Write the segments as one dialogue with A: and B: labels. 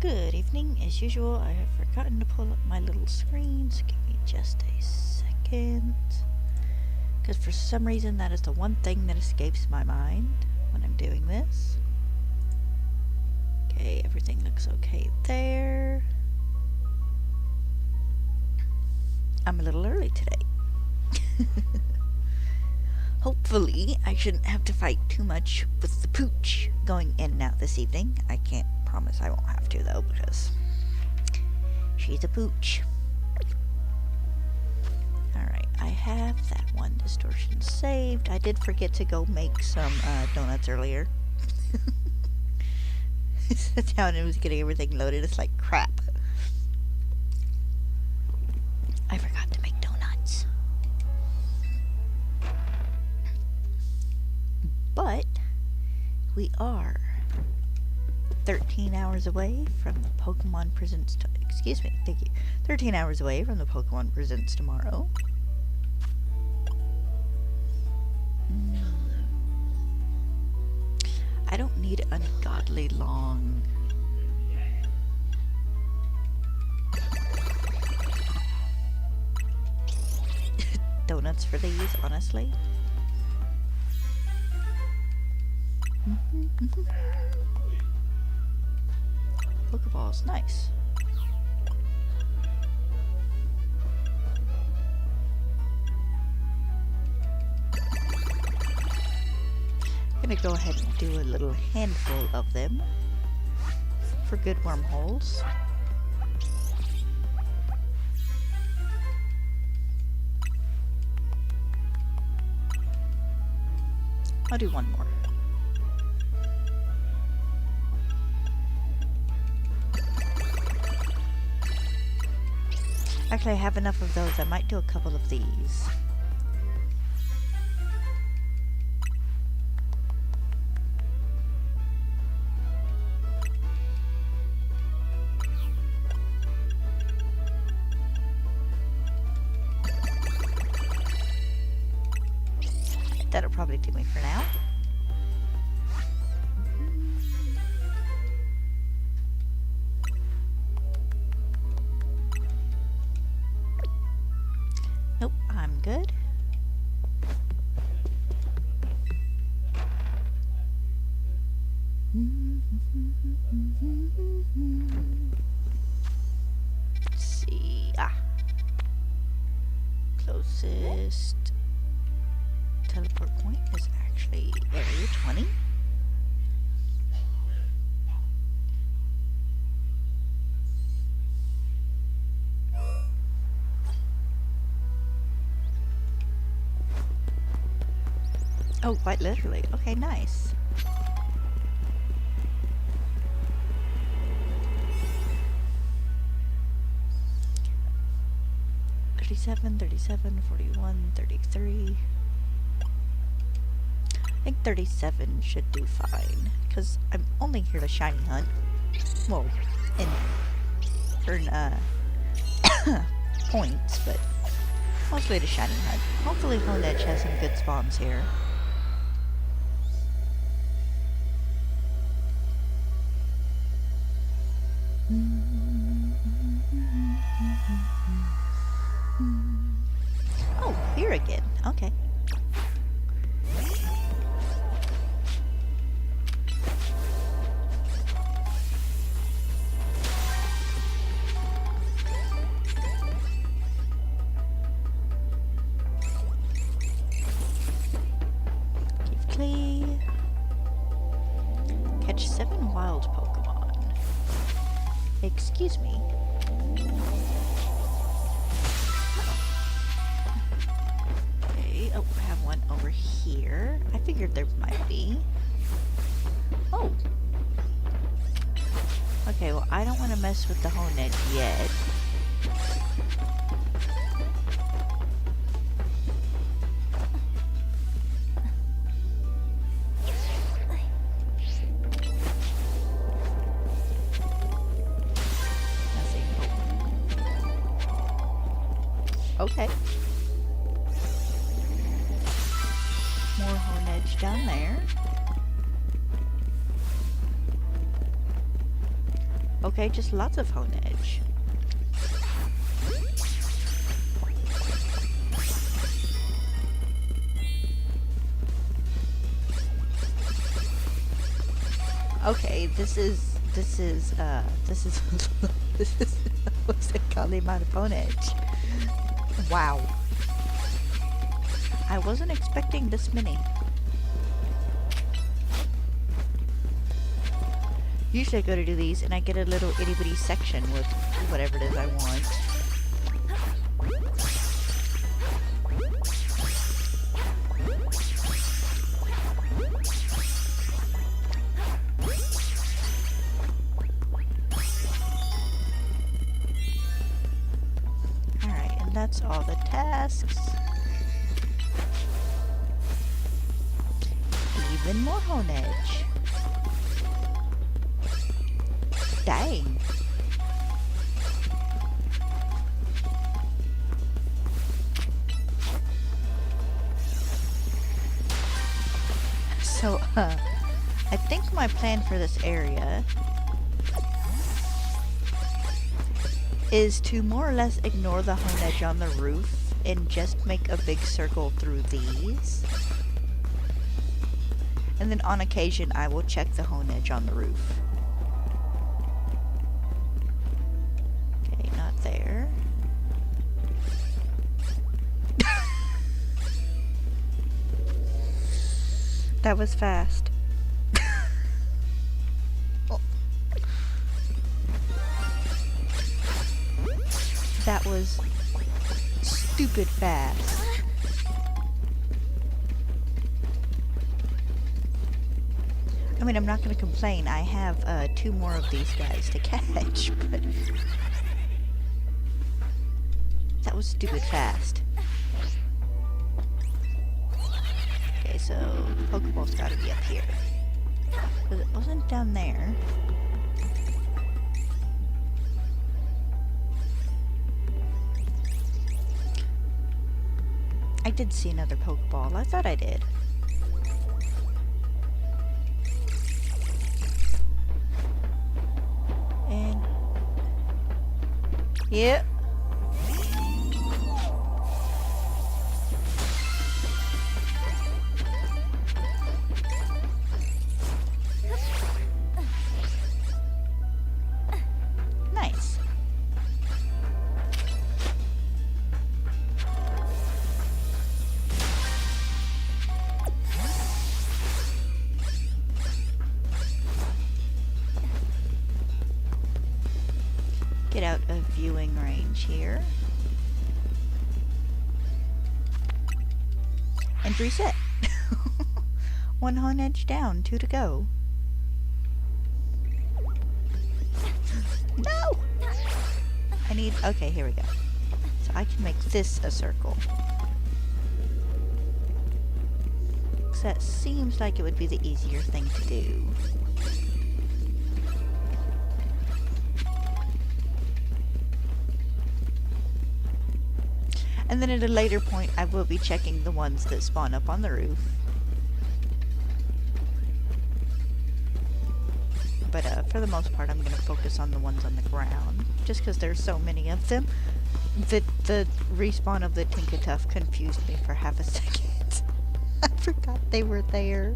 A: Good evening. As usual, I have forgotten to pull up my little screen, so give me just a second. Because for some reason, that is the one thing that escapes my mind when I'm doing this. Okay, everything looks okay there. I'm a little early today. Hopefully, I shouldn't have to fight too much with the pooch going in and out this evening. I can't promise I won't have to, though, because she's a pooch. Alright, I have that one distortion saved. I did forget to go make some donuts earlier. I sat down and was getting everything loaded. It's like crap. I forgot to make donuts. But we are 13 hours away from the Pokemon Presents. Excuse me, thank you. 13 hours away from the Pokemon Presents tomorrow. I don't need ungodly long. Donuts for these, honestly. Pokeballs, nice. I'm gonna go ahead and do a little handful of them for good wormholes. I'll do one more. Actually, I have enough of those. I might do a couple of these. That'll probably do me for now. Nope, I'm good. Let's see. Closest teleport point is actually area 20. Oh, quite literally. Okay, nice. $37, $37, $41, $33. I think 37 should do fine, because I'm only here to shiny hunt. Well, and earn points, but mostly to shiny hunt. Hopefully Honedge has some good spawns here. Oh, here again. Okay. Give Klee. Catch 7 wild Pokemon. Excuse me. Okay, oh, I have one over here. I figured there might be. Oh! Okay, well, I don't want to mess with the Honedge yet. Okay. More Honedge down there. Okay, just lots of hone edge. Okay, this is this is looks like all the amount of hone edge. Wow. I wasn't expecting this many. Usually I go to do these and I get a little itty bitty section with whatever it is I want. Alright, and that's all the tasks. Even more hone edge. Dang. So, I think my plan for this area is to more or less ignore the hone edge on the roof and just make a big circle through these. And then on occasion I will check the hone edge on the roof. Okay, not there. That was fast. Oh. That was stupid fast. I mean, I'm not going to complain. I have 2 more of these guys to catch, but that was stupid fast. Okay, so Pokeball's got to be up here. Because it wasn't down there. I did see another Pokeball. I thought I did. And... yep. Nice. Get out of viewing range here. And reset. 1 hone edge down, 2 to go. No! I need... okay, here we go. So I can make this a circle. So that seems like it would be the easier thing to do. And then at a later point, I will be checking the ones that spawn up on the roof. But for the most part, I'm going to focus on the ones on the ground. Just because there's so many of them. The respawn of the Tinkatuff confused me for half a second. I forgot they were there.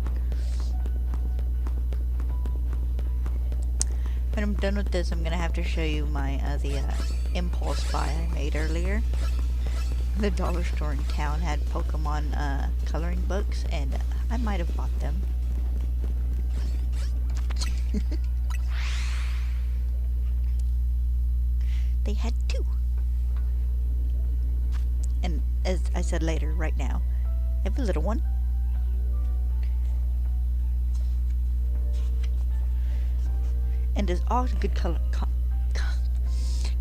A: When I'm done with this, I'm going to have to show you my the impulse buy I made earlier. The dollar store in town had Pokemon coloring books, and I might have bought them. They had 2. And as I said later, right now, I have a little one. And as all good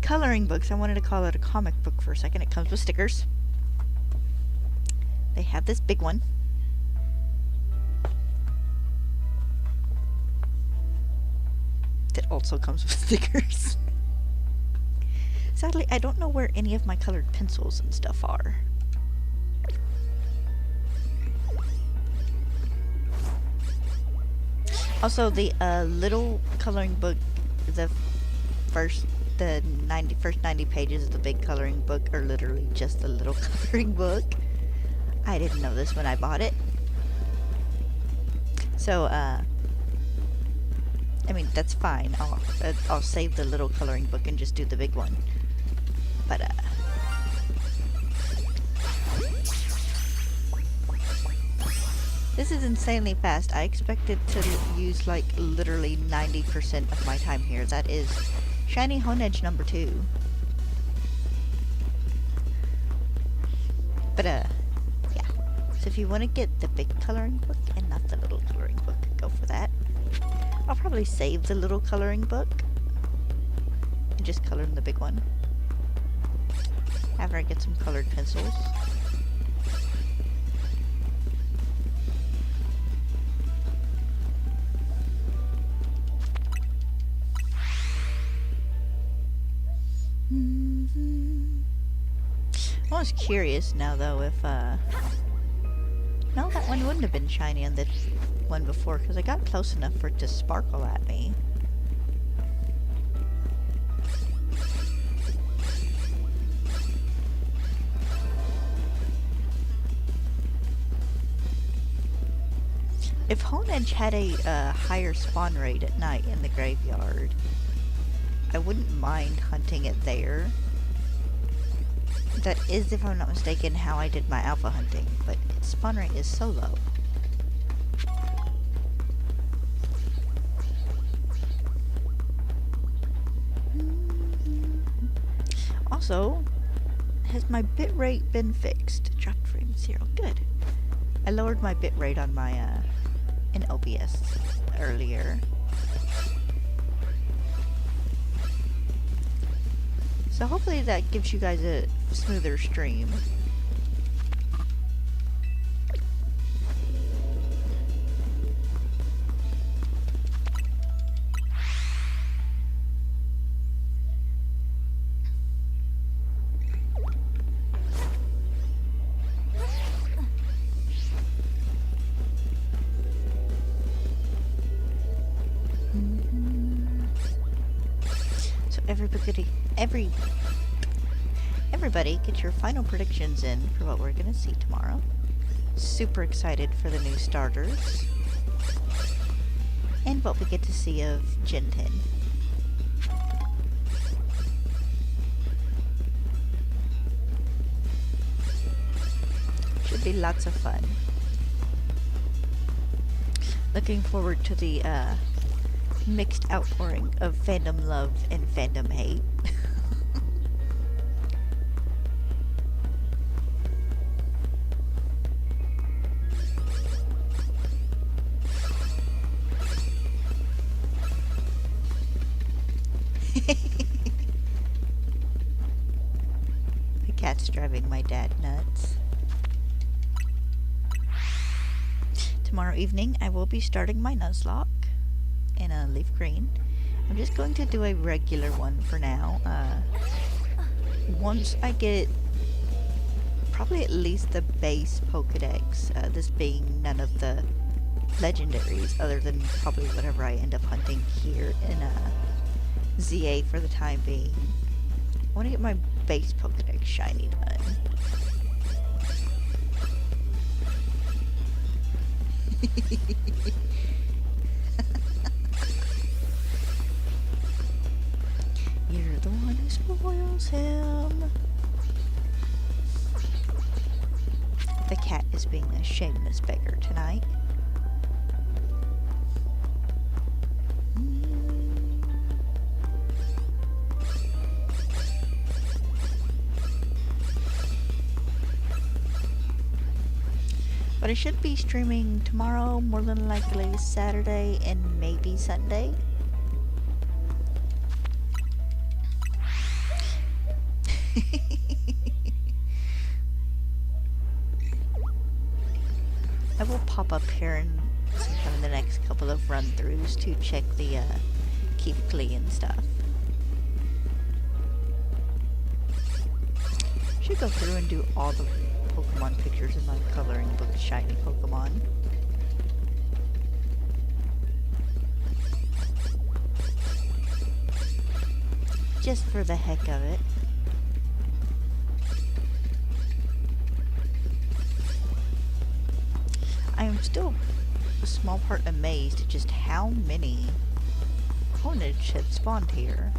A: coloring books, I wanted to call it a comic book for a second. It comes with stickers. They have this big one. That also comes with stickers. Sadly, I don't know where any of my colored pencils and stuff are. Also, the little coloring book, the first 90 pages of the big coloring book are literally just the little coloring book. I didn't know this when I bought it. So, I mean, that's fine. I'll save the little coloring book and just do the big one. But, this is insanely fast. I expected to use, like, literally 90% of my time here. That is Shiny Honedge number 2. But, yeah. So if you want to get the big coloring book and not the little coloring book, go for that. I'll probably save the little coloring book and just color in the big one after I get some colored pencils. I was curious now though if no, that one wouldn't have been shiny on the one before because I got close enough for it to sparkle at me. If Honedge had a higher spawn rate at night in the graveyard, I wouldn't mind hunting it there. That is, if I'm not mistaken, how I did my alpha hunting, but its spawn rate is so low. Also, has my bitrate been fixed? Dropped frame 0. Good. I lowered my bitrate on my in OBS earlier. So hopefully that gives you guys a smoother stream. So everybody get your final predictions in for what we're gonna see tomorrow. Super excited for the new starters and what we get to see of Gen 10. Should be lots of fun. Looking forward to the mixed outpouring of fandom love and fandom hate. The cat's driving my dad nuts. Tomorrow evening I will be starting my Nuzlocke in a leaf green. I'm just going to do a regular one for now. Once I get probably at least the base Pokedex, this being none of the legendaries other than probably whatever I end up hunting here in ZA for the time being. I want to get my base Pokedex shiny done. You're the one who spoils him. The cat is being a shameless beggar tonight. But I should be streaming tomorrow, more than likely Saturday, and maybe Sunday. I will pop up here in sometime in the next couple of run-throughs to check the Keep Clean stuff. Should go through and do all the Pokemon pictures in my coloring book, shiny Pokemon. Just for the heck of it. I am still a small part amazed at just how many Honedge have spawned here.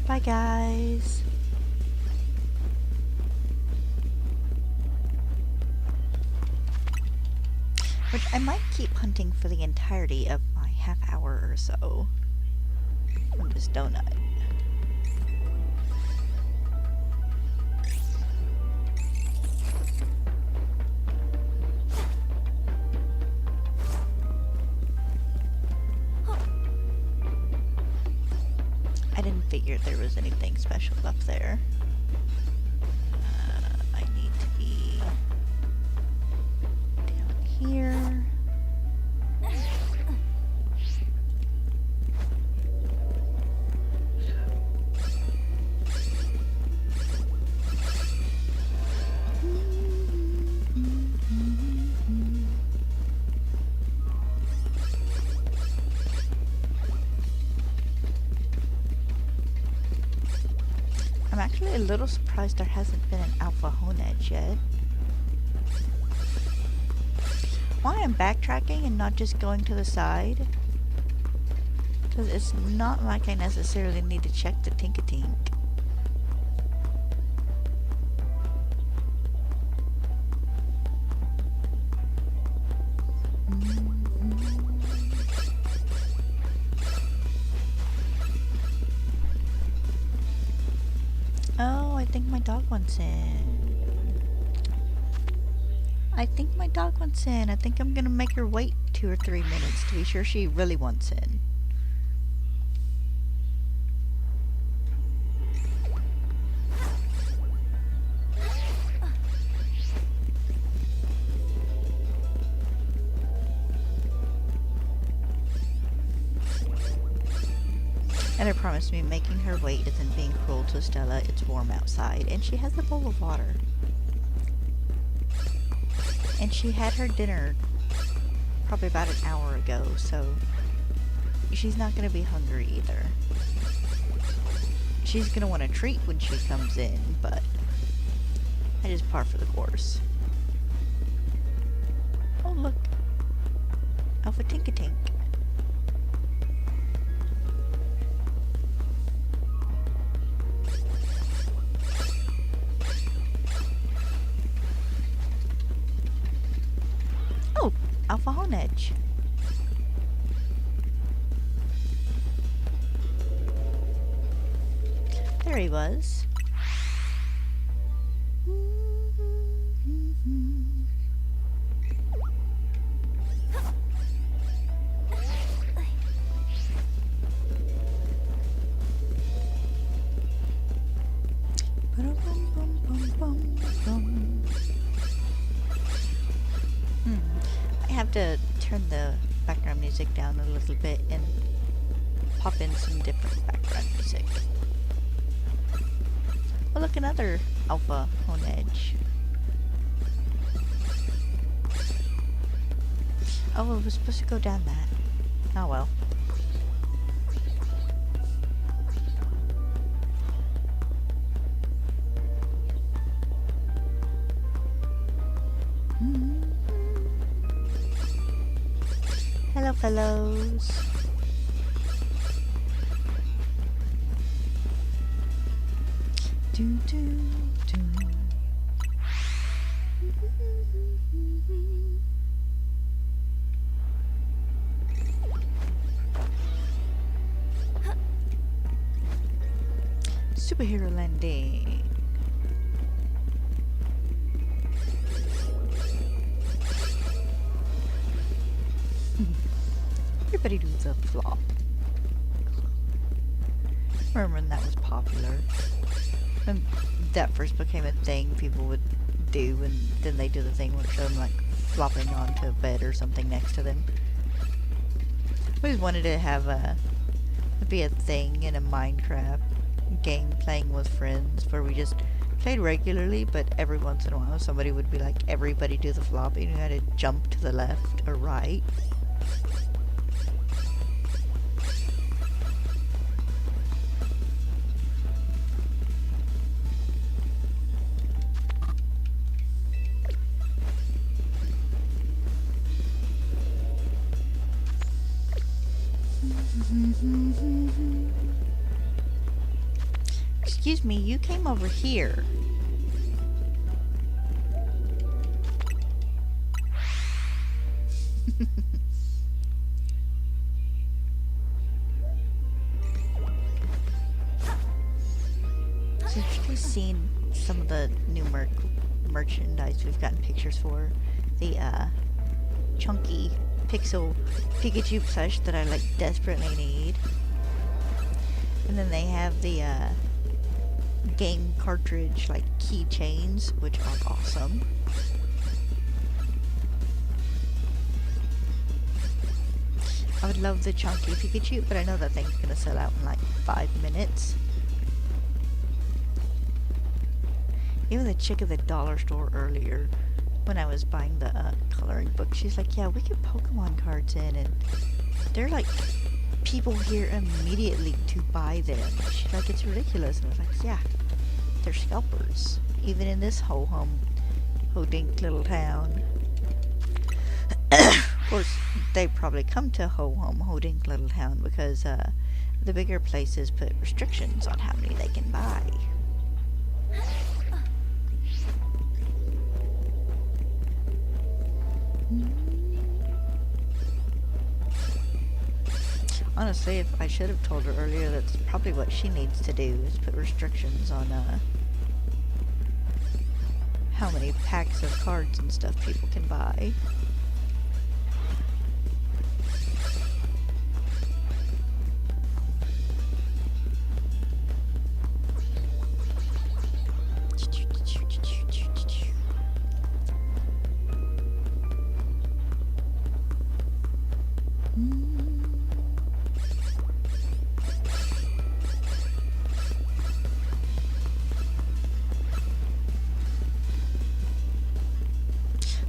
A: Bye, guys. Which I might keep hunting for the entirety of my half hour or so on this donut. I didn't figure there was anything special up there. I need to be down here. I'm actually a little surprised there hasn't been an alpha Honedge yet. Why I'm backtracking and not just going to the side? Because it's not like I necessarily need to check the Tinkatink. Oh, I think my dog wants in. I think my dog wants in. I think I'm gonna make her wait 2 or 3 minutes to be sure she really wants in. And I promise me making her wait isn't being cruel to Stella. It's warm outside and she has a bowl of water. And she had her dinner probably about an hour ago, so she's not going to be hungry either. She's going to want a treat when she comes in, but that is par for the course. Oh look, Alpha Tinkatink. Oh, Alpha Honedge. There he was. I have to turn the background music down a little bit and pop in some different background music. Oh look, another Alpha Honedge. Oh, it was supposed to go down that. Oh well. Hello, fellows. Do, do, do. Superhero landing. Everybody do the flop. Remember when that was popular? When that first became a thing people would do, and then they do the thing where it showed them like flopping onto a bed or something next to them. I always wanted to have be a thing in a Minecraft game playing with friends where we just played regularly, but every once in a while somebody would be like, everybody do the flop, and you had to jump to the left or right. Excuse me, you came over here. So have you guys seen some of the new merchandise we've gotten pictures for? The chunky pixel Pikachu plush that I like desperately need. And then they have the game cartridge like keychains, which are awesome. I would love the chunky Pikachu, but I know that thing's gonna sell out in like 5 minutes. Even the chick at the dollar store earlier, when I was buying the coloring book, she's like, yeah, we get Pokemon cards in, and they're like, people here immediately to buy them. She's like, it's ridiculous. And I was like, yeah, they're scalpers. Even in this ho-dink little town. Of course, they probably come to ho-dink little town because the bigger places put restrictions on how many they can buy. Honestly, if I should have told her earlier, that's probably what she needs to do, is put restrictions on how many packs of cards and stuff people can buy.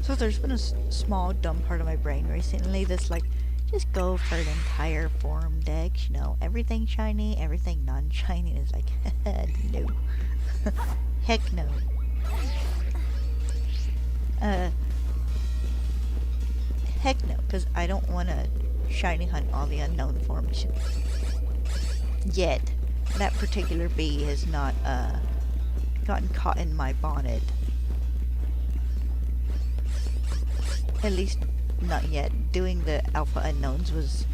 A: So there's been a small dumb part of my brain recently that's like, just go for an entire forum deck, you know, everything shiny, everything non-shiny, and it's like, no. Heck no. Heck no, because I don't want to shiny hunt all the unknown forms yet. That particular bee has not gotten caught in my bonnet. At least not yet. Doing the alpha unknowns was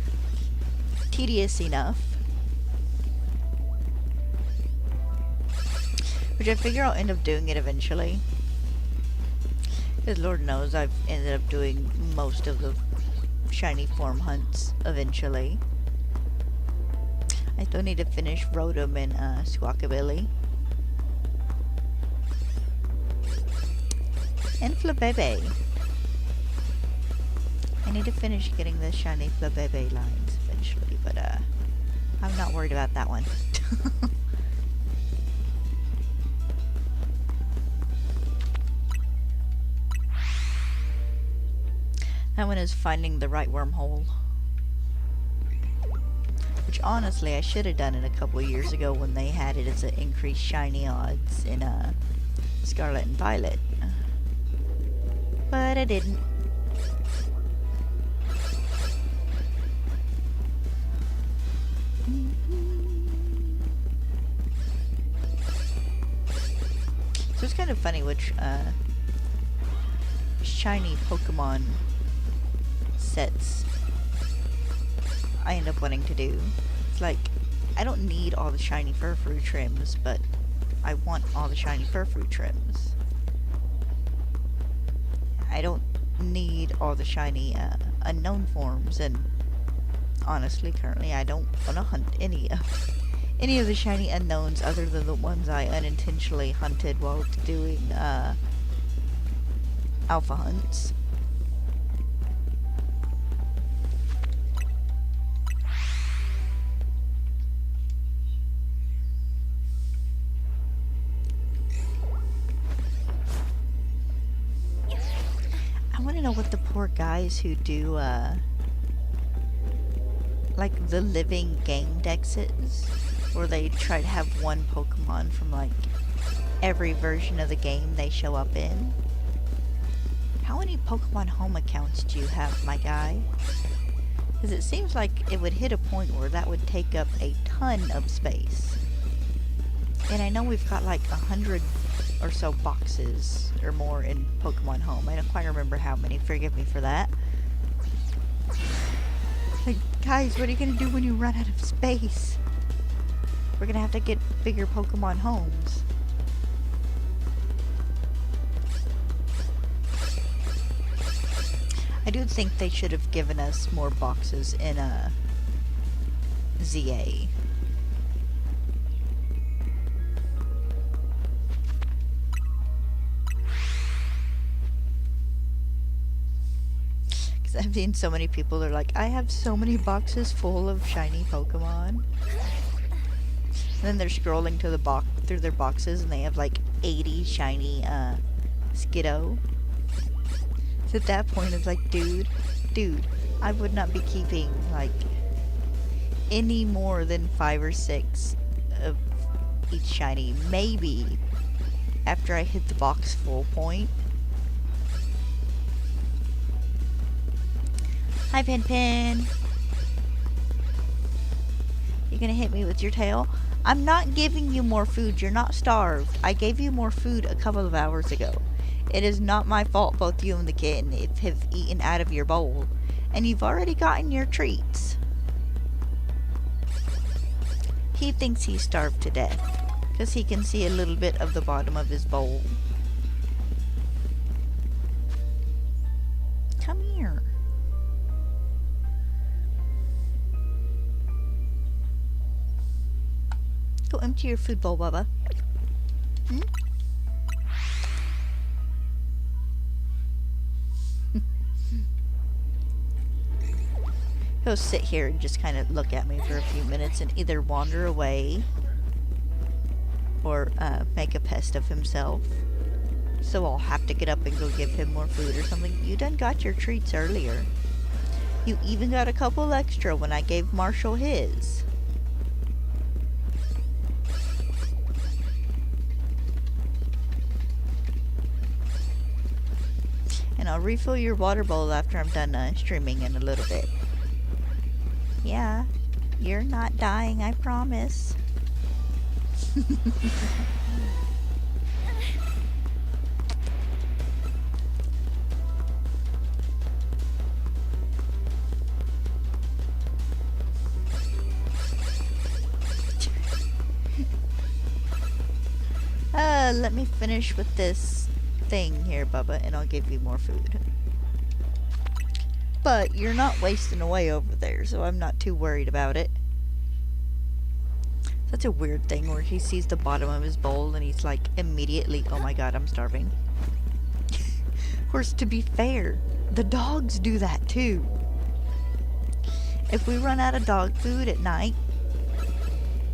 A: tedious enough. Which I figure I'll end up doing it eventually. Because Lord knows I've ended up doing most of the shiny form hunts eventually. I still need to finish Rotom and Squawkabilly. And Flabebe. I need to finish getting the shiny Flabebe lines eventually, but I'm not worried about that one. That one is finding the right wormhole. Which honestly I should have done it a couple of years ago when they had it as an increased shiny odds in Scarlet and Violet. But I didn't. So it's kind of funny which shiny Pokemon sets I end up wanting to do. It's like, I don't need all the shiny Furfrou trims, but I want all the shiny Furfrou trims. I don't need all the shiny unknown forms, and honestly, currently I don't want to hunt any of the shiny unknowns other than the ones I unintentionally hunted while doing alpha hunts. with the poor guys who do, like the living game dexes, where they try to have one Pokemon from like every version of the game they show up in. How many Pokemon Home accounts do you have, my guy? Because it seems like it would hit a point where that would take up a ton of space. And I know we've got like 100 or so boxes or more in Pokemon Home. I don't quite remember how many, forgive me for that. Like, guys, what are you gonna do when you run out of space? We're gonna have to get bigger Pokemon homes. I do think they should have given us more boxes in a ZA. Because I've seen so many people that are like, I have so many boxes full of shiny Pokemon. And then they're scrolling to the through their boxes and they have like 80 shiny Skiddo. So at that point it's like, dude, I would not be keeping like any more than 5 or 6 of each shiny. Maybe after I hit the box full point. Hi, Pin. You gonna hit me with your tail? I'm not giving you more food. You're not starved. I gave you more food a couple of hours ago. It is not my fault both you and the kitten have eaten out of your bowl. And you've already gotten your treats. He thinks he's starved to death. Because he can see a little bit of the bottom of his bowl. Come here. Go empty your food bowl, Bubba. Hmm? He'll sit here and just kind of look at me for a few minutes and either wander away or make a pest of himself. So I'll have to get up and go give him more food or something. You done got your treats earlier. You even got a couple extra when I gave Marshall his. And I'll refill your water bowl after I'm done streaming in a little bit. Yeah, you're not dying, I promise. Let me finish with this thing here, Bubba, and I'll give you more food. But you're not wasting away over there, so I'm not too worried about it. That's a weird thing where he sees the bottom of his bowl and he's like immediately, oh my god, I'm starving. Of course, to be fair, the dogs do that too. If we run out of dog food at night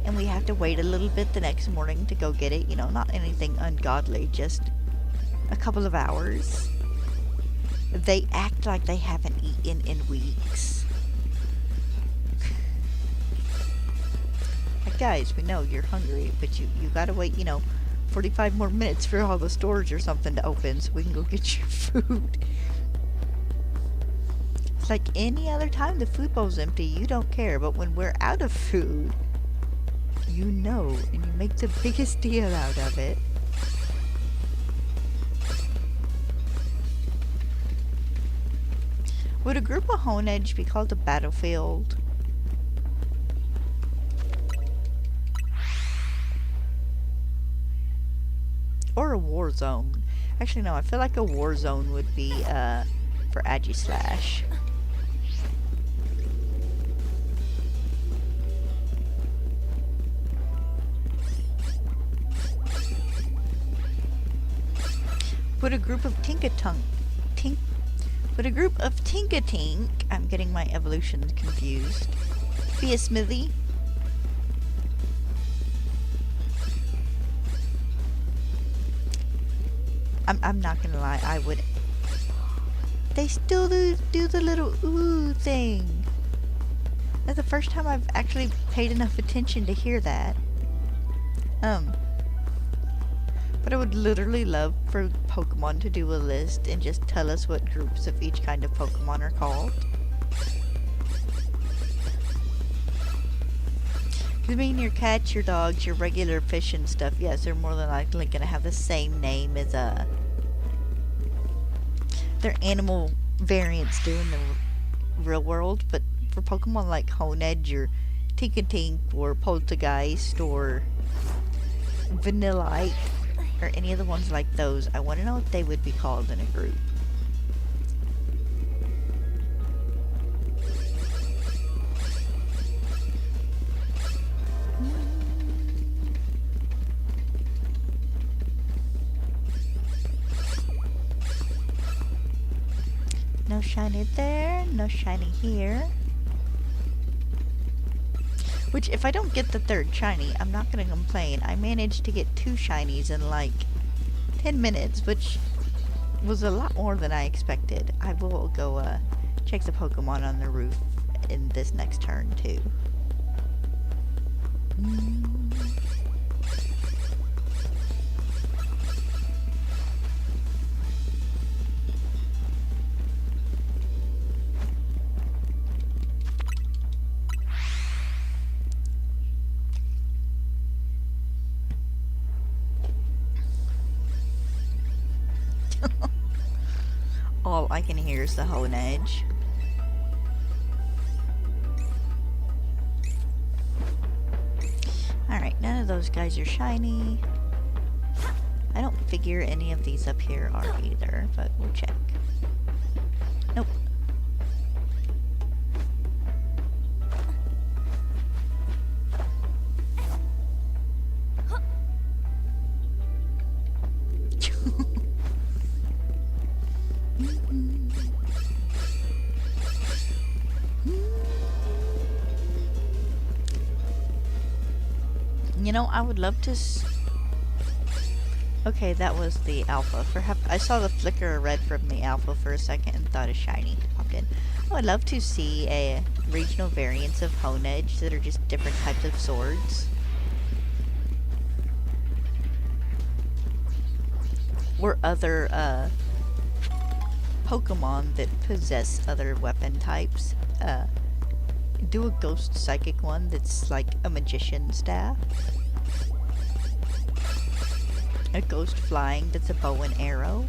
A: and we have to wait a little bit the next morning to go get it, you know, not anything ungodly, just a couple of hours, they act like they haven't eaten in weeks. Like, guys, we know you're hungry, but you gotta wait, you know, 45 more minutes for all the stores or something to open so we can go get your food. It's like any other time the food bowl's empty, you don't care, but when we're out of food, you know, and you make the biggest deal out of it. Would a group of Honedge be called a battlefield? Or a war zone? Actually, no, I feel like a war zone would be for Aegislash. Would a group of Tinkatink, I'm getting my evolutions confused, be a smithy? I'm not gonna lie, They still do the little ooh thing. That's the first time I've actually paid enough attention to hear that. But I would literally love for Pokemon to do a list and just tell us what groups of each kind of Pokemon are called. Because I mean, your cats, your dogs, your regular fish and stuff, yes, they're more than likely going to have the same name as their animal variants do in the real world. But for Pokemon like Honedge or Tinkatink or Poltergeist or Vanillite or any of the ones like those, I want to know what they would be called in a group. No shiny there, no shiny here. Which, if I don't get the third shiny, I'm not going to complain. I managed to get 2 shinies in like 10 minutes, which was a lot more than I expected. I will go check the Pokemon on the roof in this next turn too. All I can hear is the Honedge. Alright, none of those guys are shiny. I don't figure any of these up here are either, but we'll check. Nope. You know, I would love to okay, that was the alpha. I saw the flicker of red from the alpha for a second and thought a shiny popped in. I would love to see a regional variants of Honedge that are just different types of swords. Or other, Pokemon that possess other weapon types. Do a ghost psychic one that's like a magician staff. A ghost flying that's a bow and arrow.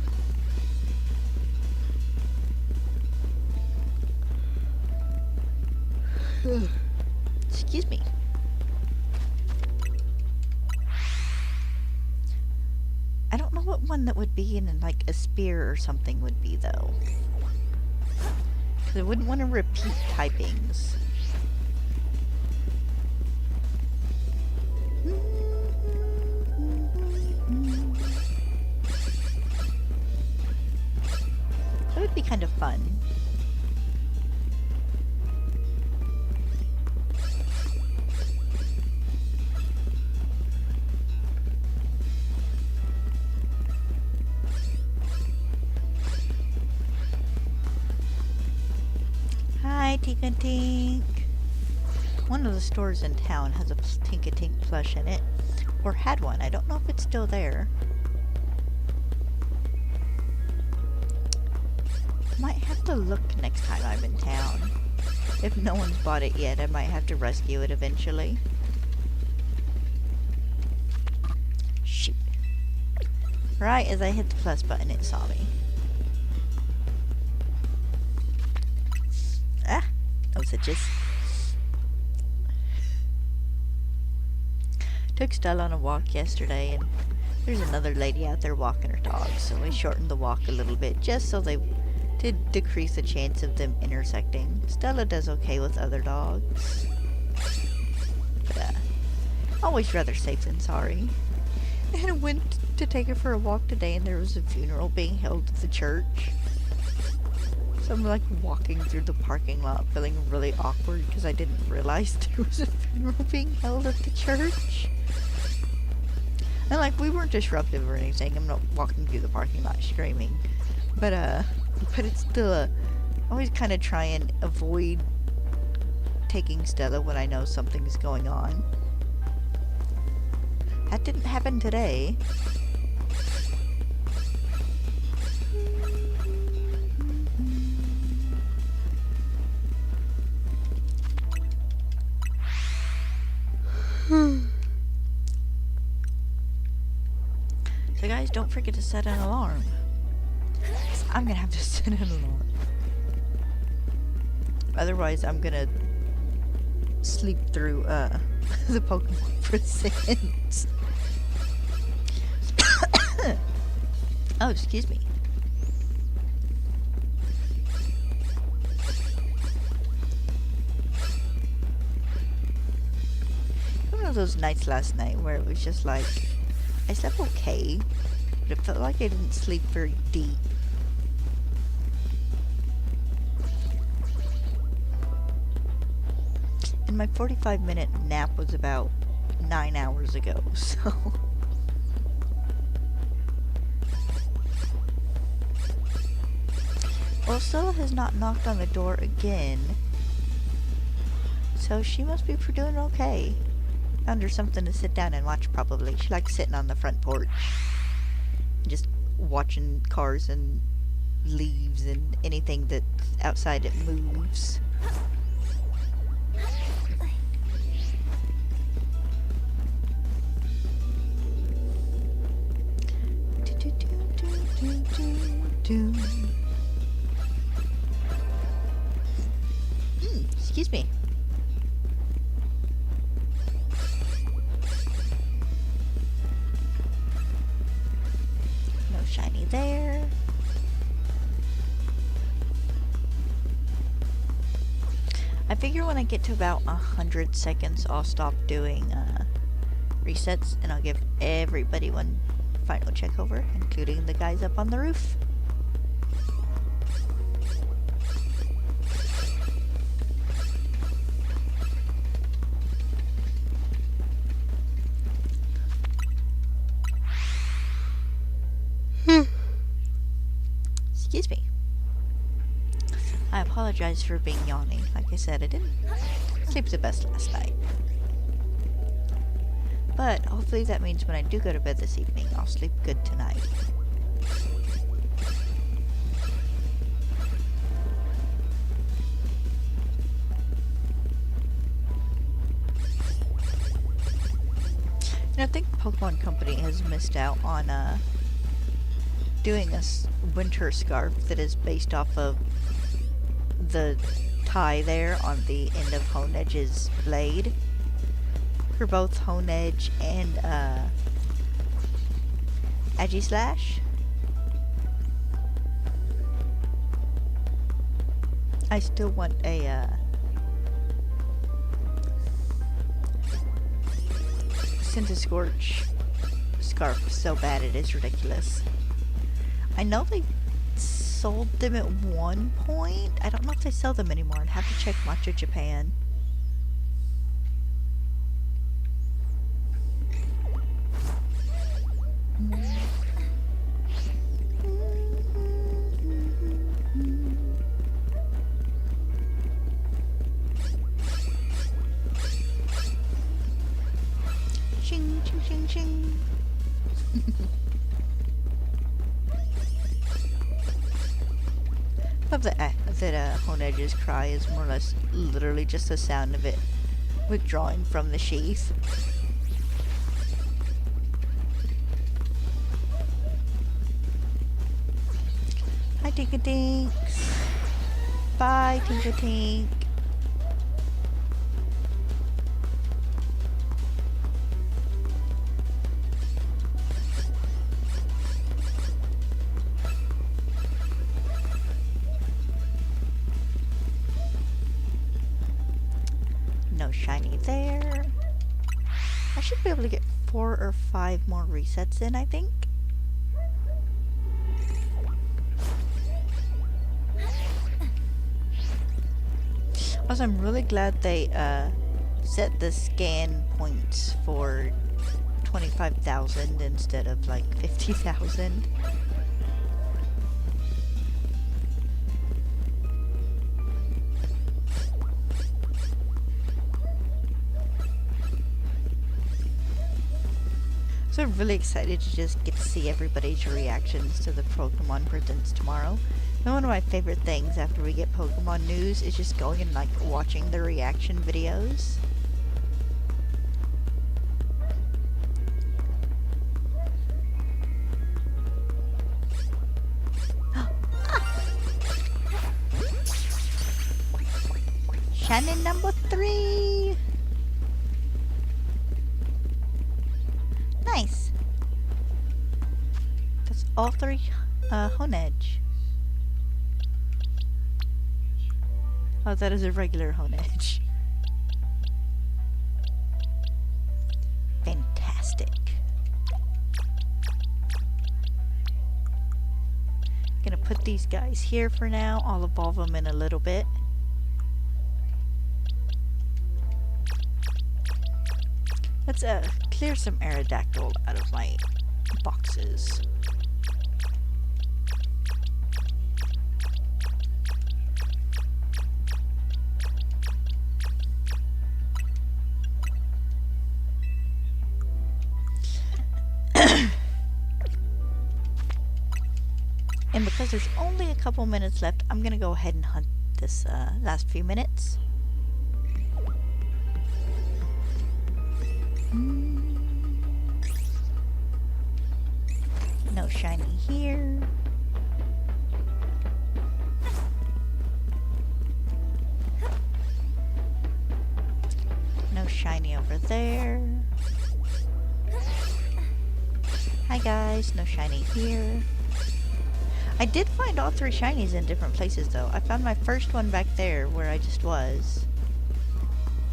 A: Excuse me. I don't know what one that would be in like a spear or something would be though. Because I wouldn't want to repeat typings. That would be kind of fun. Hi, Tinkatink. One of the stores in town has a Tinkatink plush in it. Or had one. I don't know if it's still there. Might have to look next time I'm in town. If no one's bought it yet, I might have to rescue it eventually. Shoot. Right as I hit the plus button, it saw me. Ah! No switches. Took Stella on a walk yesterday, and there's another lady out there walking her dog, so we shortened the walk a little bit, just so to decrease the chance of them intersecting. Stella does okay with other dogs. But, always rather safe than sorry. And I went to take her for a walk today, and there was a funeral being held at the church. So I'm like walking through the parking lot feeling really awkward because I didn't realize there was a funeral being held at the church. And like, we weren't disruptive or anything. I'm not walking through the parking lot screaming. But But it's still I always kind of try and avoid taking Stella when I know something's going on. That didn't happen today. So guys, don't forget to set an alarm. I'm gonna have to set an alarm. Otherwise, I'm gonna sleep through the Pokemon Presents. Oh, excuse me. One of those nights last night where it was just like, I slept okay, but it felt like I didn't sleep very deep. And my 45-minute nap was about 9 hours ago, so... Well, Stella has not knocked on the door again, so she must be doing okay. Found her something to sit down and watch, probably. She likes sitting on the front porch, just watching cars and leaves and anything that's outside it moves. Excuse me. No shiny there. I figure when I get to about 100 seconds, I'll stop doing resets, and I'll give everybody one final check over, including the guys up on the roof. Excuse me. I apologize for being yawning. Like I said, I didn't sleep the best last night. But hopefully that means when I do go to bed this evening, I'll sleep good tonight. And I think Pokemon Company has missed out on doing a winter scarf that is based off of the tie there on the end of Honedge's blade. For both Honedge and Aegislash. I still want a Centiskorch scarf so bad it is ridiculous. I know they sold them at one point. I don't know if they sell them anymore. I'd have to check Matcha Japan. Ching, ching, ching, ching. Love that Honedge's cry is more or less literally just the sound of it withdrawing from the sheath. Hi, Tinkatinks. Bye, Tinkatink. No shiny there. I should be able to get 4 or 5 more resets in, I think. Also, I'm really glad they set the scan points for 25,000 instead of like 50,000. So I'm really excited to just get to see everybody's reactions to the Pokemon Presents tomorrow. And one of my favorite things after we get Pokemon news is just going and like watching the reaction videos. Shannon number 3! Nice! That's all 3 Honedge. Oh, that is a regular Honedge. Fantastic. Gonna put these guys here for now. I'll evolve them in a little bit. Let's clear some Aerodactyl out of my boxes. And because there's only a couple minutes left, I'm gonna go ahead and hunt this last few minutes. No shiny here. No shiny over there. Hi guys, no shiny here. I did find all 3 shinies in different places though. I found my first one back there where I just was.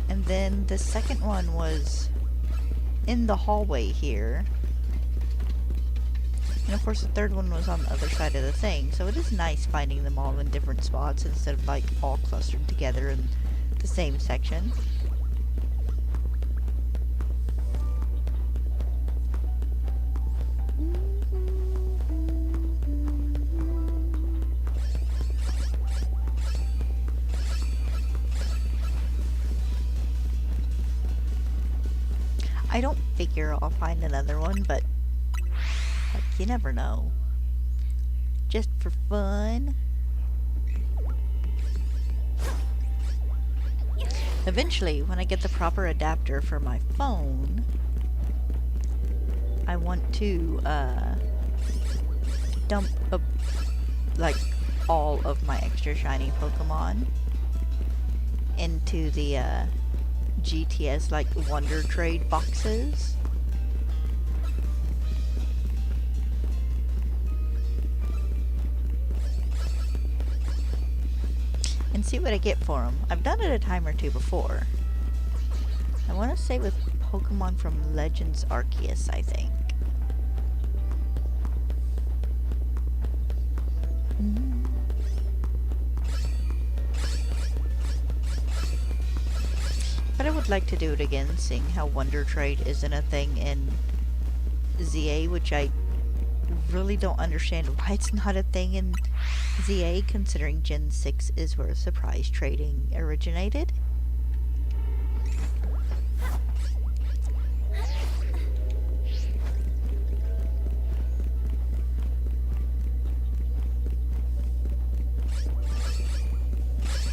A: And then the second one was in the hallway here. And of course the third one was on the other side of the thing. So it is nice finding them all in different spots instead of like all clustered together in the same section. I don't figure I'll find another one, but heck, you never know. Just for fun. Eventually, when I get the proper adapter for my phone, I want to dump like all of my extra shiny Pokemon into the GTS like Wonder Trade boxes. And see what I get for them. I've done it a time or two before. I want to say with Pokemon from Legends Arceus, I think. But I would like to do it again, seeing how Wonder Trade isn't a thing in ZA, which I really don't understand why it's not a thing in ZA, considering Gen 6 is where surprise trading originated.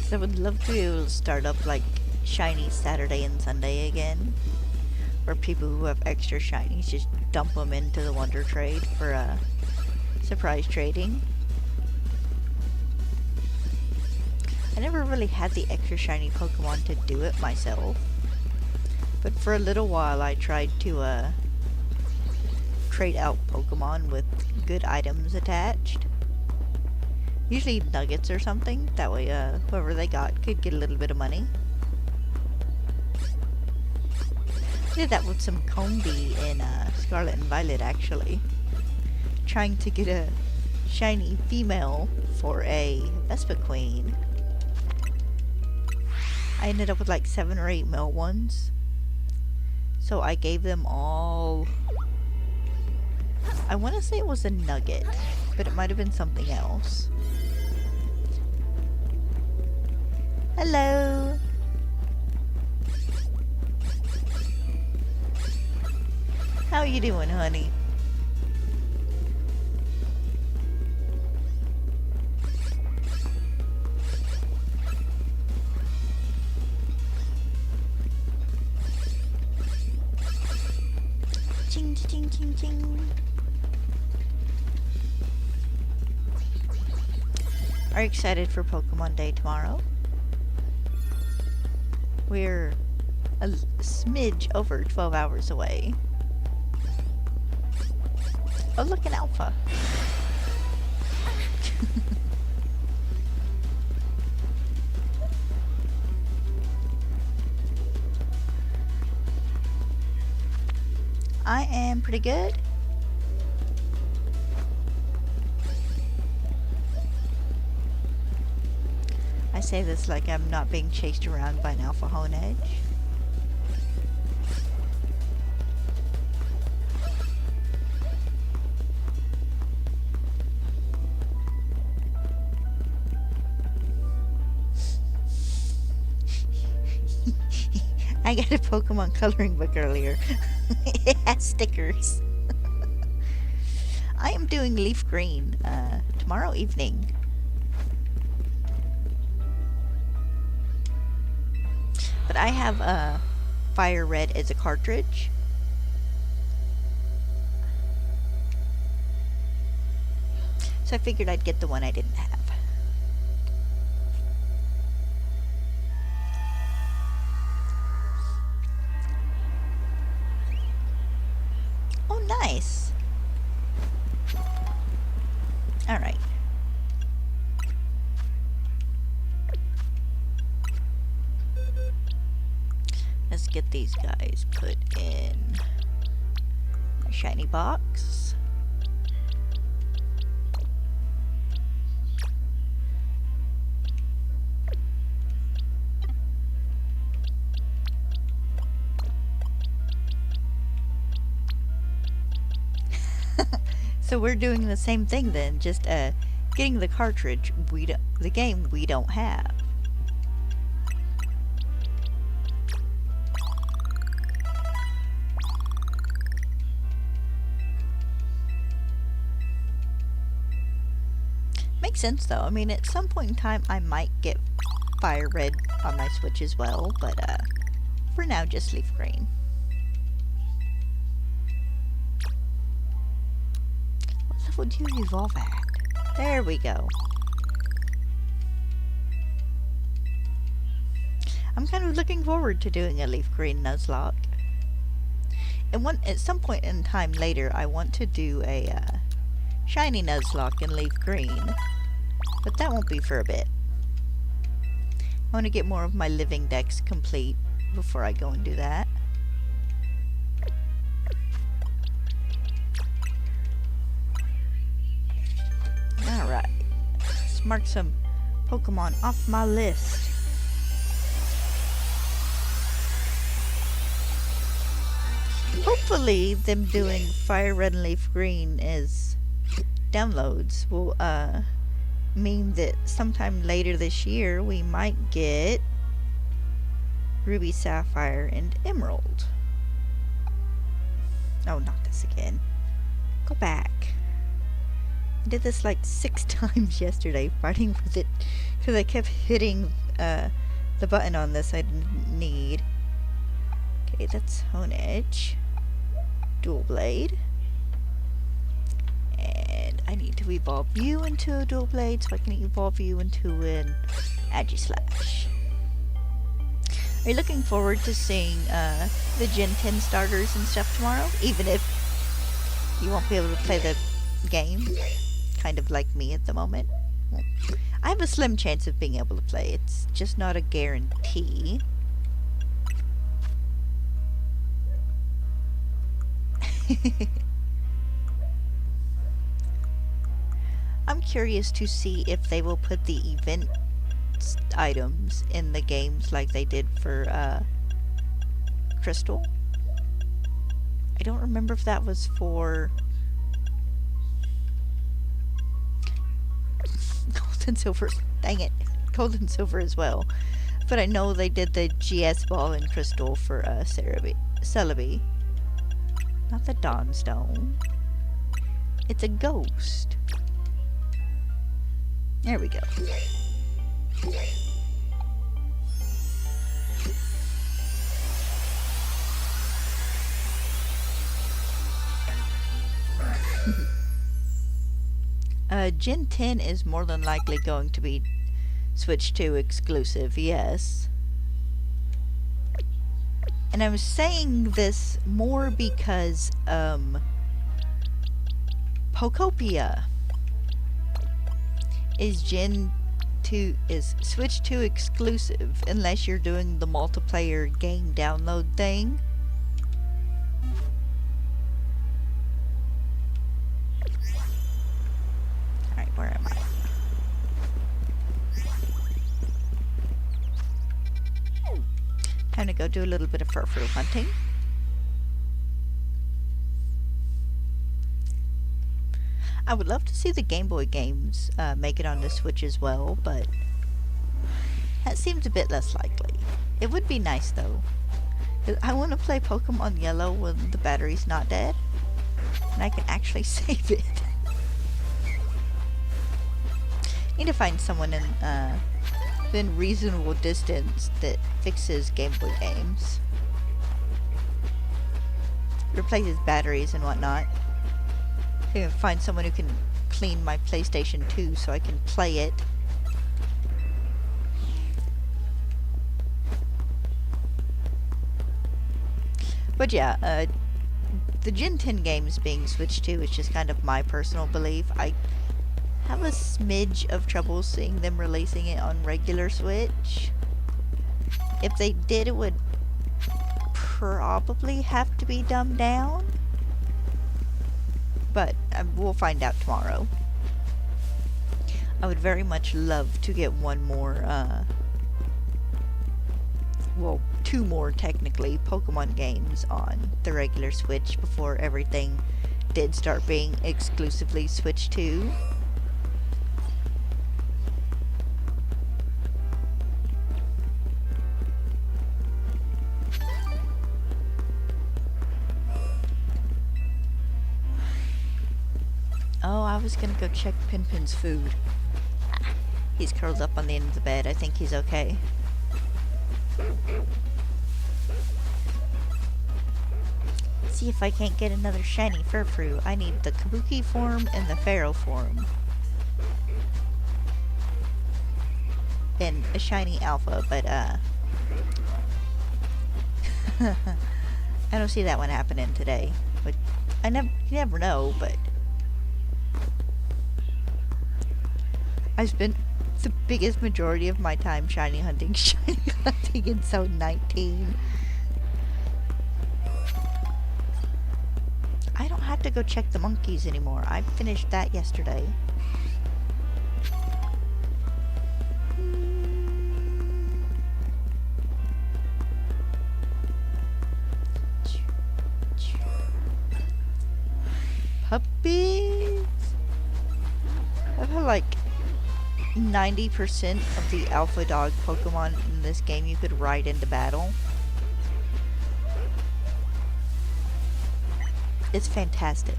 A: So I would love to be able to start up like shiny Saturday and Sunday again, where people who have extra shinies just dump them into the Wonder Trade for surprise trading. I never really had the extra shiny Pokemon to do it myself, but for a little while I tried to trade out Pokemon with good items attached. Usually nuggets or something, that way whoever they got could get a little bit of money. I did that with some Combee in Scarlet and Violet actually. Trying to get a shiny female for a Vespiquen. I ended up with like 7 or 8 male ones. So I gave them all... I want to say it was a nugget, but it might have been something else. Hello! How you doing, honey? Ching, ching, ching, ching. Are you excited for Pokemon Day tomorrow? We're a smidge over 12 hours away. Oh, look, an alpha. I am pretty good. I say this like I'm not being chased around by an alpha Honedge. I got a Pokemon coloring book earlier. It has stickers. I am doing leaf green tomorrow evening. But I have fire red as a cartridge. So I figured I'd get the one I didn't have. Oh, nice. Alright. Let's get these guys put in my shiny box. So we're doing the same thing then, just getting the cartridge the game we don't have. Makes sense though. I mean, at some point in time I might get fire red on my Switch as well, but for now just leaf green. What level do you evolve at? There we go. I'm kind of looking forward to doing a leaf green Nuzlocke. And at some point in time later I want to do a shiny Nuzlocke in leaf green. But that won't be for a bit. I want to get more of my living decks complete before I go and do that. Alright. Let's mark some Pokemon off my list. Hopefully them doing Fire Red and Leaf Green as downloads will mean that sometime later this year we might get Ruby, Sapphire, and Emerald. Oh, not this again. Go back. I did this like 6 times yesterday fighting with it because I kept hitting the button on this I didn't need. Okay, that's Honedge. Dual Blade. And I need to evolve you into a Dual Blade so I can evolve you into an Aegislash. Are you looking forward to seeing the Gen 10 starters and stuff tomorrow? Even if you won't be able to play the game? Kind of like me at the moment. Well, I have a slim chance of being able to play. It's just not a guarantee. I'm curious to see if they will put the event items in the games like they did for Crystal. I don't remember if that was for Gold and Silver. Dang it. Gold and Silver as well. But I know they did the GS Ball in Crystal for Celebi. Not the Dawnstone. It's a ghost. There we go. Gen 10 is more than likely going to be Switch 2 exclusive, yes. And I'm saying this more because, Pokopia is Switch 2 exclusive unless you're doing the multiplayer game download thing. Alright, where am I? Time to go do a little bit of fur hunting. I would love to see the Game Boy games make it on the Switch as well, but that seems a bit less likely. It would be nice though. I want to play Pokemon Yellow when the battery's not dead, and I can actually save it. Need to find someone within reasonable distance that fixes Game Boy games, replaces batteries and whatnot. I can find someone who can clean my PlayStation 2 so I can play it. But yeah, the Gen 10 games being Switch 2 is just kind of my personal belief. I have a smidge of trouble seeing them releasing it on regular Switch. If they did, it would probably have to be dumbed down. But we'll find out tomorrow. I would very much love to get one more, well, two more technically, Pokemon games on the regular Switch before everything did start being exclusively Switch 2. Oh, I was gonna go check Pinpin's food. He's curled up on the end of the bed. I think he's okay. See if I can't get another shiny Furfrou. I need the Kabuki form and the Pharaoh form. And a shiny Alpha, but I don't see that one happening today. But you never know, but I spent the biggest majority of my time shiny hunting in Zone 19. I don't have to go check the monkeys anymore. I finished that yesterday. Puppies! I feel like 90% of the alpha dog Pokemon in this game you could ride into battle. It's fantastic.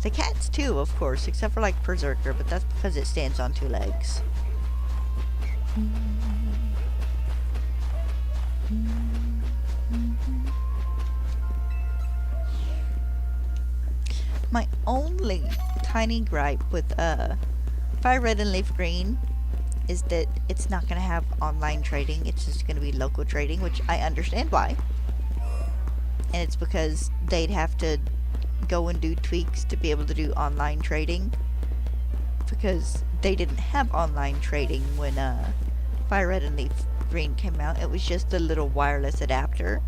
A: The cats too, of course, except for like Berserker, but that's because it stands on two legs. My only tiny gripe with Fire Red and Leaf Green is that it's not going to have online trading. It's just going to be local trading, which I understand why. And it's because they'd have to go and do tweaks to be able to do online trading, because they didn't have online trading when Fire Red and Leaf Green came out. It was just a little wireless adapter.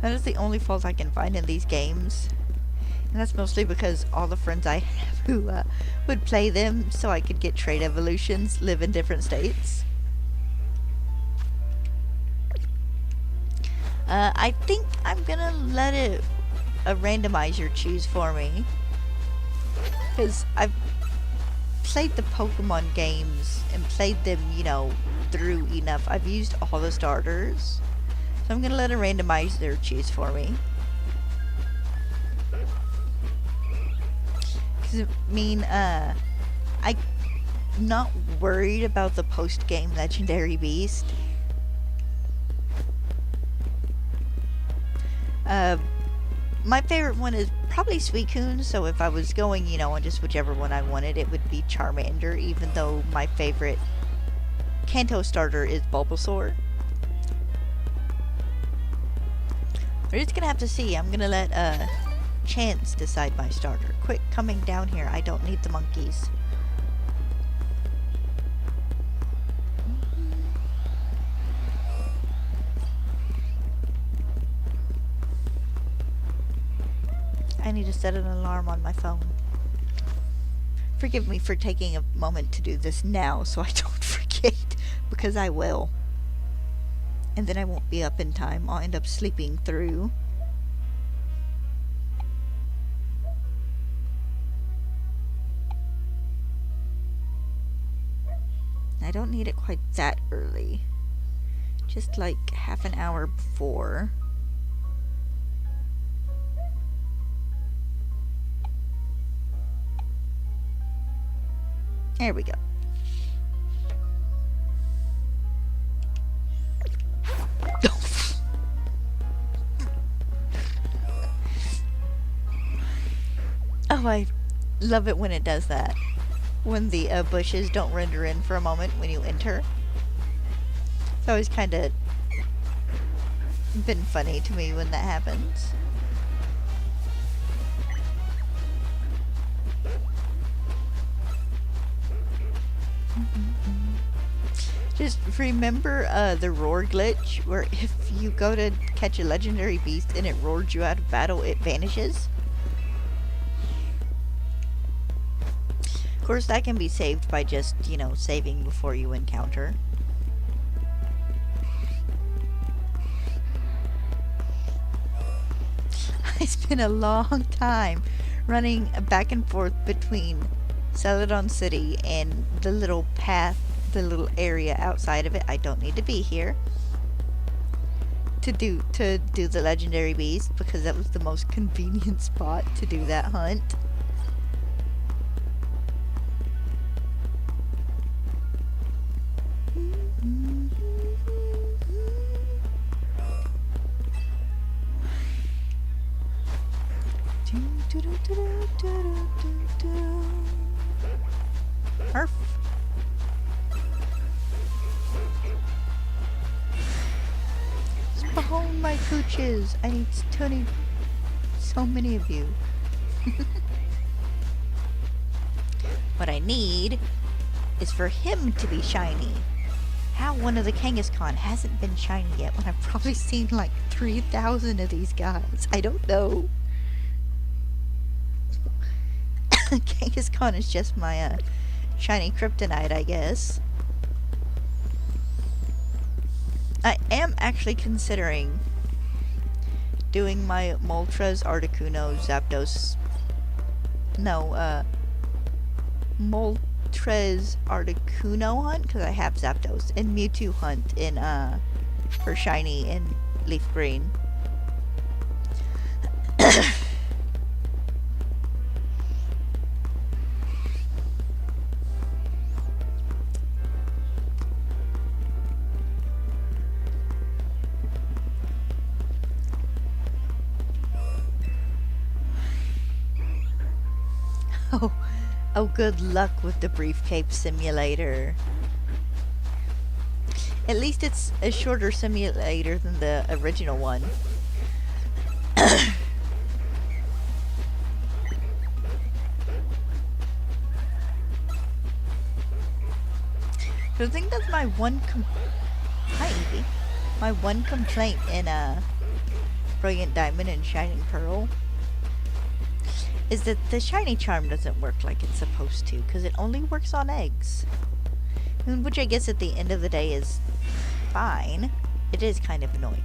A: That is the only fault I can find in these games. And that's mostly because all the friends I have who would play them so I could get trade evolutions live in different states. I think I'm gonna let a randomizer choose for me, because I've played the Pokemon games and played them, you know, through enough. I've used all the starters. So I'm going to let a randomizer choose for me. Because, I mean, I'm not worried about the post-game Legendary Beast. My favorite one is probably Suicune, so if I was going, you know, on just whichever one I wanted, it would be Charmander, even though my favorite Kanto starter is Bulbasaur. We're just gonna have to see. I'm gonna let Chance decide my starter. Quick, coming down here. I don't need the monkeys. I need to set an alarm on my phone. Forgive me for taking a moment to do this now so I don't forget, because I will. And then I won't be up in time. I'll end up sleeping through. I don't need it quite that early. Just like half an hour before. There we go. Oh, I love it when it does that. When the bushes don't render in for a moment when you enter. It's always kind of been funny to me when that happens. Just remember the roar glitch, where if you go to catch a legendary beast and it roars you out of battle, it vanishes. Of course, that can be saved by just, you know, saving before you encounter. I spent a long time running back and forth between Celadon City and the little path, the little area outside of it. I don't need to be here to do the legendary beast, because that was the most convenient spot to do that hunt. Arf. Spawn my cooches. I need so many of you. What I need is for him to be shiny. How one of the Kangaskhan hasn't been shiny yet when I've probably seen like 3,000 of these guys? I don't know. Kangaskhan is just my shiny kryptonite, I guess. I am actually considering doing my Moltres, Articuno, Zapdos... No, Moltres, Articuno hunt, because I have Zapdos, and Mewtwo hunt in, for shiny in Leaf Green. Oh, good luck with the Briefcase Simulator. At least it's a shorter simulator than the original one. I think that's my one Hi, Evie. My one complaint in Brilliant Diamond and Shining Pearl is that the shiny charm doesn't work like it's supposed to, because it only works on eggs. Which I guess at the end of the day is fine. It is kind of annoying.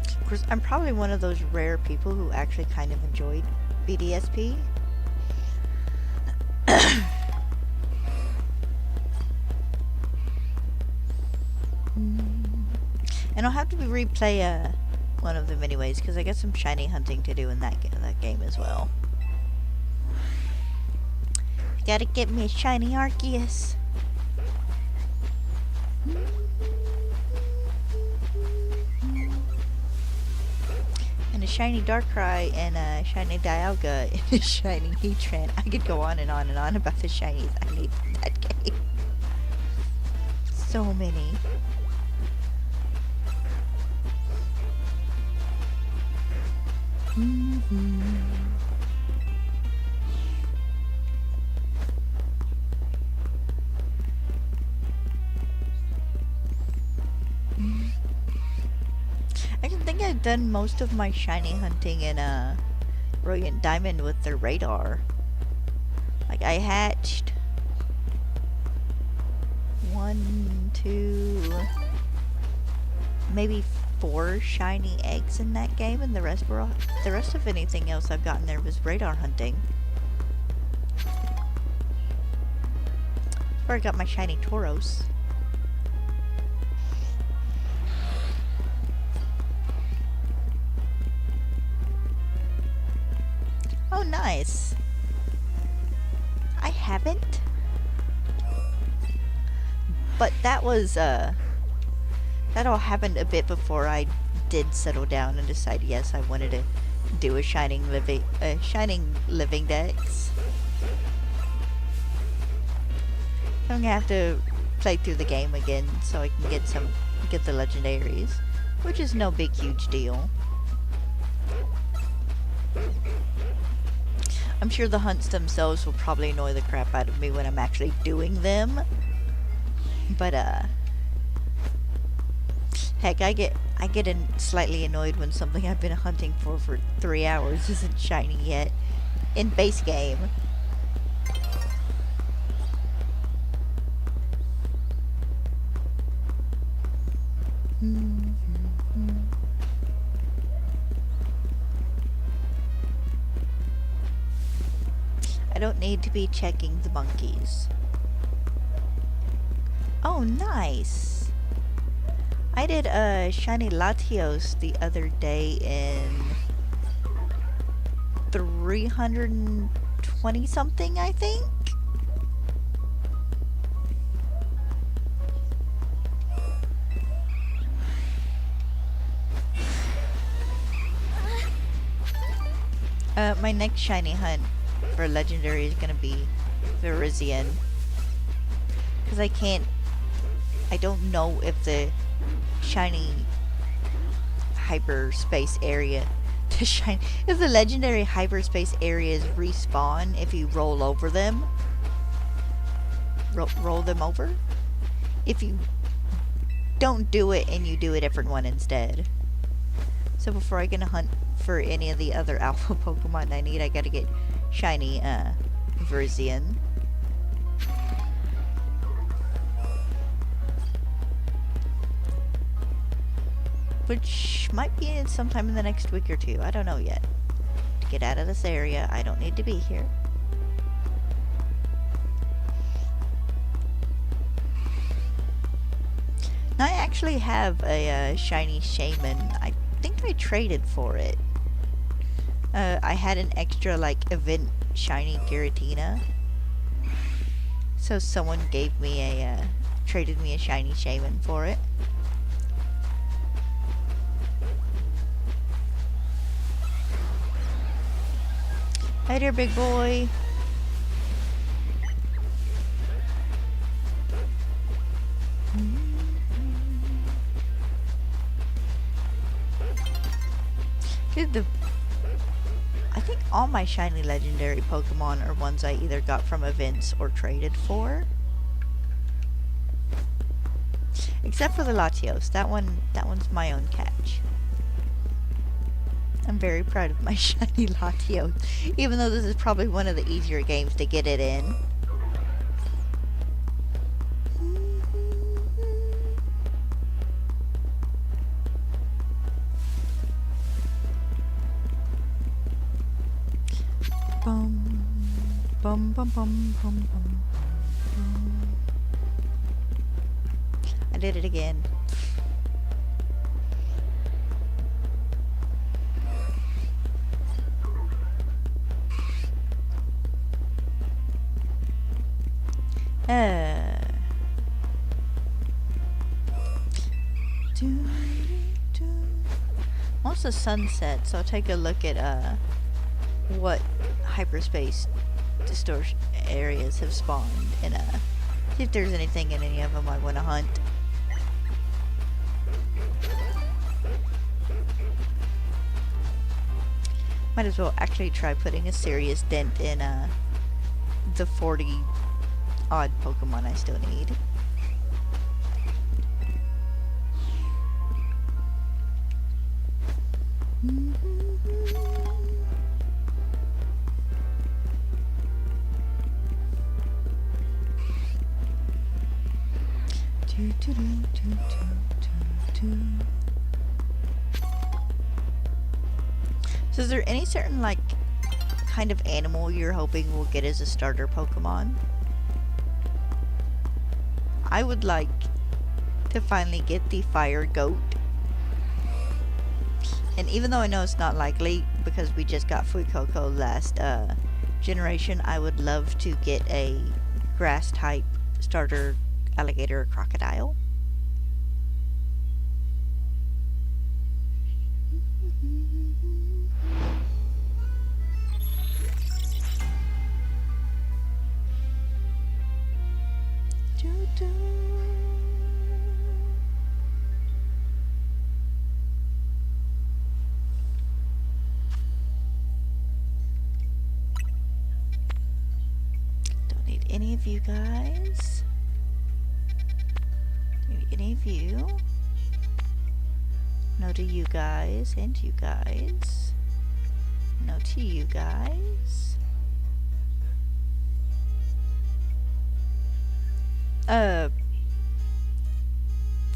A: Of course, I'm probably one of those rare people who actually kind of enjoyed BDSP. And I'll have to replay one of them anyways, because I got some shiny hunting to do in that game as well. Gotta get me a shiny Arceus. And a shiny Darkrai and a shiny Dialga and a shiny Heatran. I could go on and on and on about the shinies I need in that game. So many. I think I've done most of my shiny hunting in Brilliant Diamond with their radar. Like, I hatched 1, 2, maybe 4 shiny eggs in that game, and the rest of anything else I've gotten there was radar hunting. That's where I got my shiny Tauros. Oh, nice. I haven't. But that was, that all happened a bit before I did settle down and decide, yes, I wanted to do a Shining Living Dex. I'm gonna have to play through the game again so I can get the legendaries, which is no big huge deal. I'm sure the hunts themselves will probably annoy the crap out of me when I'm actually doing them. But heck, I get slightly annoyed when something I've been hunting for 3 hours isn't shiny yet in base game. I don't need to be checking the monkeys. Oh, nice. I did a shiny Latios the other day in 320 something, I think. My next shiny hunt for legendary is gonna be Virizion, because I don't know if the shiny hyperspace area, if the legendary hyperspace areas respawn if you roll over them. Roll them over? If you don't do it and you do a different one instead. So before I can hunt for any of the other alpha Pokemon I gotta get shiny Virizion. Which might be sometime in the next week or two. I don't know yet. To get out of this area, I don't need to be here. Now, I actually have a shiny Shaman. I think I traded for it. I had an extra, like, event shiny Giratina. So someone gave me traded me a shiny Shaman for it. Hi there, big boy. Dude, I think all my shiny legendary Pokemon are ones I either got from events or traded for. Except for the Latios. That one's my own catch. I'm very proud of my shiny Latios, even though this is probably one of the easier games to get it in. Bum, bum, bum, bum, bum, bum, bum. I did it again. Once the sun sets, I'll take a look at what hyperspace distortion areas have spawned and see if there's anything in any of them I want to hunt. Might as well actually try putting a serious dent in the 40 odd Pokemon I still need. So is there any certain, like, kind of animal you're hoping will get as a starter Pokemon? I would like to finally get the Fire Goat. And even though I know it's not likely, because we just got Fuecoco last generation, I would love to get a grass-type starter alligator or crocodile. Don't need any of you guys. Don't need any of you. No to you guys and you guys. No to you guys.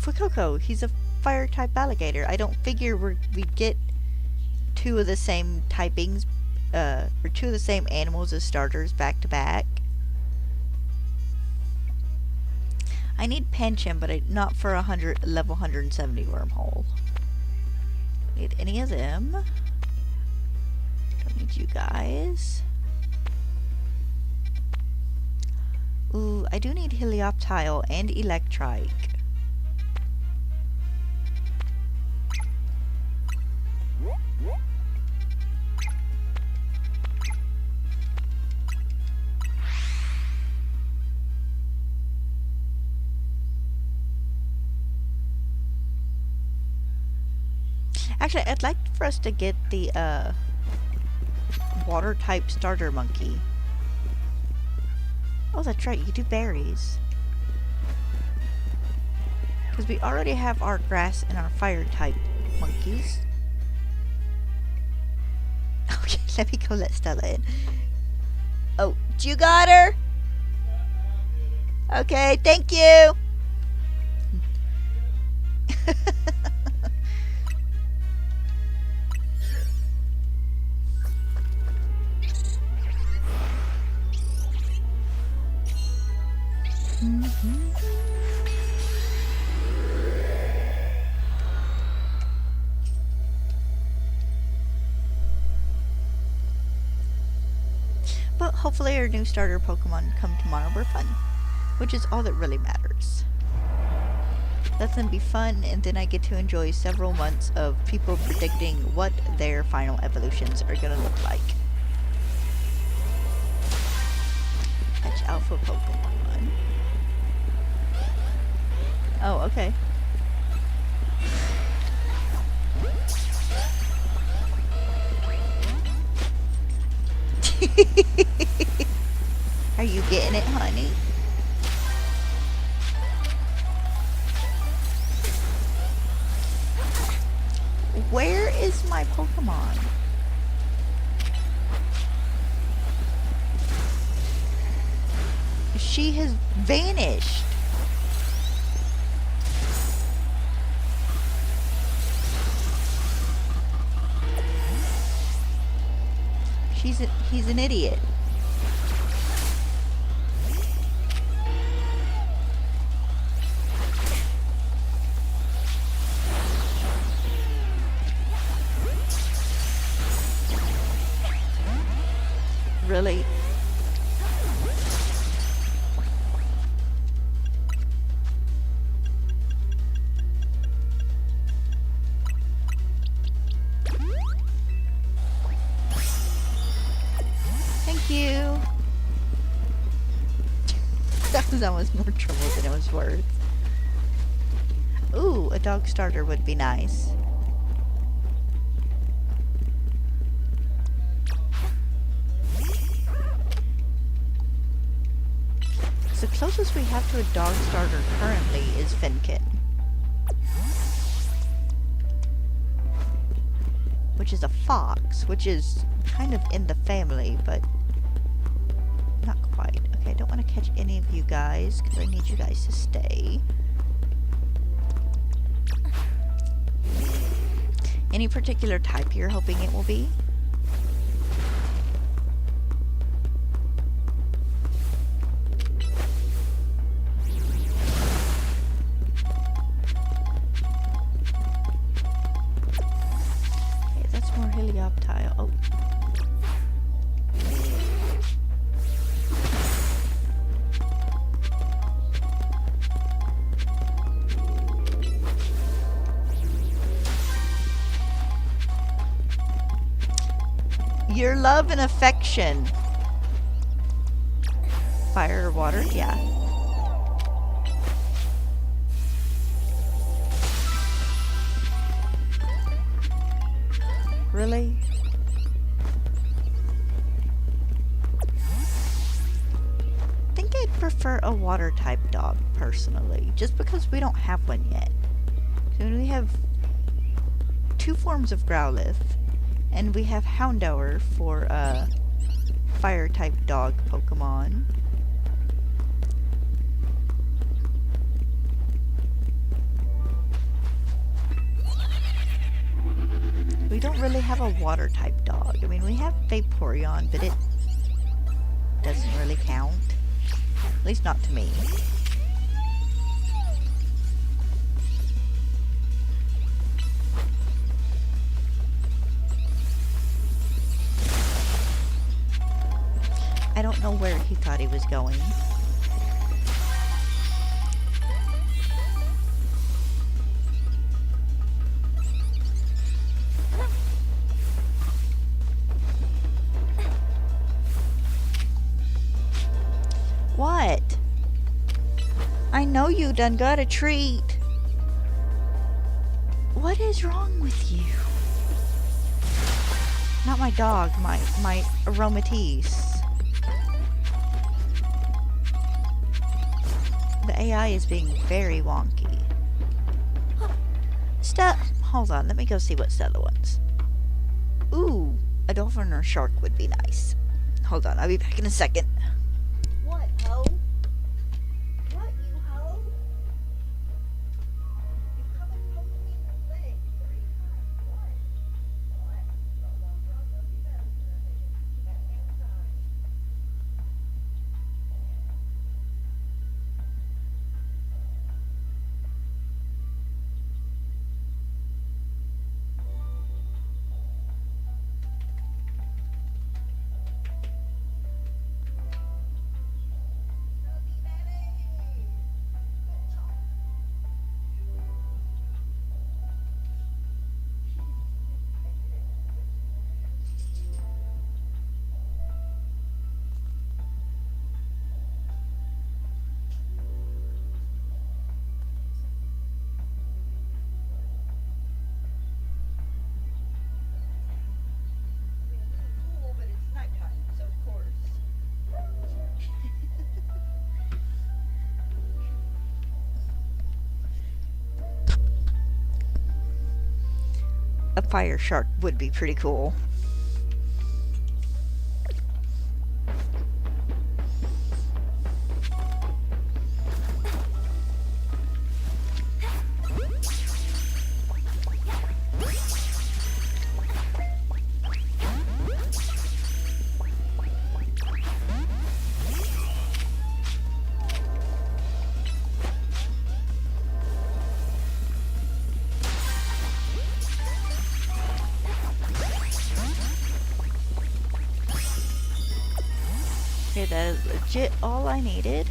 A: Fuecoco, he's a fire type alligator. I don't figure we'd get two of the same typings, or two of the same animals as starters back to back. I need Pancham, but not for a level 170 wormhole. Need any of them. Don't need you guys. Ooh, I do need Helioptile and Electrike. Actually, I'd like for us to get the water type starter monkey. Oh, that's right, you do berries. Because we already have our grass and our fire type monkeys. Okay, let me go let Stella in. Oh, you got her? Okay, thank you. But hopefully our new starter Pokemon come tomorrow were fun, which is all that really matters. Let them be fun, and then I get to enjoy several months of people predicting what their final evolutions are gonna look like. Catch Alpha Pokemon. Oh, okay. Are you getting it, honey? Where is my Pokemon? She has vanished. he's an idiot. Really? Thank you. That was almost more trouble than it was worth. Ooh, a dog starter would be nice. The closest we have to a dog starter currently is Finkin, which is a fox, which is kind of in the family, but not quite. Okay, I don't want to catch any of you guys, because I need you guys to stay. Any particular type you're hoping it will be? Okay, that's more Helioptile. Oh. Your love and affection. Fire or water? Yeah. Really? I think I'd prefer a water type dog, personally. Just because we don't have one yet. So we have 2 forms of Growlithe. And we have Houndour for a fire type dog Pokemon. We don't really have a water type dog. I mean, we have Vaporeon, but it doesn't really count. At least not to me. I don't know where he thought he was going. What? I know you done got a treat. What is wrong with you? Not my dog, my Aromatisse. The AI is being very wonky. Hold on, let me go see what's the other ones. Ooh, a dolphin or a shark would be nice. Hold on, I'll be back in a second. What, ho? What, you ho? You come and poke me in the leg 3 times. What? A fire shark would be pretty cool. Okay, that is legit all I needed.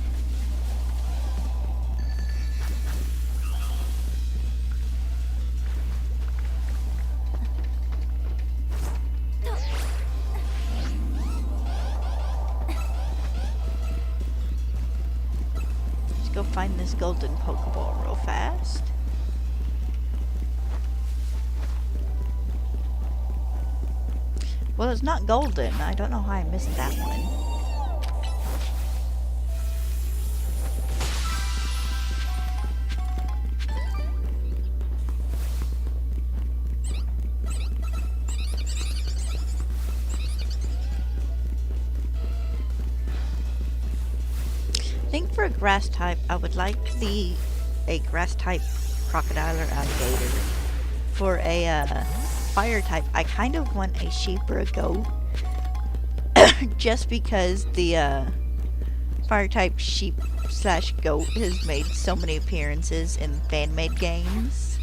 A: Let's go find this golden Pokeball real fast. Well, it's not golden. I don't know how I missed that one. I think for a grass type, I would like a grass type crocodile or alligator. For a fire type, I kind of want a sheep or a goat. Just because the fire type sheep slash goat has made so many appearances in fan-made games.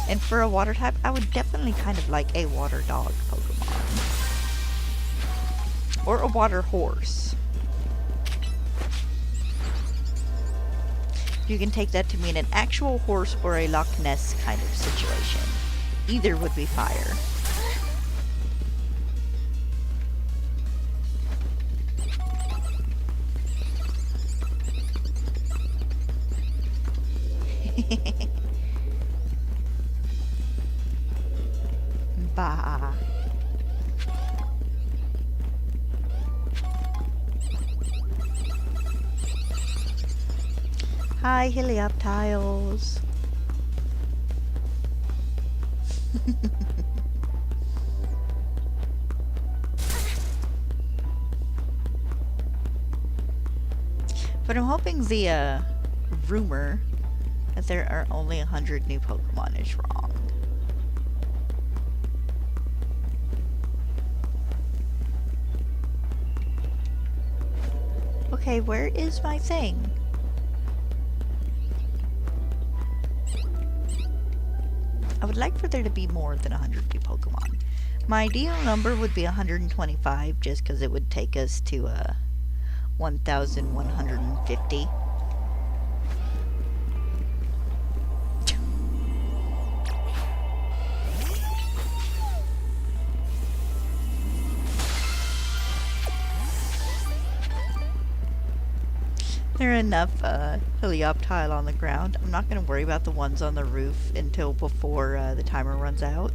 A: And for a water type, I would definitely kind of like a water dog Pokemon. Or a water horse. You can take that to mean an actual horse or a Loch Ness kind of situation. Either would be fire. Bah. Hi, Helioptiles. But I'm hoping the rumor that there are only 100 new Pokemon is wrong. Okay, where is my thing? I would like for there to be more than 100 new Pokemon. My ideal number would be 125, just because it would take us to 1,150. There are enough Helioptile on the ground. I'm not going to worry about the ones on the roof until before the timer runs out.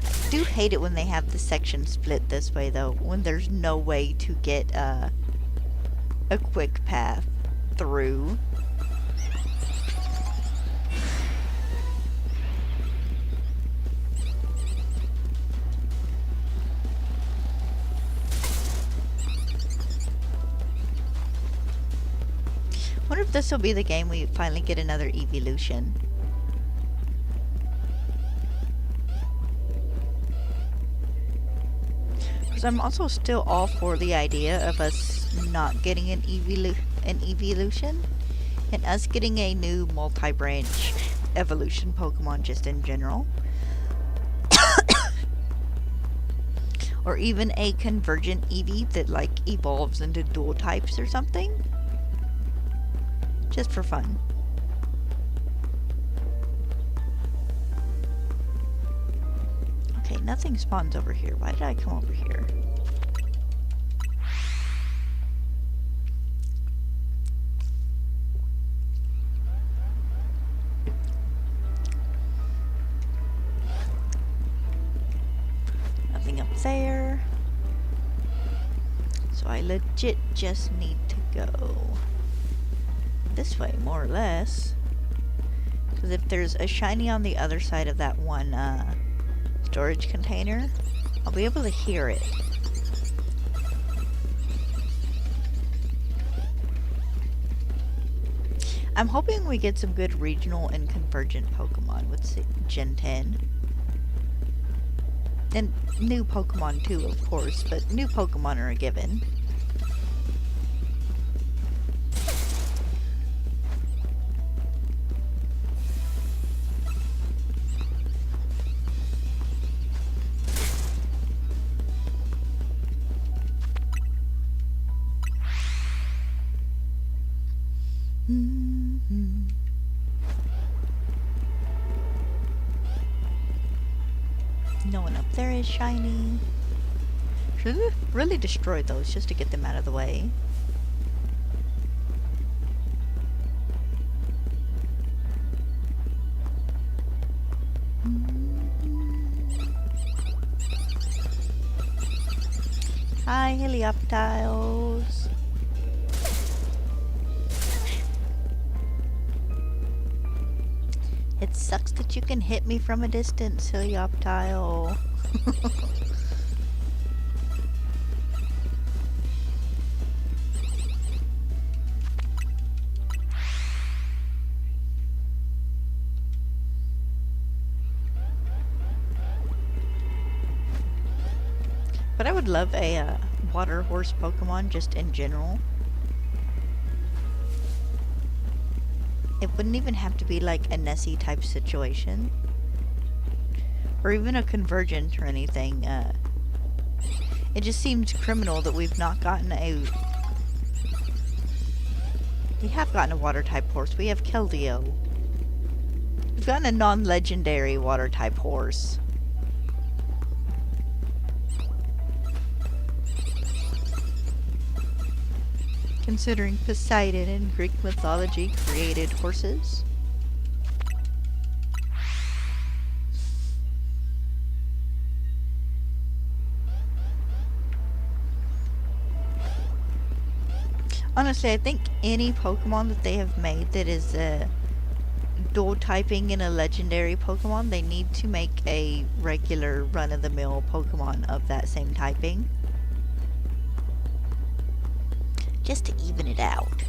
A: I do hate it when they have the section split this way, though, when there's no way to get a quick path through. I wonder if this will be the game we finally get another evolution. Because I'm also still all for the idea of us not getting an evolution, and us getting a new multi-branch evolution Pokemon just in general. Or even a convergent Eevee that like evolves into dual types or something. Just for fun. Okay, nothing spawns over here. Why did I come over here? Nothing up there. So I legit just need to go this way, more or less. Because if there's a shiny on the other side of that one storage container, I'll be able to hear it. I'm hoping we get some good regional and convergent Pokemon with Gen 10. And new Pokemon too, of course, but new Pokemon are a given. there is shiny. Should really destroy those just to get them out of the way. Hi, Helioptiles. It sucks that you can hit me from a distance, Helioptile. But I would love a water horse Pokemon just in general. It wouldn't even have to be like a Nessie type situation. Or even a Convergent or anything. It just seems criminal that we've not gotten a... We have gotten a water type horse. We have Keldeo. We've gotten a non-legendary water type horse. Considering Poseidon in Greek mythology created horses. Honestly, I think any Pokemon that they have made that is dual typing in a legendary Pokemon, they need to make a regular run-of-the-mill Pokemon of that same typing. Just to even it out.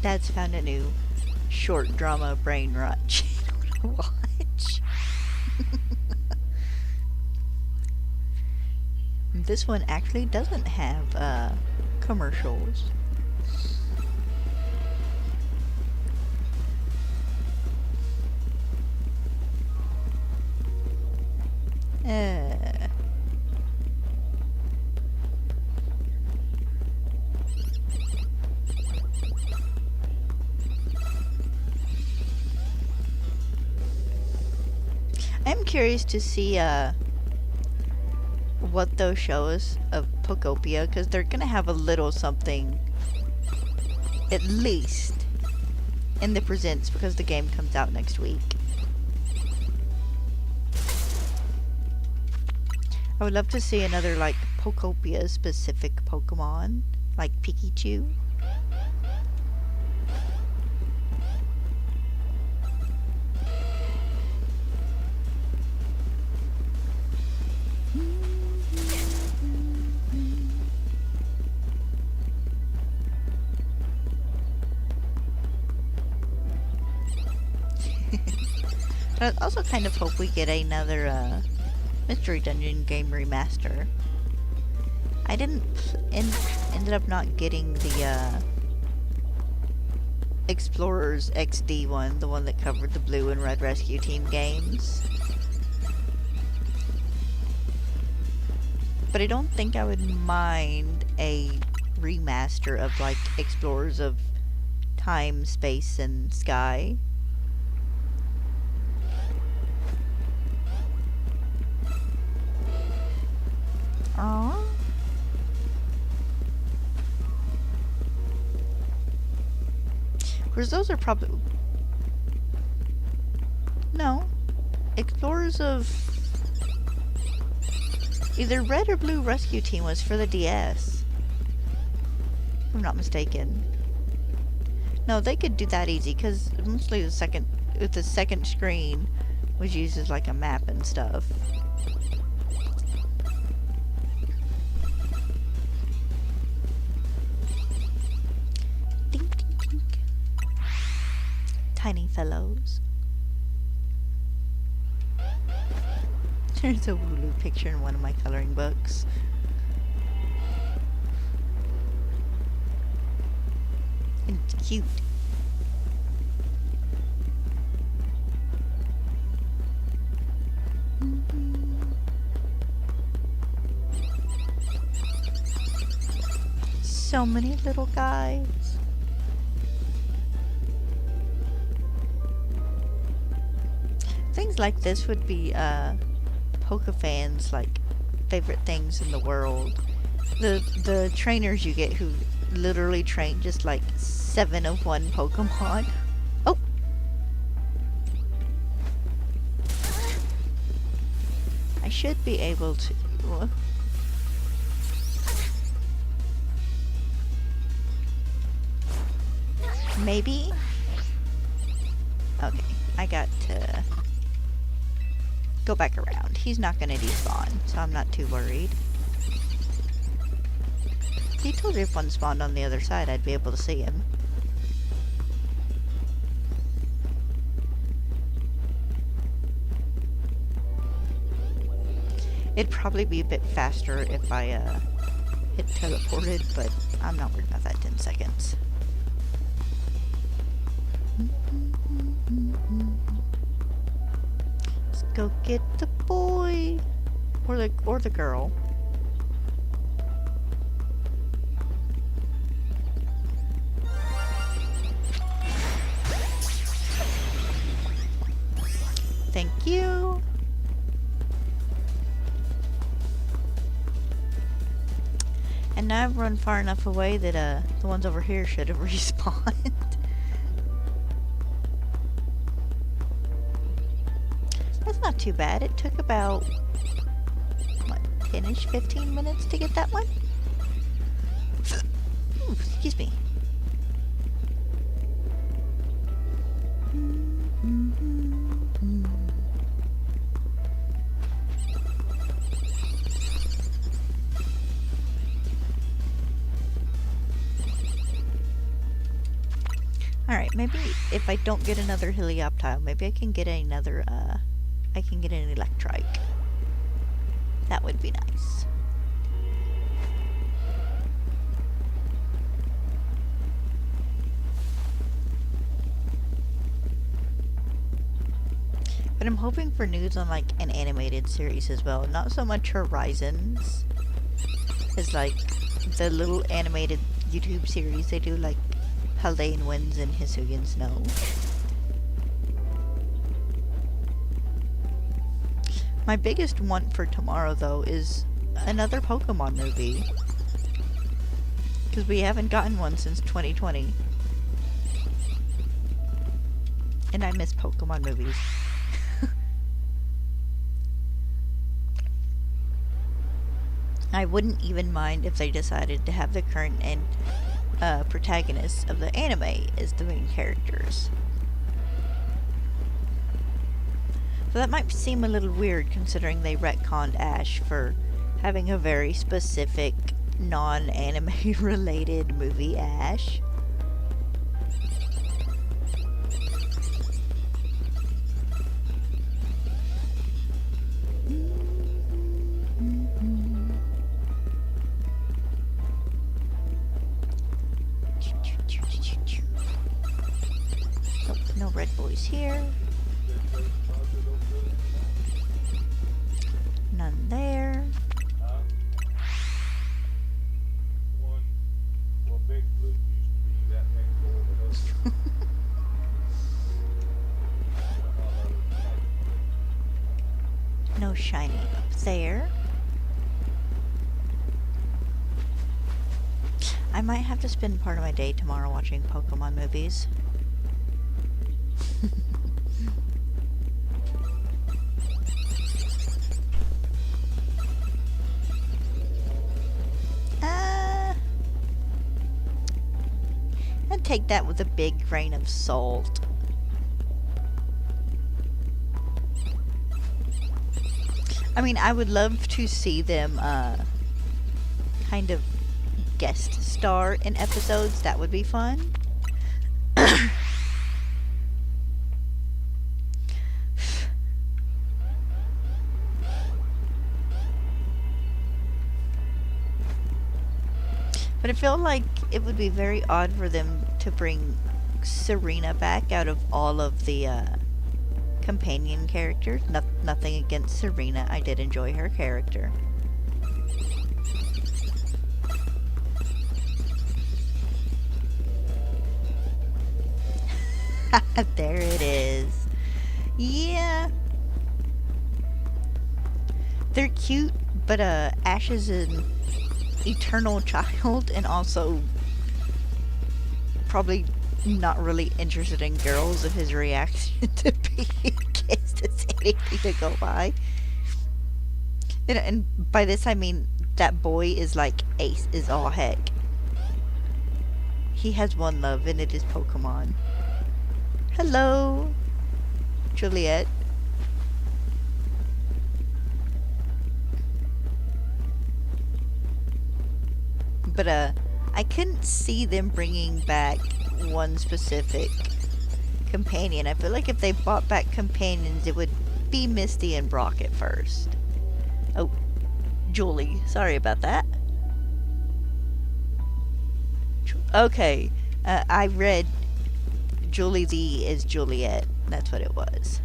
A: Dad's found a new short drama brain rot channel to watch. This one actually doesn't have commercials. I'm curious to see what those shows of Pokopia, because they're gonna have a little something at least in the presents, because the game comes out next week. I would love to see another like Pokopia specific Pokemon like Pikachu. But I also kind of hope we get another Mystery Dungeon game remaster. I ended up not getting the Explorers XD one, the one that covered the Blue and Red Rescue Team games. But I don't think I would mind a remaster of like Explorers of Time, Space, and Sky. Aww. Because those are probably... No. Explorers of... Either Red or Blue Rescue Team was for the DS. If I'm not mistaken. No, they could do that easy, because mostly the second screen was used as like a map and stuff. Tiny fellows. There's a Wooloo picture in one of my coloring books. It's cute. so many little guys. Things like this would be Poke fans like favorite things in the world. The trainers you get who literally train just like 7 of one Pokemon. Oh! I should be able to... Maybe? Okay, I got to go back around. He's not gonna despawn, so I'm not too worried. He told you if one spawned on the other side, I'd be able to see him. It'd probably be a bit faster if I hit teleported, but I'm not worried about that 10 seconds. Let's go get the boy or the girl. Thank you. And now I've run far enough away that the ones over here should have respawned. That's not too bad. It took about, what, 10-ish, 15 minutes to get that one? Ooh, excuse me. Alright, maybe if I don't get another Helioptile, maybe I can get another, I can get an Electrike. That would be nice. But I'm hoping for news on, like, an animated series as well. Not so much Horizons. It's like the little animated YouTube series they do, like Haldane Winds and Hisuian Snow. My biggest want for tomorrow, though, is another Pokemon movie. Because we haven't gotten one since 2020. And I miss Pokemon movies. I wouldn't even mind if they decided to have the current and protagonists of the anime as the main characters. So that might seem a little weird considering they retconned Ash for having a very specific non-anime related movie Ash. No red boys here. None there. No shiny up there. I might have to spend part of my day tomorrow watching Pokemon movies. I'd take that with a big grain of salt. I mean, I would love to see them kind of guest star in episodes. That would be fun. But I feel like it would be very odd for them to bring Serena back out of all of the companion characters. Nothing against Serena. I did enjoy her character. There it is. Yeah. They're cute, but Ash is an eternal child and also probably not really interested in girls of his reaction to being kissed is anything to go by. And by this I mean that boy is like ace is all heck. He has one love and it is Pokemon. Hello, Juliet. But I couldn't see them bringing back one specific companion. I feel like if they brought back companions, it would be Misty and Brock at first. Oh, Julie. Sorry about that. Okay, I read Julie Z is Juliet. That's what it was.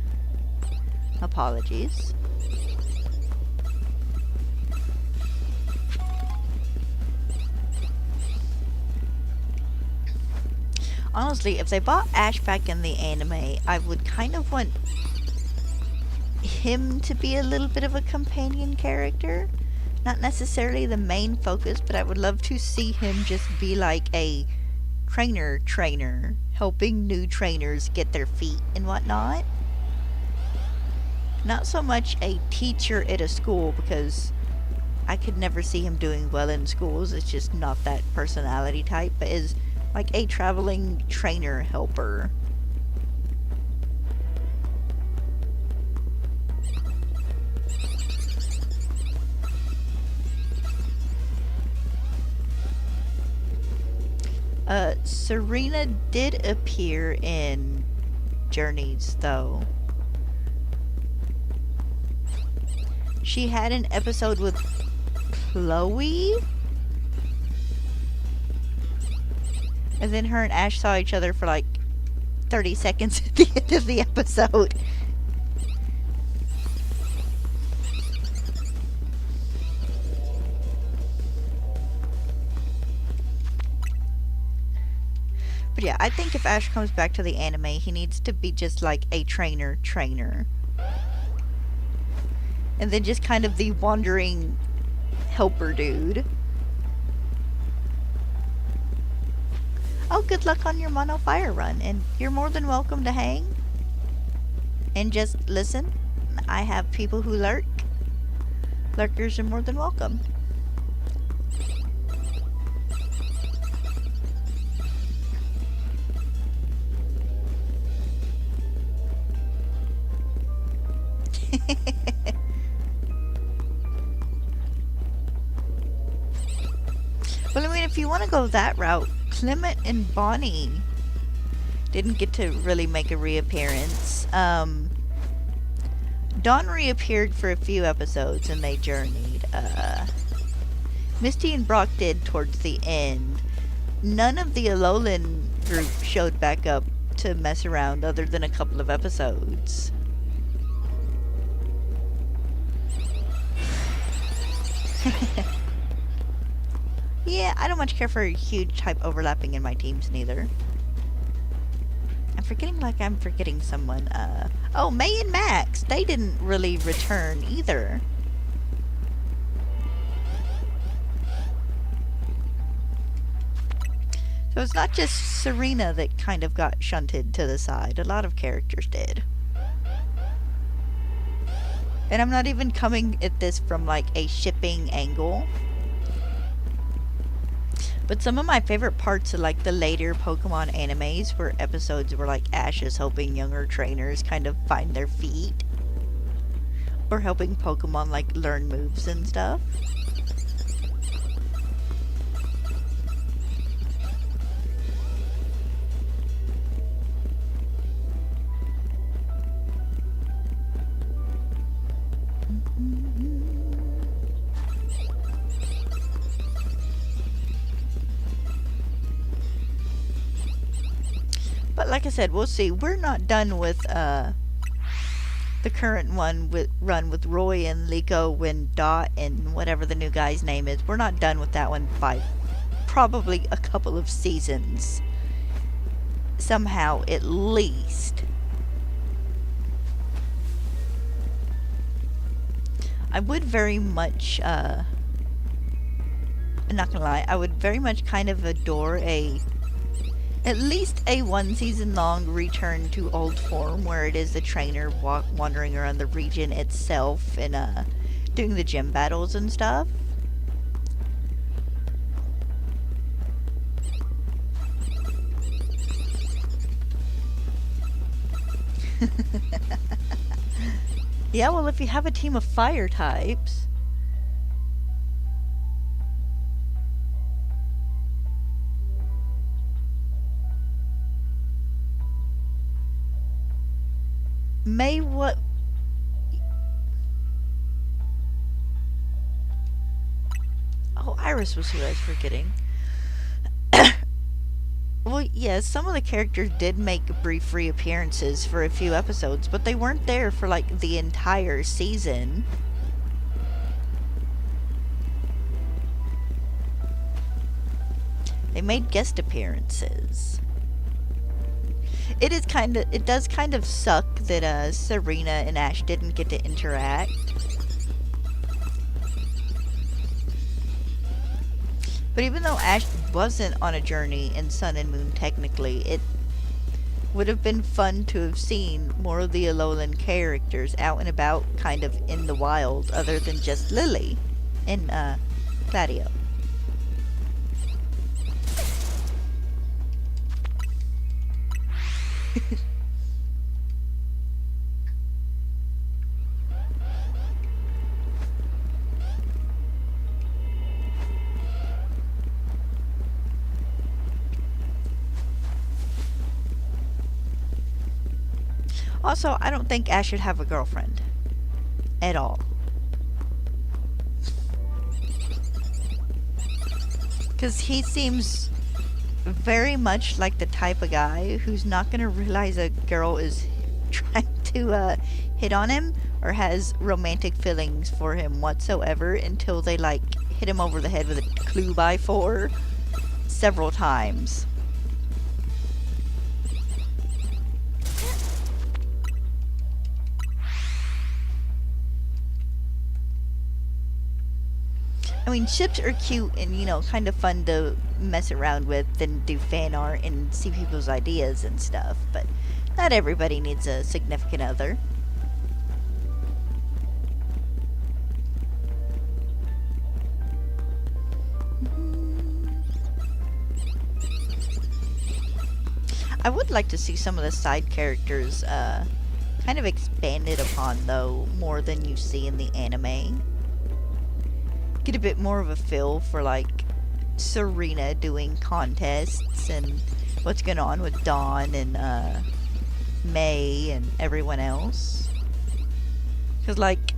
A: Apologies. Honestly, if they brought Ash back in the anime, I would kind of want him to be a little bit of a companion character. Not necessarily the main focus, but I would love to see him just be like a trainer, helping new trainers get their feet and whatnot. Not so much a teacher at a school, because I could never see him doing well in schools. It's just not that personality type, but is like a traveling trainer helper. Serena did appear in Journeys, though. She had an episode with Chloe? And then her and Ash saw each other for like 30 seconds at the end of the episode. But yeah, I think if Ash comes back to the anime, he needs to be just like a trainer. And then just kind of the wandering helper dude. Oh, good luck on your Mono Fire run, and you're more than welcome to hang and just listen. I have people who lurk. Lurkers are more than welcome. Well, I mean, if you want to go that route, Clement and Bonnie didn't get to really make a reappearance. Dawn reappeared for a few episodes and they journeyed. Misty and Brock did towards the end. None of the Alolan group showed back up to mess around other than a couple of episodes. Yeah, I don't much care for huge type overlapping in my teams neither. I'm forgetting like I'm forgetting someone. Oh, May and Max. They didn't really return either. So it's not just Serena that kind of got shunted to the side. A lot of characters did. And I'm not even coming at this from like a shipping angle. But some of my favorite parts of like the later Pokemon animes were episodes where like Ash is helping younger trainers kind of find their feet. Or helping Pokemon like learn moves and stuff. But like I said, we'll see. We're not done with the current one run with Roy and Liko and Dot and whatever the new guy's name is. We're not done with that one by probably a couple of seasons. somehow, at least. I would very much, I'm not gonna lie, I would very much kind of adore at least a 1 season long return to old form where it is the trainer wandering around the region itself and doing the gym battles and stuff. Yeah, well, if you have a team of fire types. May what? Oh, Iris was who I was forgetting. Well, yes, some of the characters did make brief reappearances for a few episodes, but they weren't there for like the entire season. They made guest appearances. It does kind of suck that Serena and Ash didn't get to interact. But even though Ash wasn't on a journey in Sun and Moon technically, it would have been fun to have seen more of the Alolan characters out and about kind of in the wild other than just Lily and Gladio. Also, I don't think Ash should have a girlfriend. At all. Because he seems very much like the type of guy who's not going to realize a girl is trying to hit on him or has romantic feelings for him whatsoever until they, like, hit him over the head with a clue by 4 several times. I mean, ships are cute and, you know, kind of fun to mess around with and do fan art and see people's ideas and stuff, but not everybody needs a significant other. I would like to see some of the side characters kind of expanded upon, though, more than you see in the anime. Get a bit more of a feel for, like, Serena doing contests and what's going on with Dawn and May and everyone else. Because, like,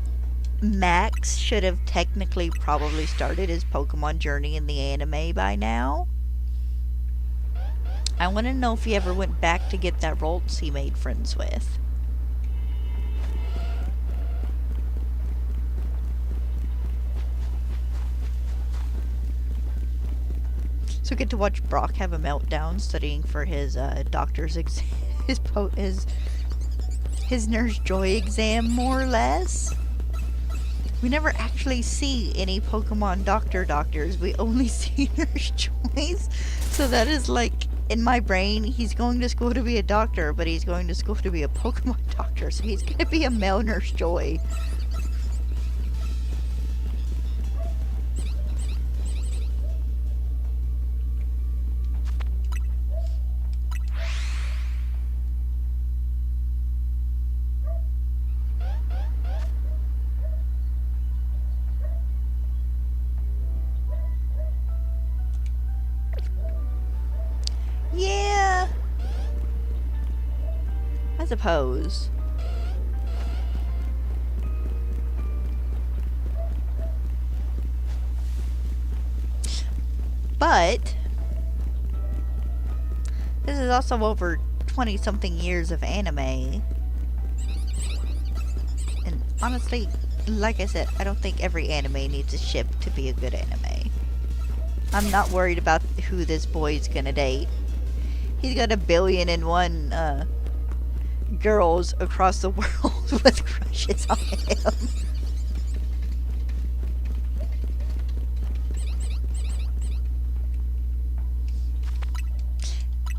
A: Max should have technically probably started his Pokemon journey in the anime by now. I want to know if he ever went back to get that Ralts he made friends with. So get to watch Brock have a meltdown studying for his doctor's exam, his Nurse Joy exam, more or less. We never actually see any Pokemon doctors. We only see Nurse Joys. So that is like, in my brain, he's going to school to be a doctor, but he's going to school to be a Pokemon doctor. So he's going to be a male Nurse Joy. Yeah, I suppose. But this is also over 20-something years of anime. And honestly, like I said, I don't think every anime needs a ship to be a good anime. I'm not worried about who this boy's gonna date. He's got 1,000,000,001 girls across the world with crushes on him.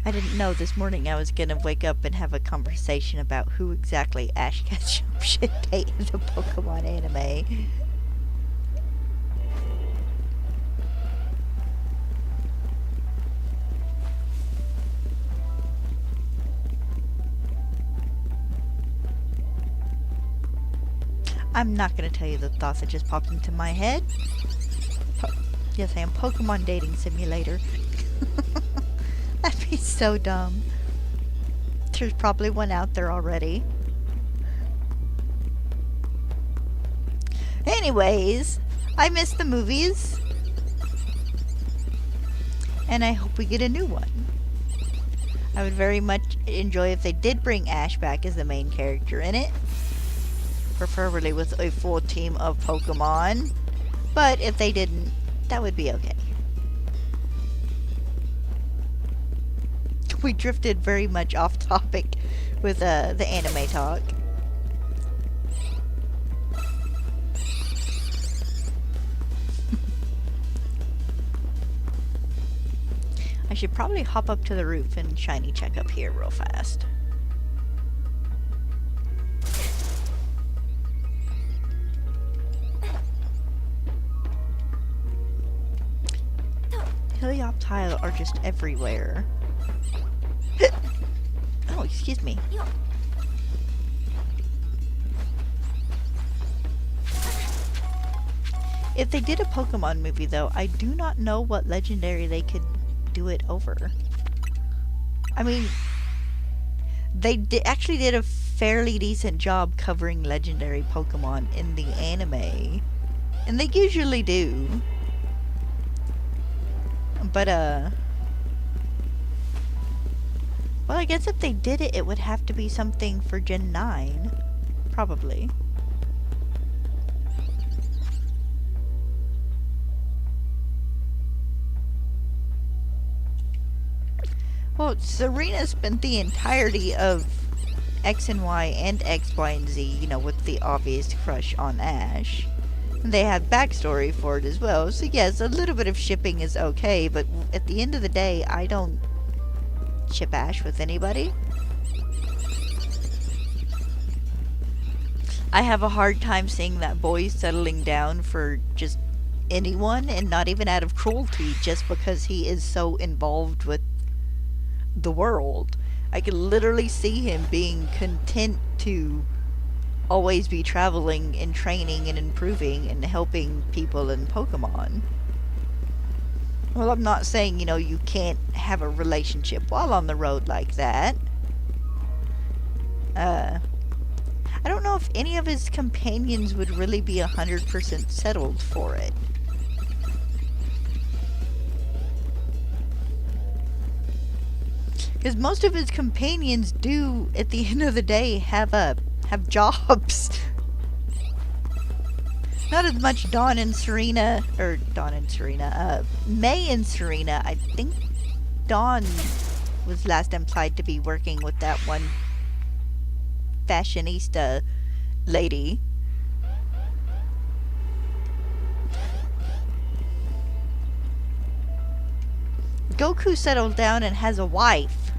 A: I didn't know this morning I was gonna wake up and have a conversation about who exactly Ash Ketchum should date in the Pokemon anime. I'm not gonna tell you the thoughts that just popped into my head. Yes, I am Pokemon Dating Simulator. That'd be so dumb. There's probably one out there already. Anyways, I missed the movies. And I hope we get a new one. I would very much enjoy if they did bring Ash back as the main character in it. Preferably with a full team of Pokemon. But if they didn't, that would be okay. We drifted very much off topic with the anime talk. I should probably hop up to the roof and shiny check up here real fast. Helioptile are just everywhere. Oh, excuse me. If they did a Pokemon movie, though, I do not know what legendary they could do it over. I mean, they actually did a fairly decent job covering legendary Pokemon in the anime. And they usually do. But, well, I guess if they did it, it would have to be something for Gen 9. Probably. Well, Serena spent the entirety of X and Y and X, Y, and Z, you know, with the obvious crush on Ash. They had backstory for it as well, so yes, a little bit of shipping is okay, but at the end of the day, I don't ship Ash with anybody. I have a hard time seeing that boy settling down for just anyone, and not even out of cruelty, just because he is so involved with the world. I can literally see him being content to always be traveling and training and improving and helping people in Pokemon. Well, I'm not saying, you know, you can't have a relationship while on the road like that. I don't know if any of his companions would really be 100% settled for it. Because most of his companions do, at the end of the day, have jobs. Not as much May and Serena. I think Dawn was last implied to be working with that one fashionista lady. Goku settled down and has a wife.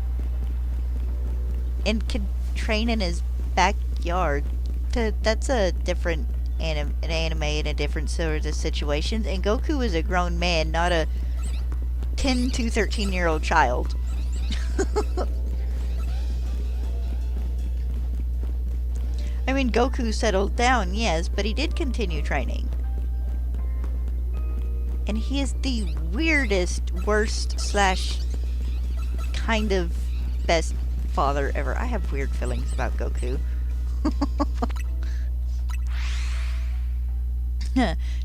A: And can train in his backyard. That's a different an anime in a different sort of situations. And Goku is a grown man, not a 10 to 13-year-old child. I mean, Goku settled down, yes, but he did continue training. And he is the weirdest, worst, / kind of best father ever. I have weird feelings about Goku.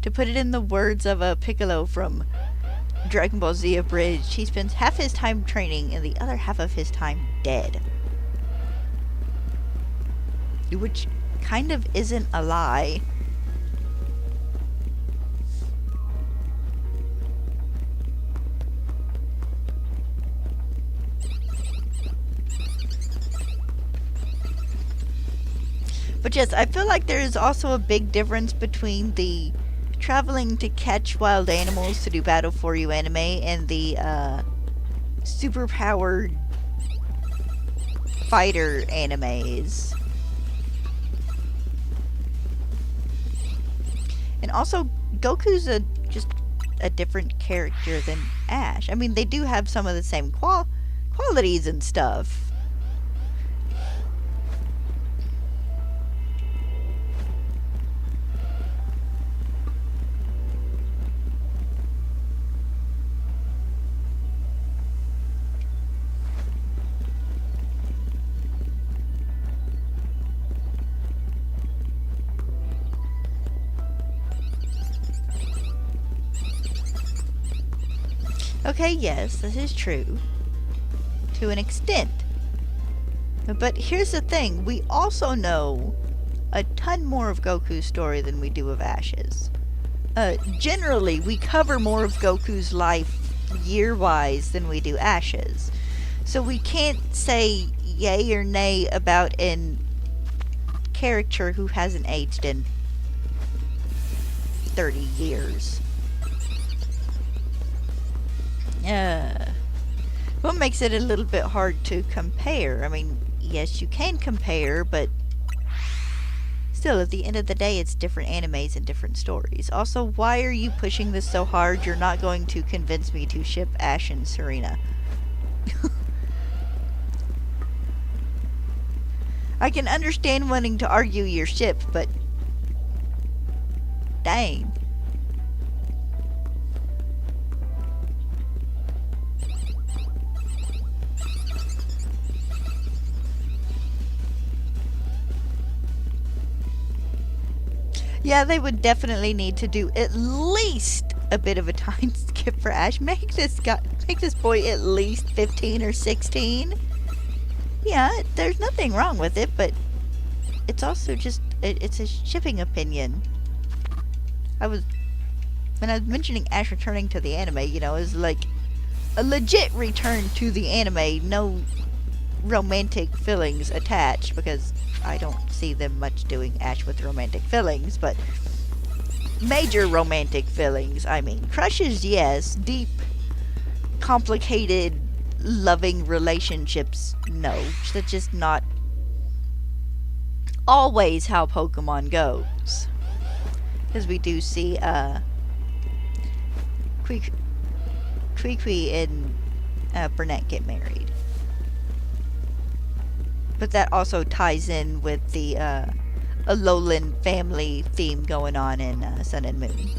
A: To put it in the words of a Piccolo from Dragon Ball Z Abridged, he spends half his time training and the other half of his time dead. Which kind of isn't a lie. But yes, I feel like there is also a big difference between the traveling to catch wild animals to do battle for you anime and the superpowered fighter animes. And also, Goku's just a different character than Ash. I mean, they do have some of the same qualities and stuff. Okay, yes, this is true. To an extent. But here's the thing, we also know a ton more of Goku's story than we do of Ash's. Generally, we cover more of Goku's life year-wise than we do Ash's. So we can't say yay or nay about a character who hasn't aged in 30 years. What makes it a little bit hard to compare? I mean, yes, you can compare, but still, at the end of the day, it's different animes and different stories. Also, why are you pushing this so hard? You're not going to convince me to ship Ash and Serena. I can understand wanting to argue your ship, but dang. Yeah, they would definitely need to do at least a bit of a time skip for Ash. Make this boy at least 15 or 16. Yeah, there's nothing wrong with it, but it's also just it's a shipping opinion. When I was mentioning Ash returning to the anime, you know, is like a legit return to the anime, no romantic feelings attached, because I don't see them much doing Ash with romantic feelings, but major romantic feelings, I mean. Crushes, yes. Deep, complicated, loving relationships, no. That's just not always how Pokemon goes. Because we do see, Kwi and Burnett get married. But that also ties in with the Alolan family theme going on in Sun and Moon.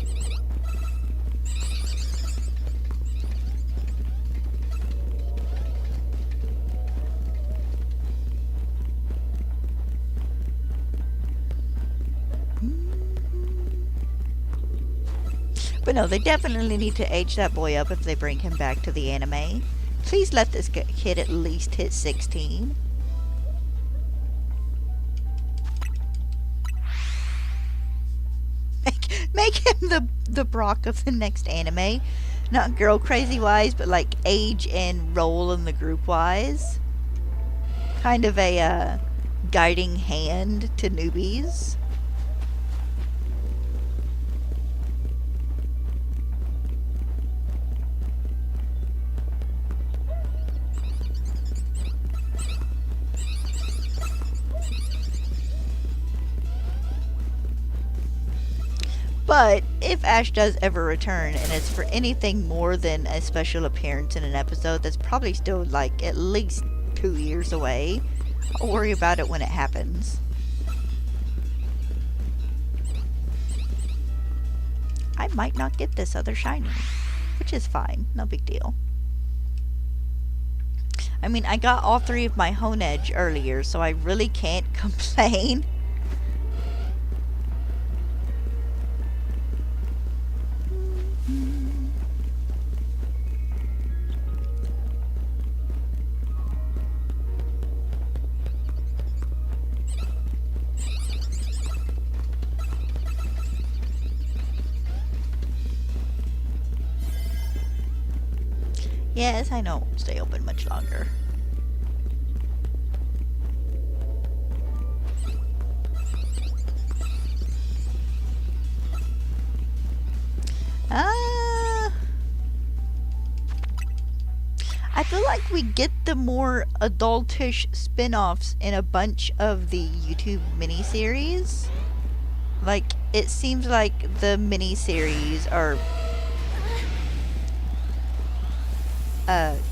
A: But no, they definitely need to age that boy up if they bring him back to the anime. Please let this kid at least hit 16. Make him the Brock of the next anime. Not girl crazy wise, but like age and role in the group wise. Kind of a guiding hand to newbies. But if Ash does ever return, and it's for anything more than a special appearance in an episode, that's probably still like at least 2 years away. I'll worry about it when it happens. I might not get this other shiny, which is fine, no big deal. I mean, I got all 3 of my Honedge earlier, so I really can't complain. Yes, I know it won't stay open much longer. I feel like we get the more adultish spin-offs in a bunch of the YouTube miniseries. Like, it seems like the miniseries are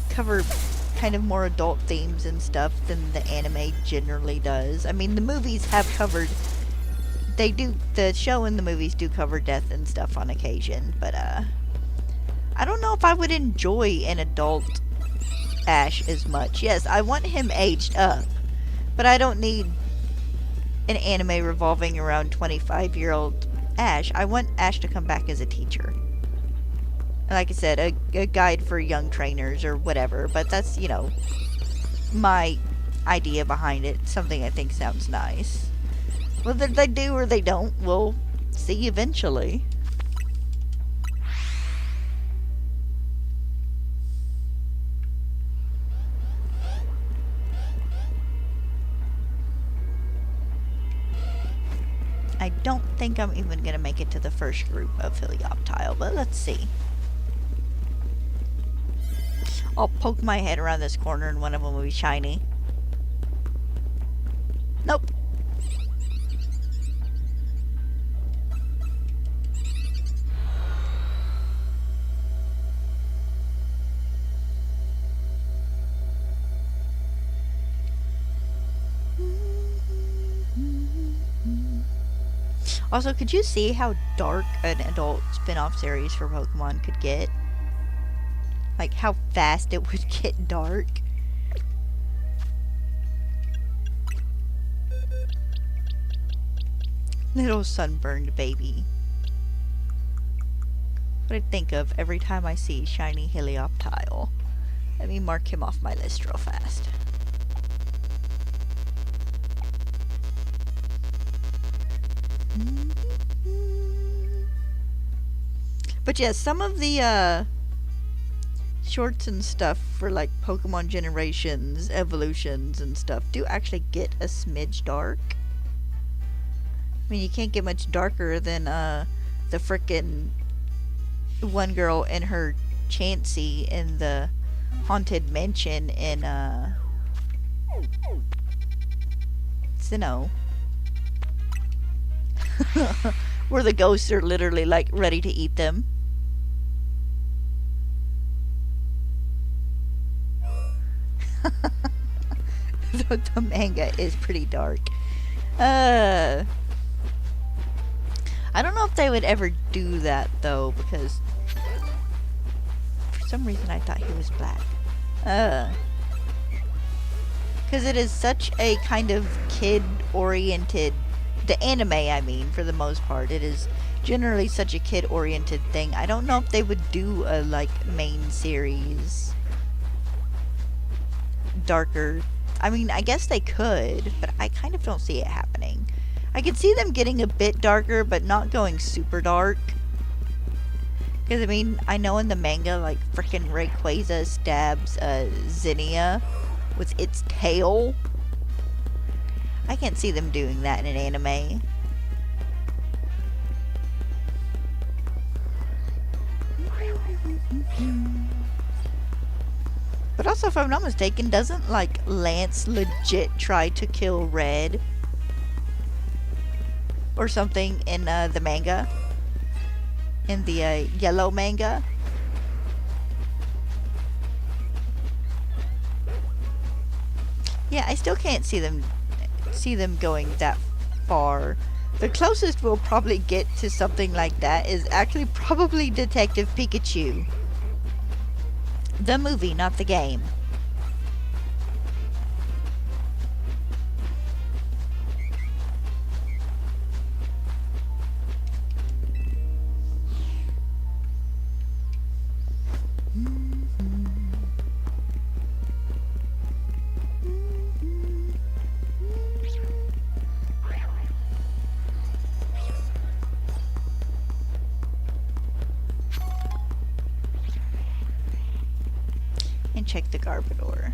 A: cover kind of more adult themes and stuff than the anime generally does. I mean, the movies have covered, the show and the movies do cover death and stuff on occasion, but I don't know if I would enjoy an adult Ash as much. Yes, I want him aged up, but I don't need an anime revolving around 25-year-old Ash. I want Ash to come back as a teacher. Like I said, a guide for young trainers or whatever, but that's, you know, my idea behind it. Something I think sounds nice. Whether they do or they don't, we'll see eventually. I don't think I'm even going to make it to the first group of Helioptile, but let's see. I'll poke my head around this corner and one of them will be shiny. Nope. Also, could you see how dark an adult spin-off series for Pokemon could get? Like, how fast it would get dark? Little sunburned baby. What I think of every time I see shiny Helioptile. Let me mark him off my list real fast. But yeah, some of the shorts and stuff for like Pokemon Generations, Evolutions and stuff do actually get a smidge dark. I mean, you can't get much darker than the frickin' one girl and her Chansey in the Haunted Mansion in Sinnoh. Where the ghosts are literally like ready to eat them. The manga is pretty dark. I don't know if they would ever do that though, because for some reason I thought he was black. Because it is such a kind of kid-oriented, the anime I mean, for the most part, it is generally such a kid-oriented thing. I don't know if they would do a like main series darker. I mean, I guess they could, but I kind of don't see it happening. I could see them getting a bit darker, but not going super dark. Because, I mean, I know in the manga, like, frickin' Rayquaza stabs Zinnia with its tail. I can't see them doing that in an anime. But also, if I'm not mistaken, doesn't, like, Lance legit try to kill Red? Or something in the manga? In the yellow manga? Yeah, I still can't see them going that far. The closest we'll probably get to something like that is actually probably Detective Pikachu. The movie, not the game. And check the Garbodor.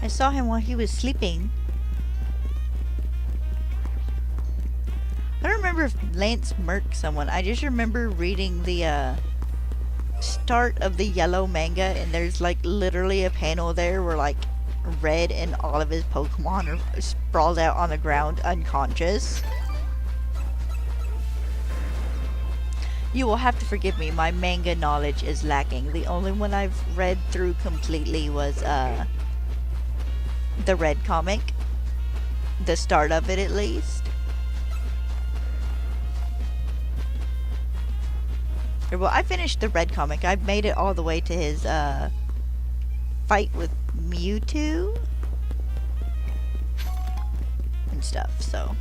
A: I saw him while he was sleeping. I don't remember if Lance murked someone. I just remember reading the start of the yellow manga, and there's like literally a panel there where like Red and all of his Pokemon are sprawled out on the ground unconscious. You will have to forgive me, my manga knowledge is lacking. The only one I've read through completely was the Red comic. The start of it, at least. Well, I finished the Red comic. I made it all the way to his fight with Mewtwo and stuff, so.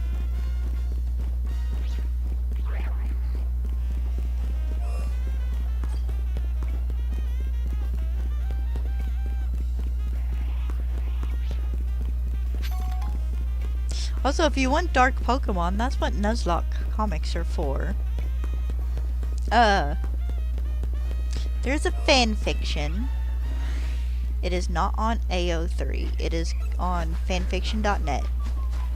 A: Also, if you want dark Pokemon, that's what Nuzlocke comics are for. There's a fan fiction. It is not on AO3. It is on fanfiction.net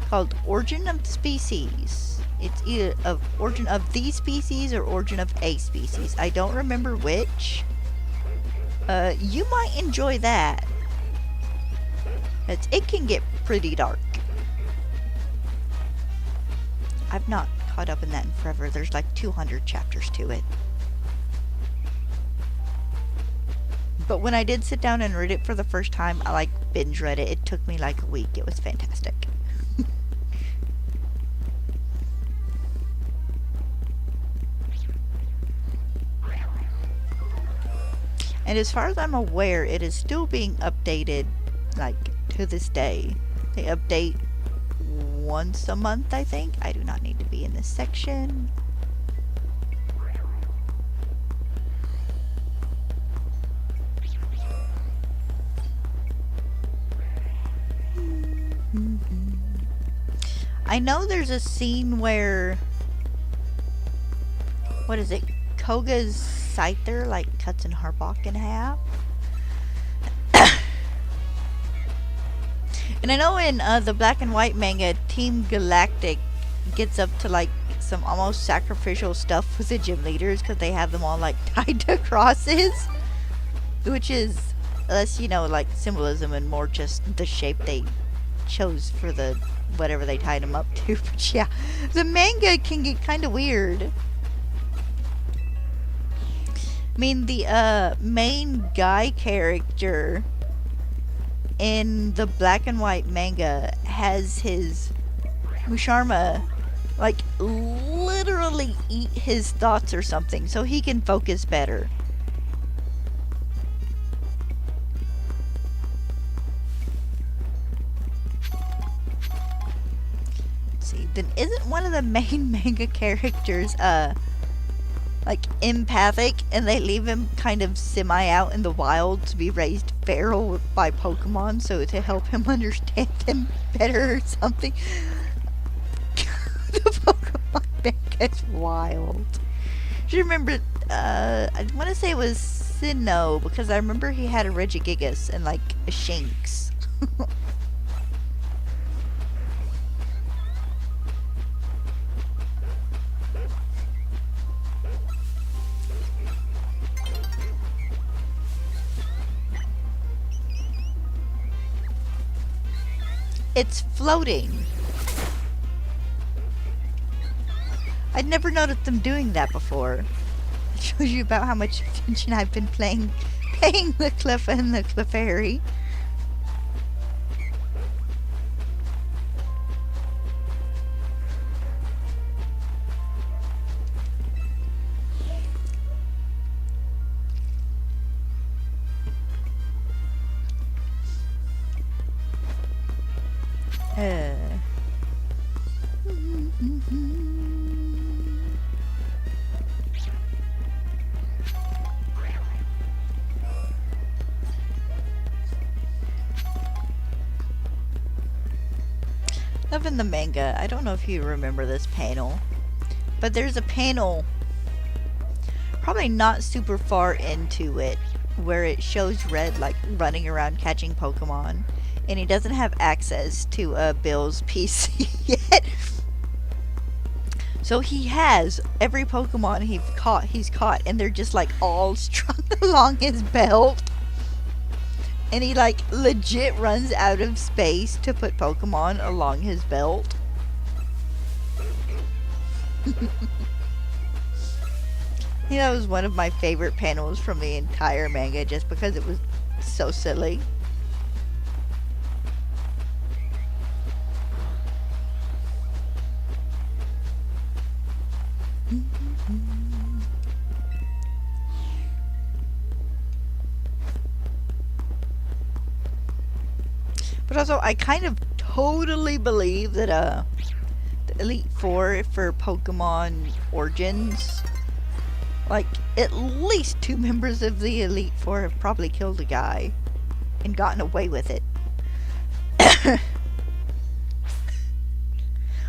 A: called Origin of Species. It's either of Origin of the Species or Origin of a Species. I don't remember which. You might enjoy that. It can get pretty dark. I've not caught up in that in forever. There's like 200 chapters to it. But when I did sit down and read it for the first time, I like binge read it. It took me like a week. It was fantastic. And as far as I'm aware, it is still being updated like to this day. They update once a month, I think. I do not need to be in this section. I know there's a scene where, what is it, Koga's Scyther like cuts an Arbok in half. And I know in the black and white manga, Team Galactic gets up to like some almost sacrificial stuff with the gym leaders because they have them all like tied to crosses, which is less, you know, like symbolism and more just the shape they chose for the whatever they tied them up to. But yeah, the manga can get kind of weird. I mean, the main guy character in the black and white manga has his Musharma like literally eat his thoughts or something so he can focus better. Let's see, then isn't one of the main manga characters like empathic, and they leave him kind of semi out in the wild to be raised feral by Pokemon, so to help him understand them better or something? The Pokemon manga is wild. Do you remember, I want to say it was Sinnoh, because I remember he had a Regigigas and like a Shinx. It's floating. I'd never noticed them doing that before. It shows you about how much attention I've been paying the Clef and the Clefairy. In the manga, I don't know if you remember this panel, but there's a panel probably not super far into it where it shows Red like running around catching Pokemon, And he doesn't have access to Bill's PC yet. So he has every Pokemon he's caught, and they're just like all strung along his belt. And he like legit runs out of space to put Pokemon along his belt. That was one of my favorite panels from the entire manga, just because it was so silly. But also, I kind of totally believe that the Elite Four for Pokemon Origins, like, at least 2 members of the Elite Four have probably killed a guy and gotten away with it.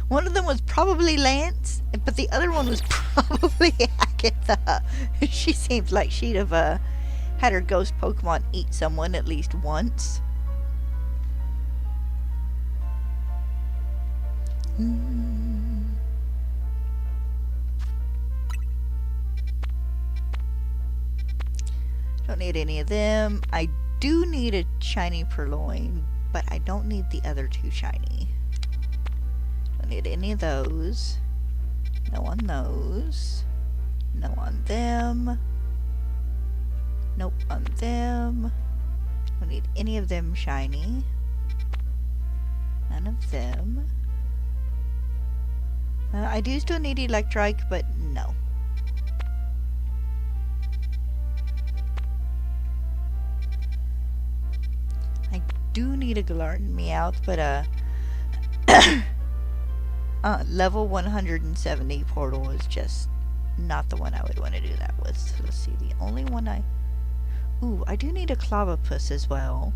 A: One of them was probably Lance, but the other one was probably Agatha. She seems like she'd have had her ghost Pokemon eat someone at least once. Don't need any of them. I do need a shiny Purloin, but I don't need the other 2 shiny. Don't need any of those. No on those. No on them. Nope on them. Don't need any of them shiny. None of them. I do still need Electrike, but no. I do need a Galarian Meowth, but level 170 portal is just not the one I would want to do that with. So let's see, the only one Ooh, I do need a Clobbopus as well.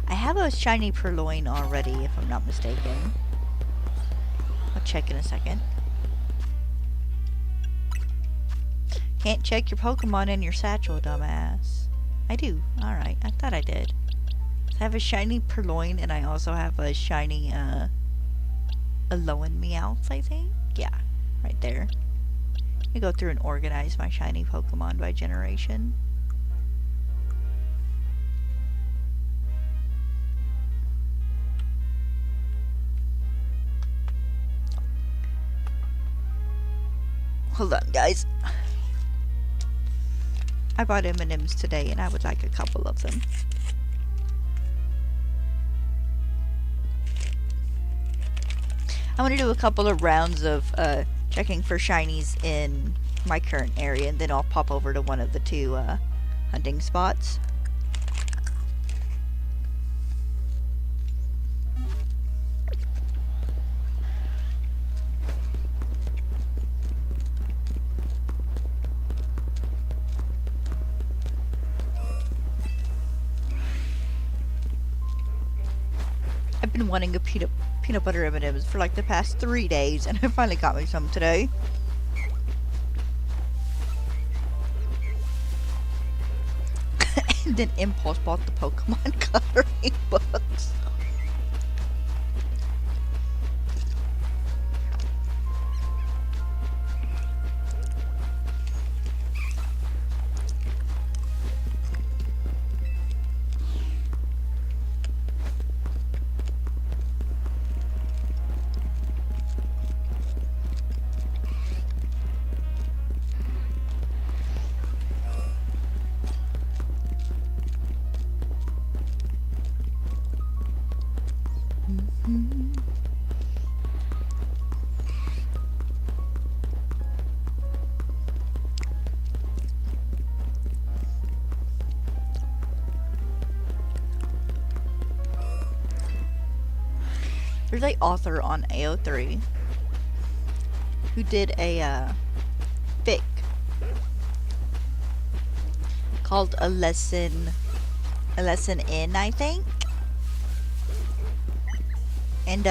A: I have a shiny Purloin already, if I'm not mistaken. I'll check in a second. Can't check your Pokemon in your satchel, dumbass. I do. Alright, I thought I did. I have a shiny Purloin, and I also have a shiny, Alolan Meowth, I think? Yeah, right there. Let me go through and organize my shiny Pokemon by generation. Hold on, guys. I bought M&Ms today, and I would like a couple of them. I'm going to do a couple of rounds of checking for shinies in my current area, and then I'll pop over to one of the 2 hunting spots. I've been wanting a peanut butter M&Ms for like the past 3 days, and I finally got me some today. And then Impulse bought the Pokemon coloring books. There's an author on AO3 who did a fic called A Lesson In, I think. And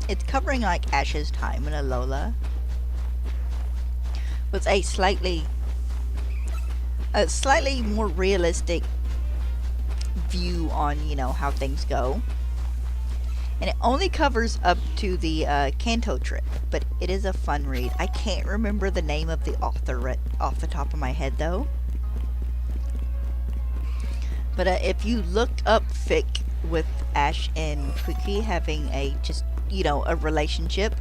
A: it's covering like Ash's time in Alola, with a slightly more realistic view on, you know, how things go. And it only covers up to the Kanto trip, but it is a fun read. I can't remember the name of the author off the top of my head, though. But if you looked up fic with Ash and Quickie having a just, you know, a relationship,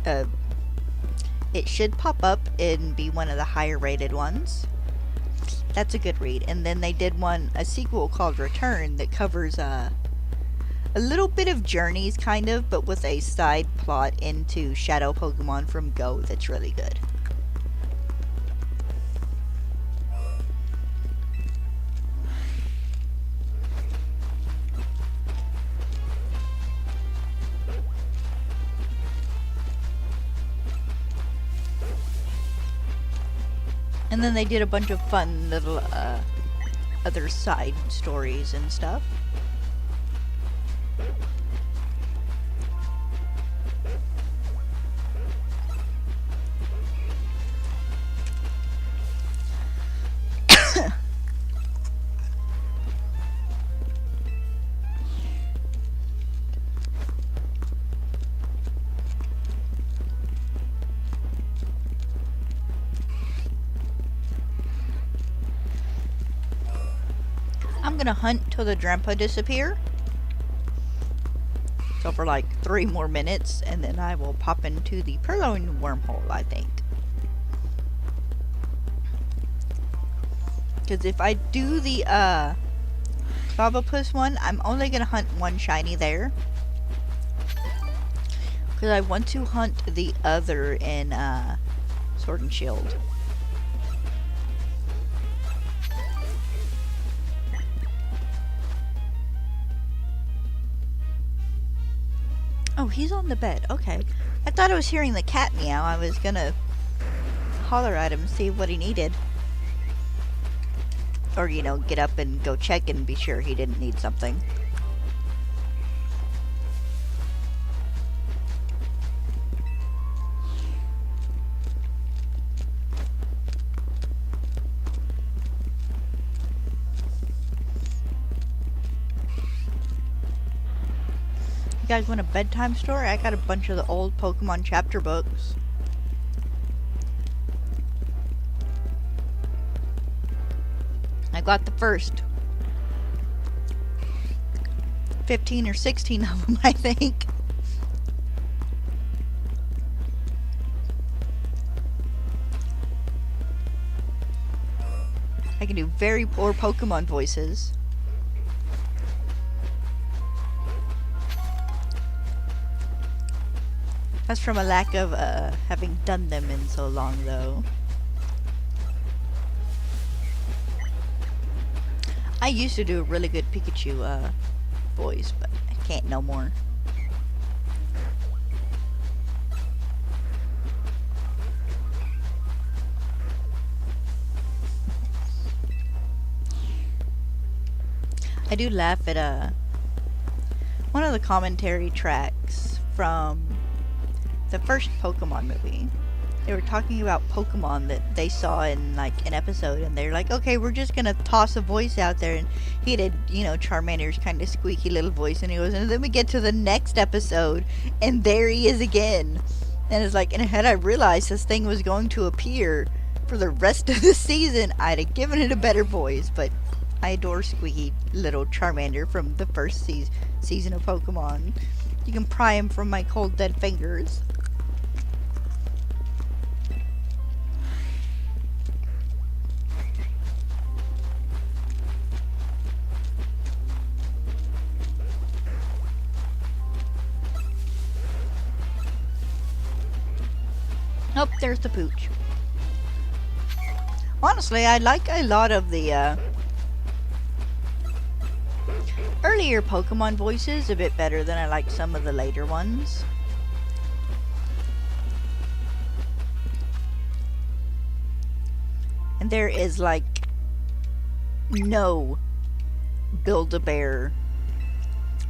A: it should pop up and be one of the higher rated ones. That's a good read. And then they did a sequel called Return that covers a little bit of Journeys, kind of, but with a side plot into Shadow Pokemon from Go that's really good. And then they did a bunch of fun little other side stories and stuff. I'm gonna hunt till the Drampa disappear. So for like 3 more minutes, and then I will pop into the Purloin wormhole, I think. Because if I do the Clobbopus one, I'm only gonna hunt one shiny there. Because I want to hunt the other in Sword and Shield. Oh, he's on the bed. Okay. I thought I was hearing the cat meow. I was gonna holler at him, see what he needed. Or, you know, get up and go check and be sure he didn't need something. You guys want a bedtime story? I got a bunch of the old Pokemon chapter books. I got the first 15 or 16 of them, I think. I can do very poor Pokemon voices. That's from a lack of having done them in so long, though. I used to do a really good Pikachu voice, but I can't no more. I do laugh at one of the commentary tracks from the first Pokemon movie. They were talking about Pokemon that they saw in like an episode, and they're like, okay, we're just gonna toss a voice out there, and he did, you know, Charmander's kind of squeaky little voice, and he goes, and then we get to the next episode, and there he is again. And it's like, and had I realized this thing was going to appear for the rest of the season, I'd have given it a better voice. But I adore squeaky little Charmander from the first season of Pokemon. You can pry him from my cold dead fingers. Oh, there's the pooch. Honestly, I like a lot of the earlier Pokemon voices a bit better than I like some of the later ones. And there is like no Build-A-Bear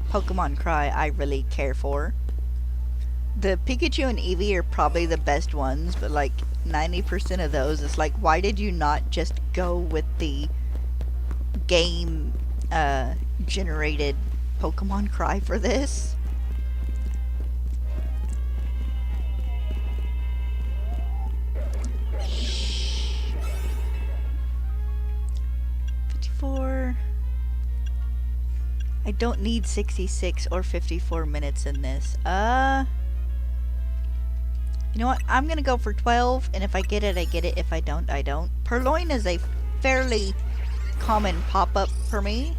A: Pokemon cry I really care for. The Pikachu and Eevee are probably the best ones, but like 90% of those is like, why did you not just go with the game generated Pokemon cry for this? I don't need 66 or 54 minutes in this. You know what? I'm gonna go for 12, and if I get it, I get it. If I don't, I don't. Purloin is a fairly common pop-up for me.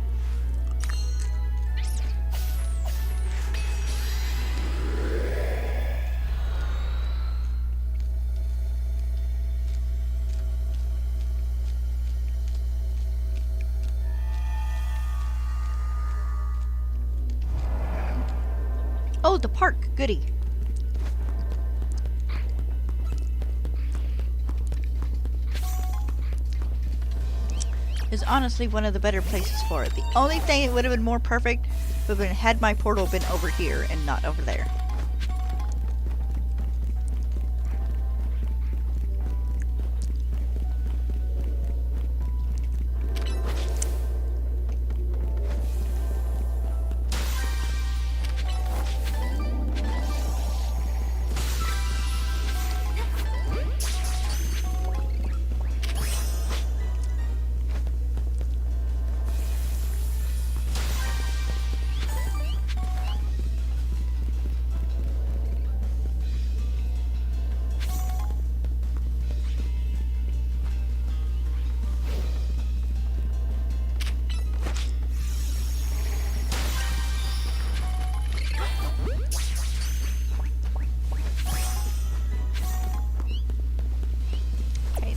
A: Oh, the park. Goody. Is honestly one of the better places for it. The only thing it would have been more perfect would have been had my portal been over here and not over there.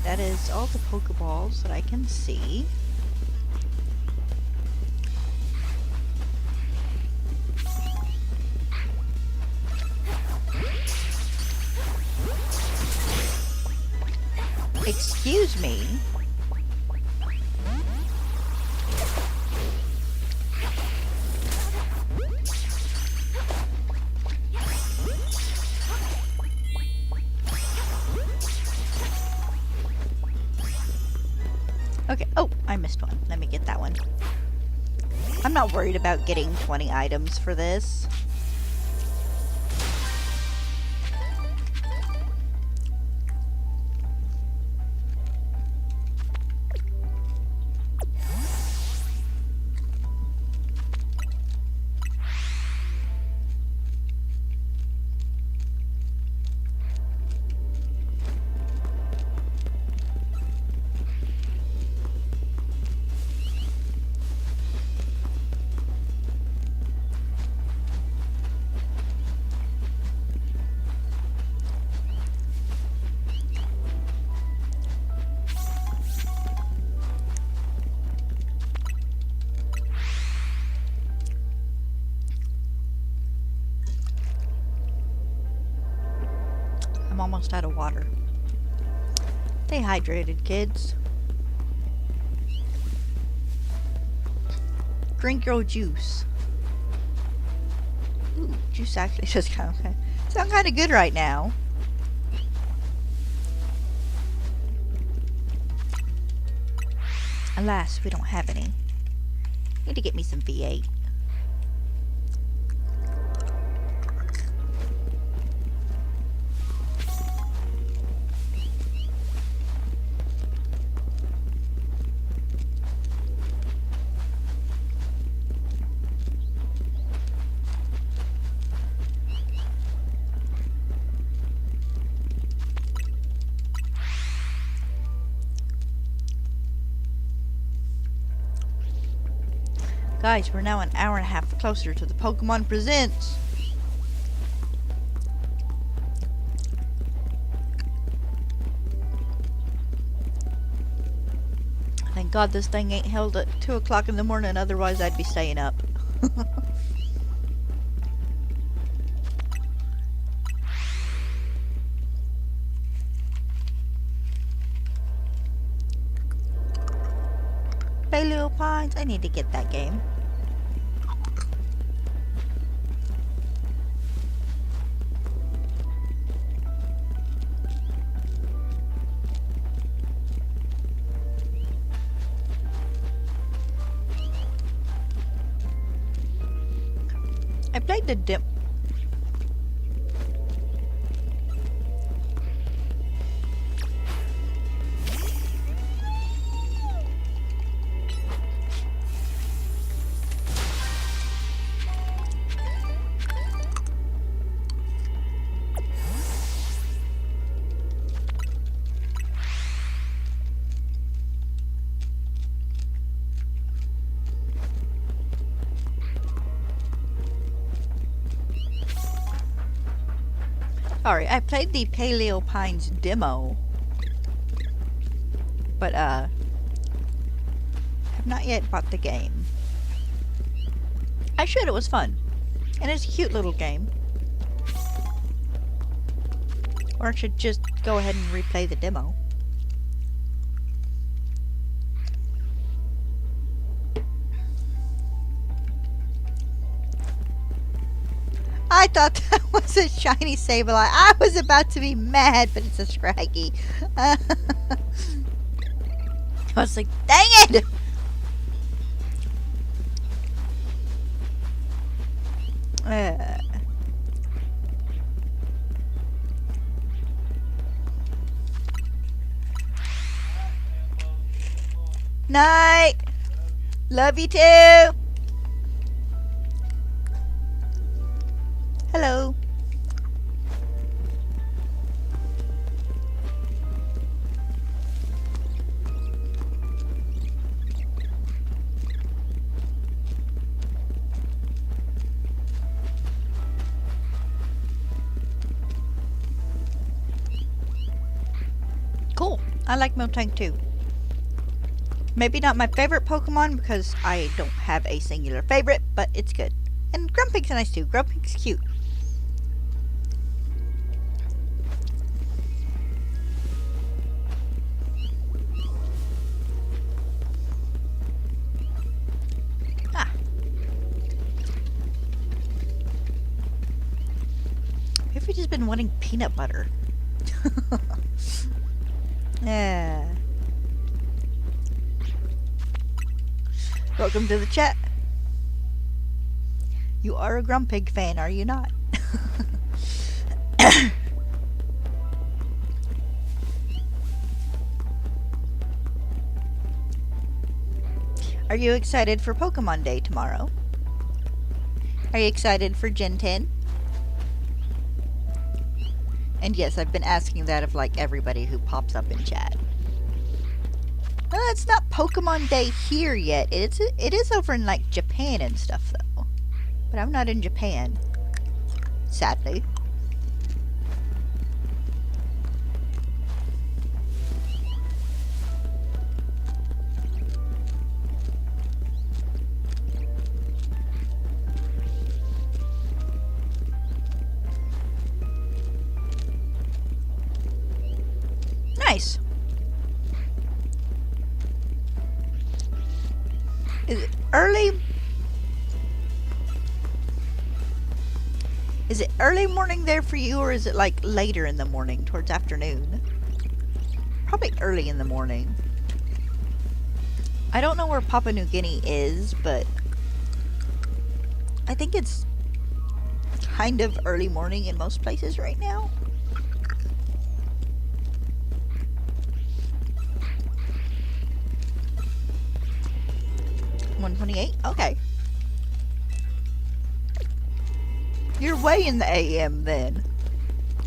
A: That is all the Pokeballs that I can see. Excuse me. Okay, oh, I missed one. Let me get that one. I'm not worried about getting 20 items for this. I'm almost out of water. Stay hydrated, kids. Drink your juice. Ooh, juice actually does sound kind of good right now. Alas, we don't have any. Need to get me some V8. Guys, we're now an hour and a half closer to the Pokemon Presents. Thank God this thing ain't held at 2 o'clock in the morning, otherwise I'd be staying up. Hey, Little Pines, I need to get that game. I played the dip. Sorry, I played the Paleo Pines demo, but have not yet bought the game. I should, it was fun. And it's a cute little game. Or I should just go ahead and replay the demo. I thought that was a shiny Sableye. I was about to be mad, but it's a Scraggy. I was like, dang it! Night! Love you too! Hello. Cool. I like Miltank too. Maybe not my favorite Pokemon because I don't have a singular favorite, but it's good. And Grumpig's nice too. Grumpig's cute. Ah. Maybe just been wanting peanut butter. Yeah. Welcome to the chat. You are a Grumpig fan, are you not? Are you excited for Pokemon Day tomorrow? Are you excited for Gen 10? And yes, I've been asking that of like everybody who pops up in chat. It's not Pokemon Day here yet. It is over in like Japan and stuff though. But I'm not in Japan. Sadly. Nice. Is it early? Is it early morning there for you, or is it like later in the morning, towards afternoon? Probably early in the morning. I don't know where Papua New Guinea is, but I think it's kind of early morning in most places right now. $128? Okay. You're way in the AM then.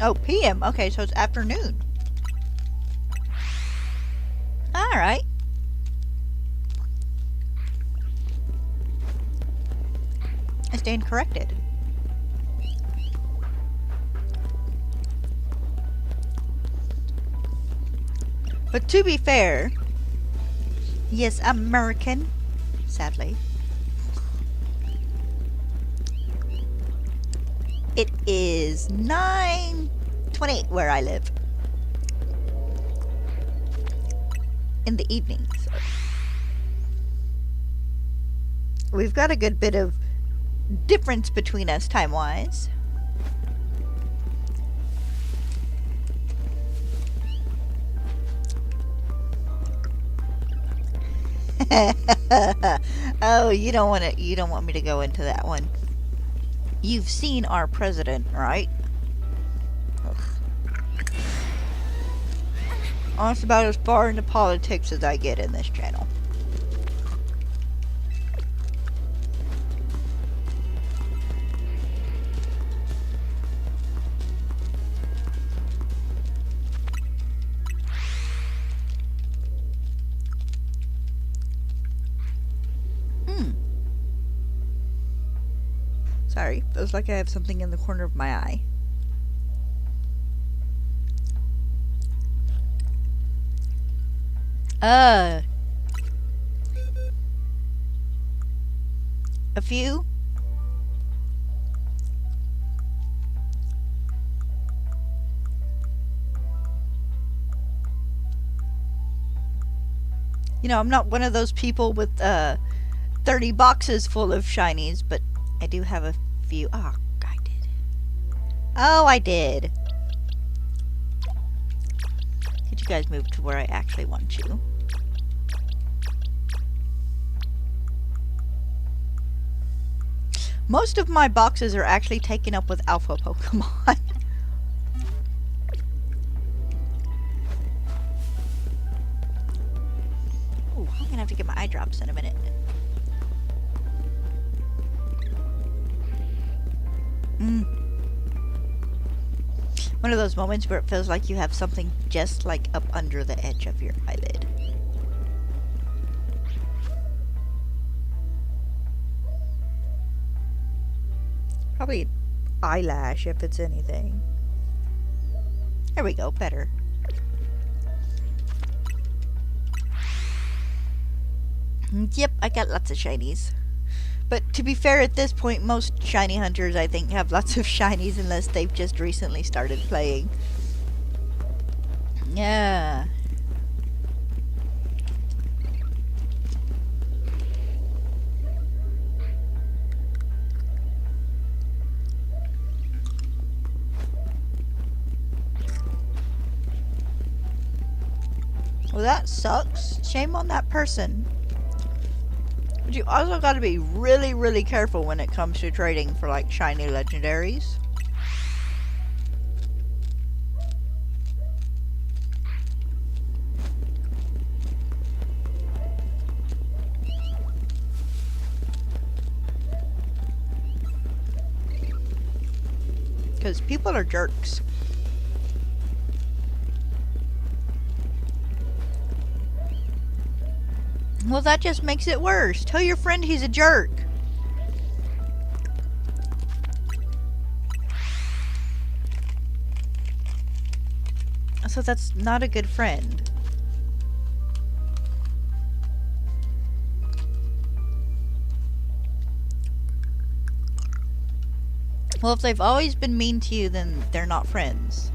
A: Oh, PM. Okay, so it's afternoon. Alright. I stand corrected. But to be fair, yes, I'm American, sadly. It is 9:28 where I live. In the evening, so. We've got a good bit of difference between us time-wise. Oh, you don't want me to go into that one. You've seen our president, right? Ugh. That's about as far into politics as I get in this channel. Sorry, feels like I have something in the corner of my eye. A few? You know, I'm not one of those people with 30 boxes full of shinies, but I do have a few. Oh, I did. Oh, I did. Could you guys move to where I actually want you? Most of my boxes are actually taken up with alpha Pokemon. Ooh, I'm gonna have to get my eye drops in a minute. One of those moments where it feels like you have something just like up under the edge of your eyelid. Probably an eyelash if it's anything. There we go, better. Yep, I got lots of shinies. But to be fair, at this point, most shiny hunters, I think, have lots of shinies unless they've just recently started playing. Yeah. Well, that sucks. Shame on that person. But you also got to be really, really careful when it comes to trading for, like, shiny legendaries. Because people are jerks. Well, that just makes it worse. Tell your friend he's a jerk. So that's not a good friend. Well, if they've always been mean to you, then they're not friends.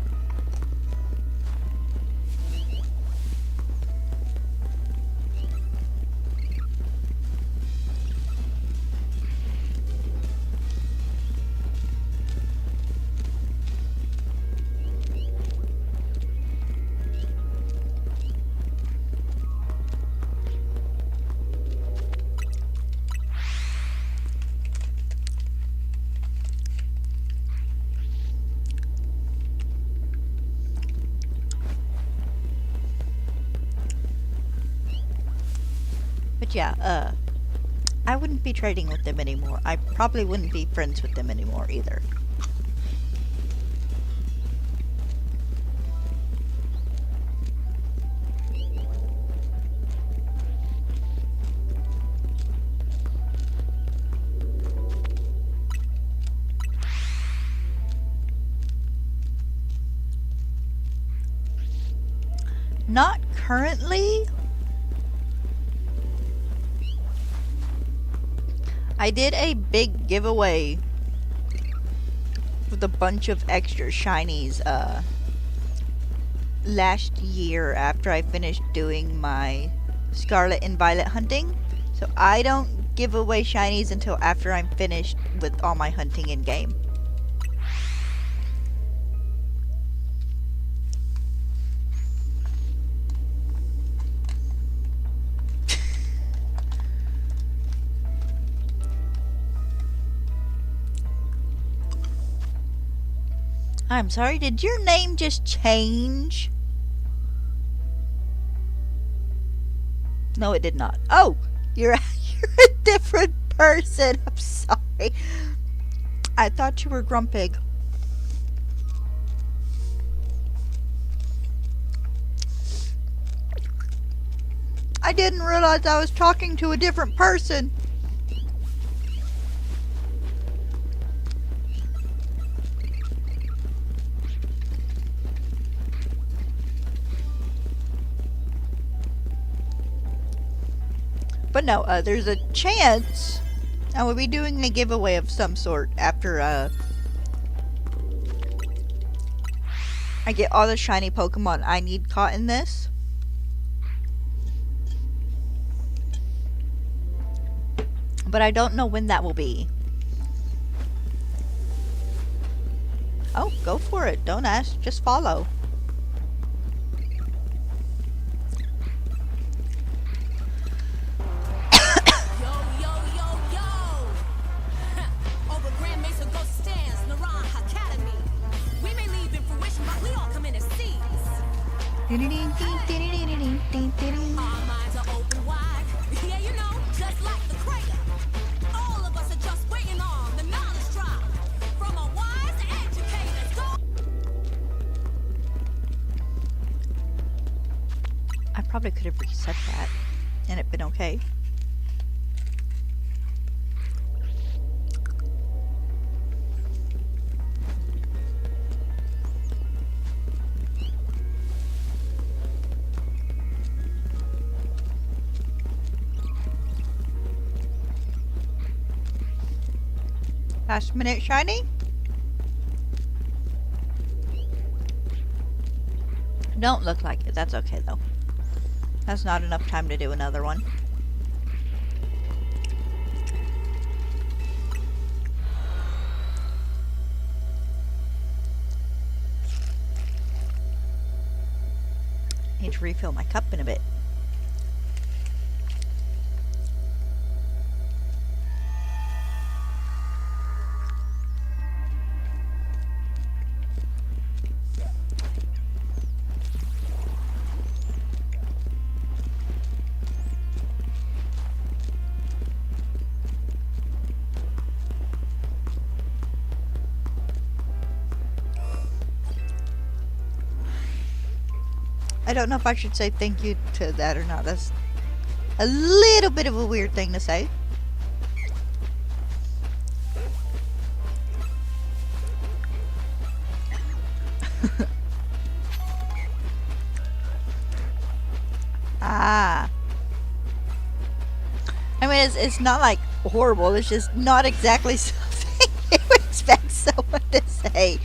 A: But yeah, I wouldn't be trading with them anymore. I probably wouldn't be friends with them anymore either. Not currently. I did a big giveaway with a bunch of extra shinies last year after I finished doing my Scarlet and Violet hunting. So I don't give away shinies until after I'm finished with all my hunting in game. I'm sorry, did your name just change? No, it did not. Oh, you're you're a different person. I'm sorry. I thought you were Grumpig. I didn't realize I was talking to a different person. But no, there's a chance I will be doing a giveaway of some sort after I get all the shiny Pokemon I need caught in this. But I don't know when that will be. Oh, go for it. Don't ask, just follow.
B: Our minds are open wide. Yeah, you know, just like the crater. All of us are just waiting on the knowledge drop from a wise educator. Go.
A: I probably could have reset that and it been okay. Last minute shiny? Don't look like it. That's okay though. That's not enough time to do another one. Need to refill my cup in a bit. I don't know if I should say thank you to that or not. That's a little bit of a weird thing to say. Ah. I mean, it's not like horrible. It's just not exactly something you expect someone to say.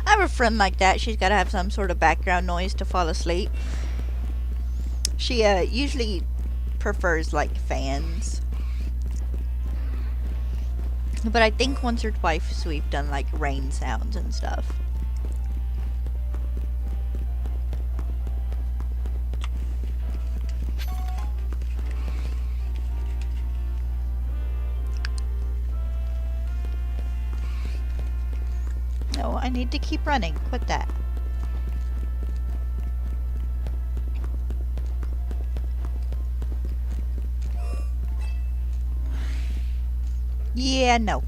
A: I have a friend like that. She's got to have some sort of background noise to fall asleep. She usually prefers like fans. But I think once or twice we've done like rain sounds and stuff. No, I need to keep running. Quit that. Yeah, no.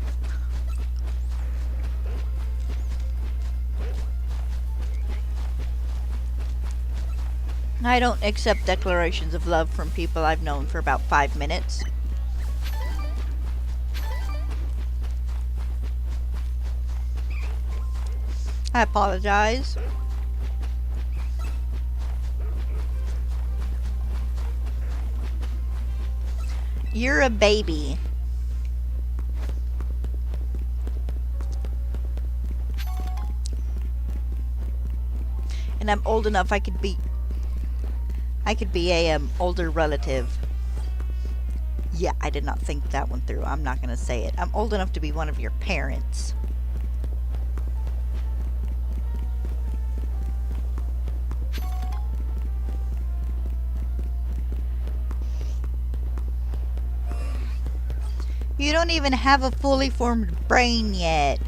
A: I don't accept declarations of love from people I've known for about 5 minutes. I apologize. You're a baby. And I'm old enough I could be a older relative. Yeah, I did not think that one through. I'm not gonna say it. I'm old enough to be one of your parents. You don't even have a fully formed brain yet.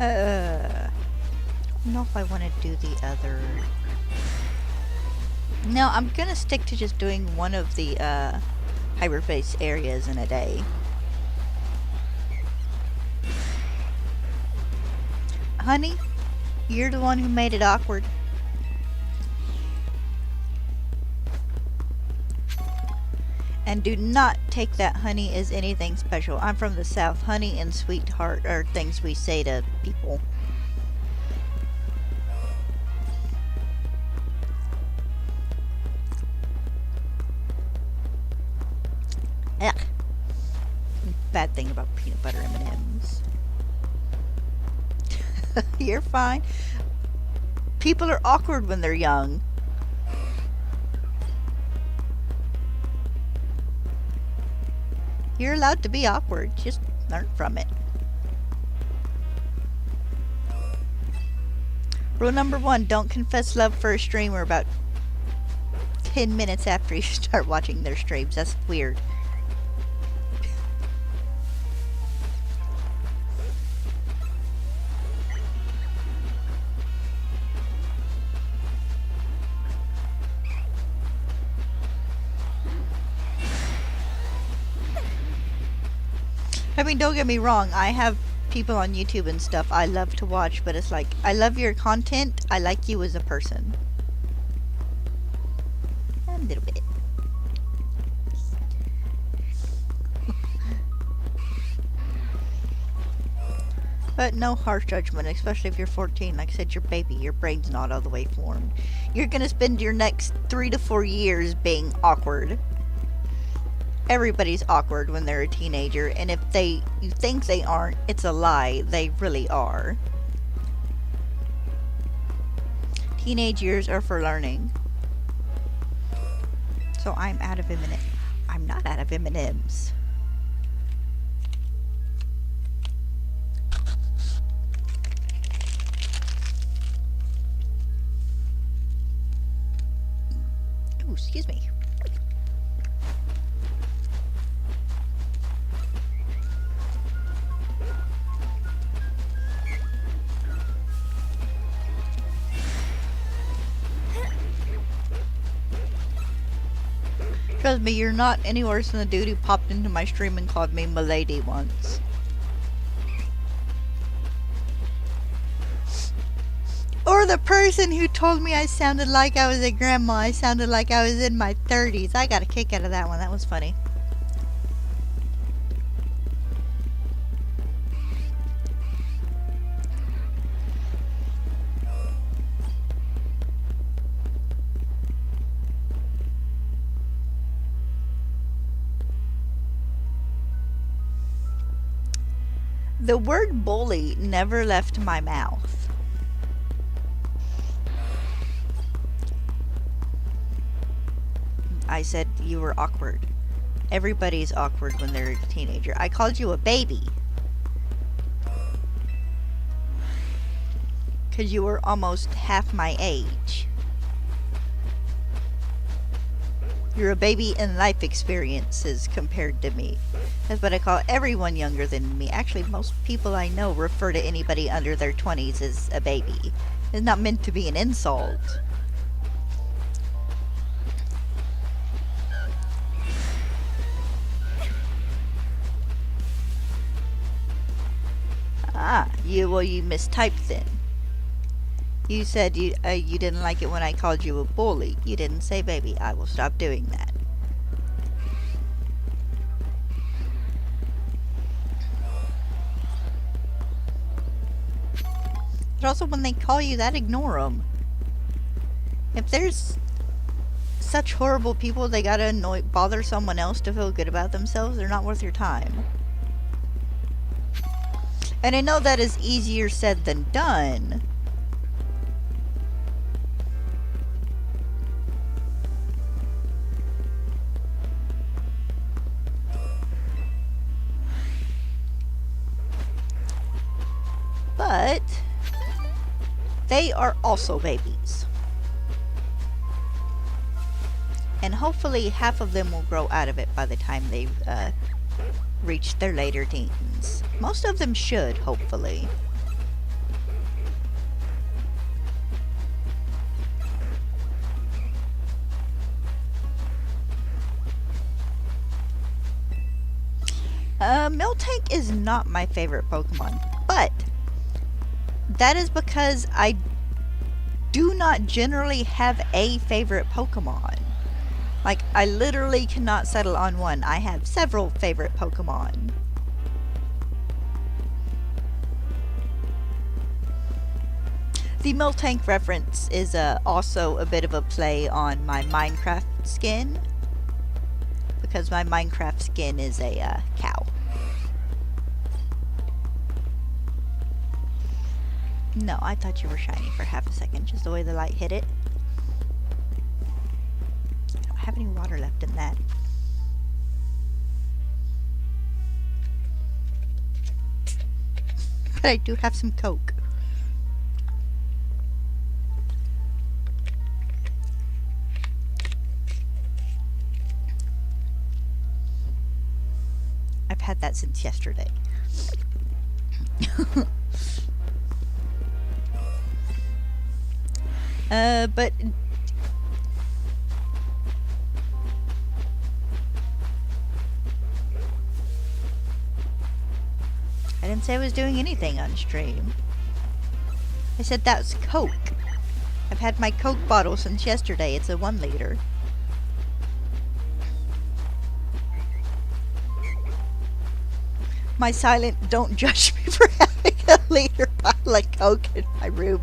A: I don't know if I want to do the other. No, I'm gonna stick to just doing one of the hyperspace areas in a day. Honey, you're the one who made it awkward. And do not take that honey as anything special. I'm from the South. Honey and sweetheart are things we say to people. Ugh. Bad thing about peanut butter M&Ms. You're fine. People are awkward when they're young. You're allowed to be awkward. Just learn from it. Rule number 1, don't confess love for a streamer about 10 minutes after you start watching their streams. That's weird. I mean, don't get me wrong, I have people on YouTube and stuff I love to watch, but it's like, I love your content, I like you as a person. A little bit. But no harsh judgment, especially if you're 14. Like I said, you're baby, your brain's not all the way formed. You're gonna spend your next 3 to 4 years being awkward. Everybody's awkward when they're a teenager, and if you think they aren't, it's a lie. They really are. Teenage years are for learning. So I'm out of M&Ms. I'm not out of M&Ms. Ooh, excuse me. Trust me, you're not any worse than the dude who popped into my stream and called me Milady once. Or the person who told me I sounded like I was a grandma. I sounded like I was in my 30s. I got a kick out of that one. That was funny. The word bully never left my mouth. I said you were awkward. Everybody's awkward when they're a teenager. I called you a baby. Because you were almost half my age. You're a baby in life experiences compared to me. That's what I call everyone younger than me. Actually, most people I know refer to anybody under their 20s as a baby. It's not meant to be an insult. Ah, you mistyped then. You said you didn't like it when I called you a bully. You didn't say baby. I will stop doing that. But also, when they call you that, ignore them. If there's such horrible people, they gotta bother someone else to feel good about themselves, they're not worth your time. And I know that is easier said than done. But they are also babies. And hopefully half of them will grow out of it by the time they reach their later teens. Most of them should, hopefully. Miltank is not my favorite Pokemon, but that is because I do not generally have a favorite Pokemon. Like, I literally cannot settle on one. I have several favorite Pokemon. The Miltank reference is also a bit of a play on my Minecraft skin, because my Minecraft skin is a cow. No, I thought you were shiny for half a second, just the way the light hit it. I don't have any water left in that. But I do have some Coke. I've had that since yesterday. But I didn't say I was doing anything on stream. I said that's Coke. I've had my Coke bottle since yesterday. It's a 1 liter. My silent don't judge me for having a liter bottle of Coke in my room.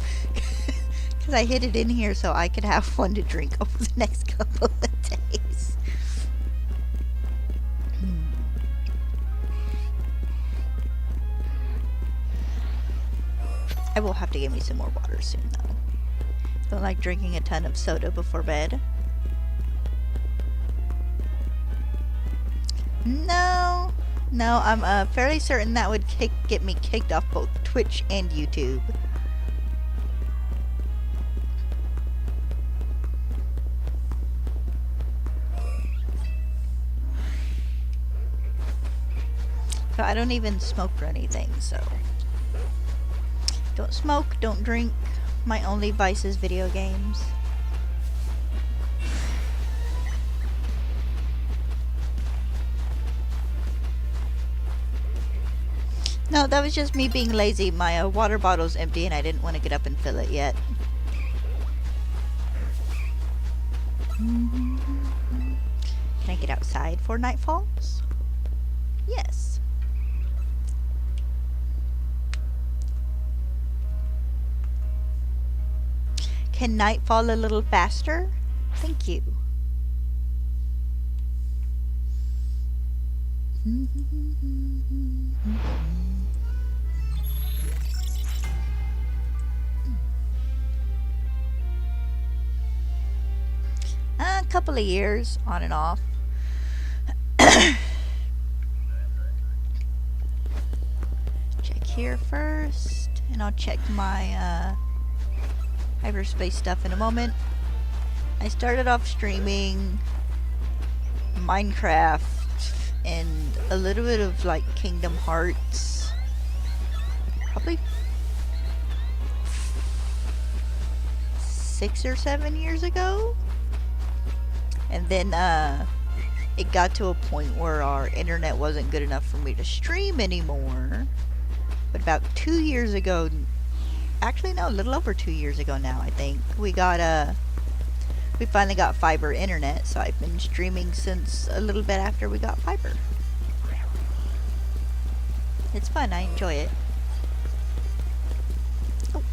A: Because I hid it in here so I could have one to drink over the next couple of days. I will have to get me some more water soon though. Don't like drinking a ton of soda before bed. No, I'm fairly certain that would get me kicked off both Twitch and YouTube. So I don't even smoke or anything, so. Don't smoke, don't drink. My only vice is video games. No, that was just me being lazy. My water bottle's empty and I didn't want to get up and fill it yet. Can I get outside for night falls? Yes. Can night fall a little faster? Thank you. A couple of years, on and off. Check here first, and I'll check my hyperspace stuff in a moment. I started off streaming Minecraft and a little bit of like Kingdom Hearts probably 6 or 7 years ago, and then it got to a point where our internet wasn't good enough for me to stream anymore. But about 2 years ago, actually no, a little over 2 years ago now, I think, we finally got fiber internet, so I've been streaming since a little bit after we got fiber. It's fun, I enjoy it. Oh.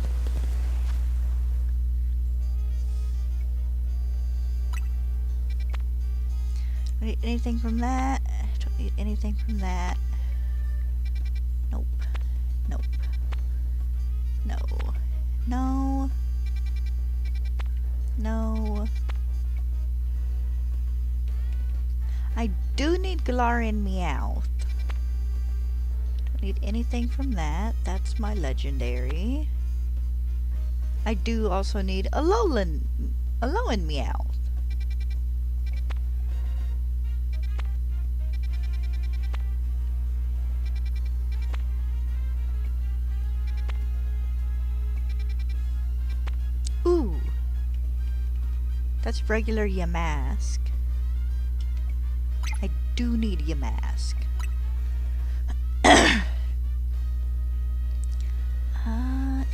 A: Don't need anything from that. Don't need anything from that. Nope. Nope. No. No. No. I do need Galarian Meowth. Don't need anything from that. That's my legendary. I do also need Alolan Meowth. Ooh. That's regular Yamask. I do need Yamask.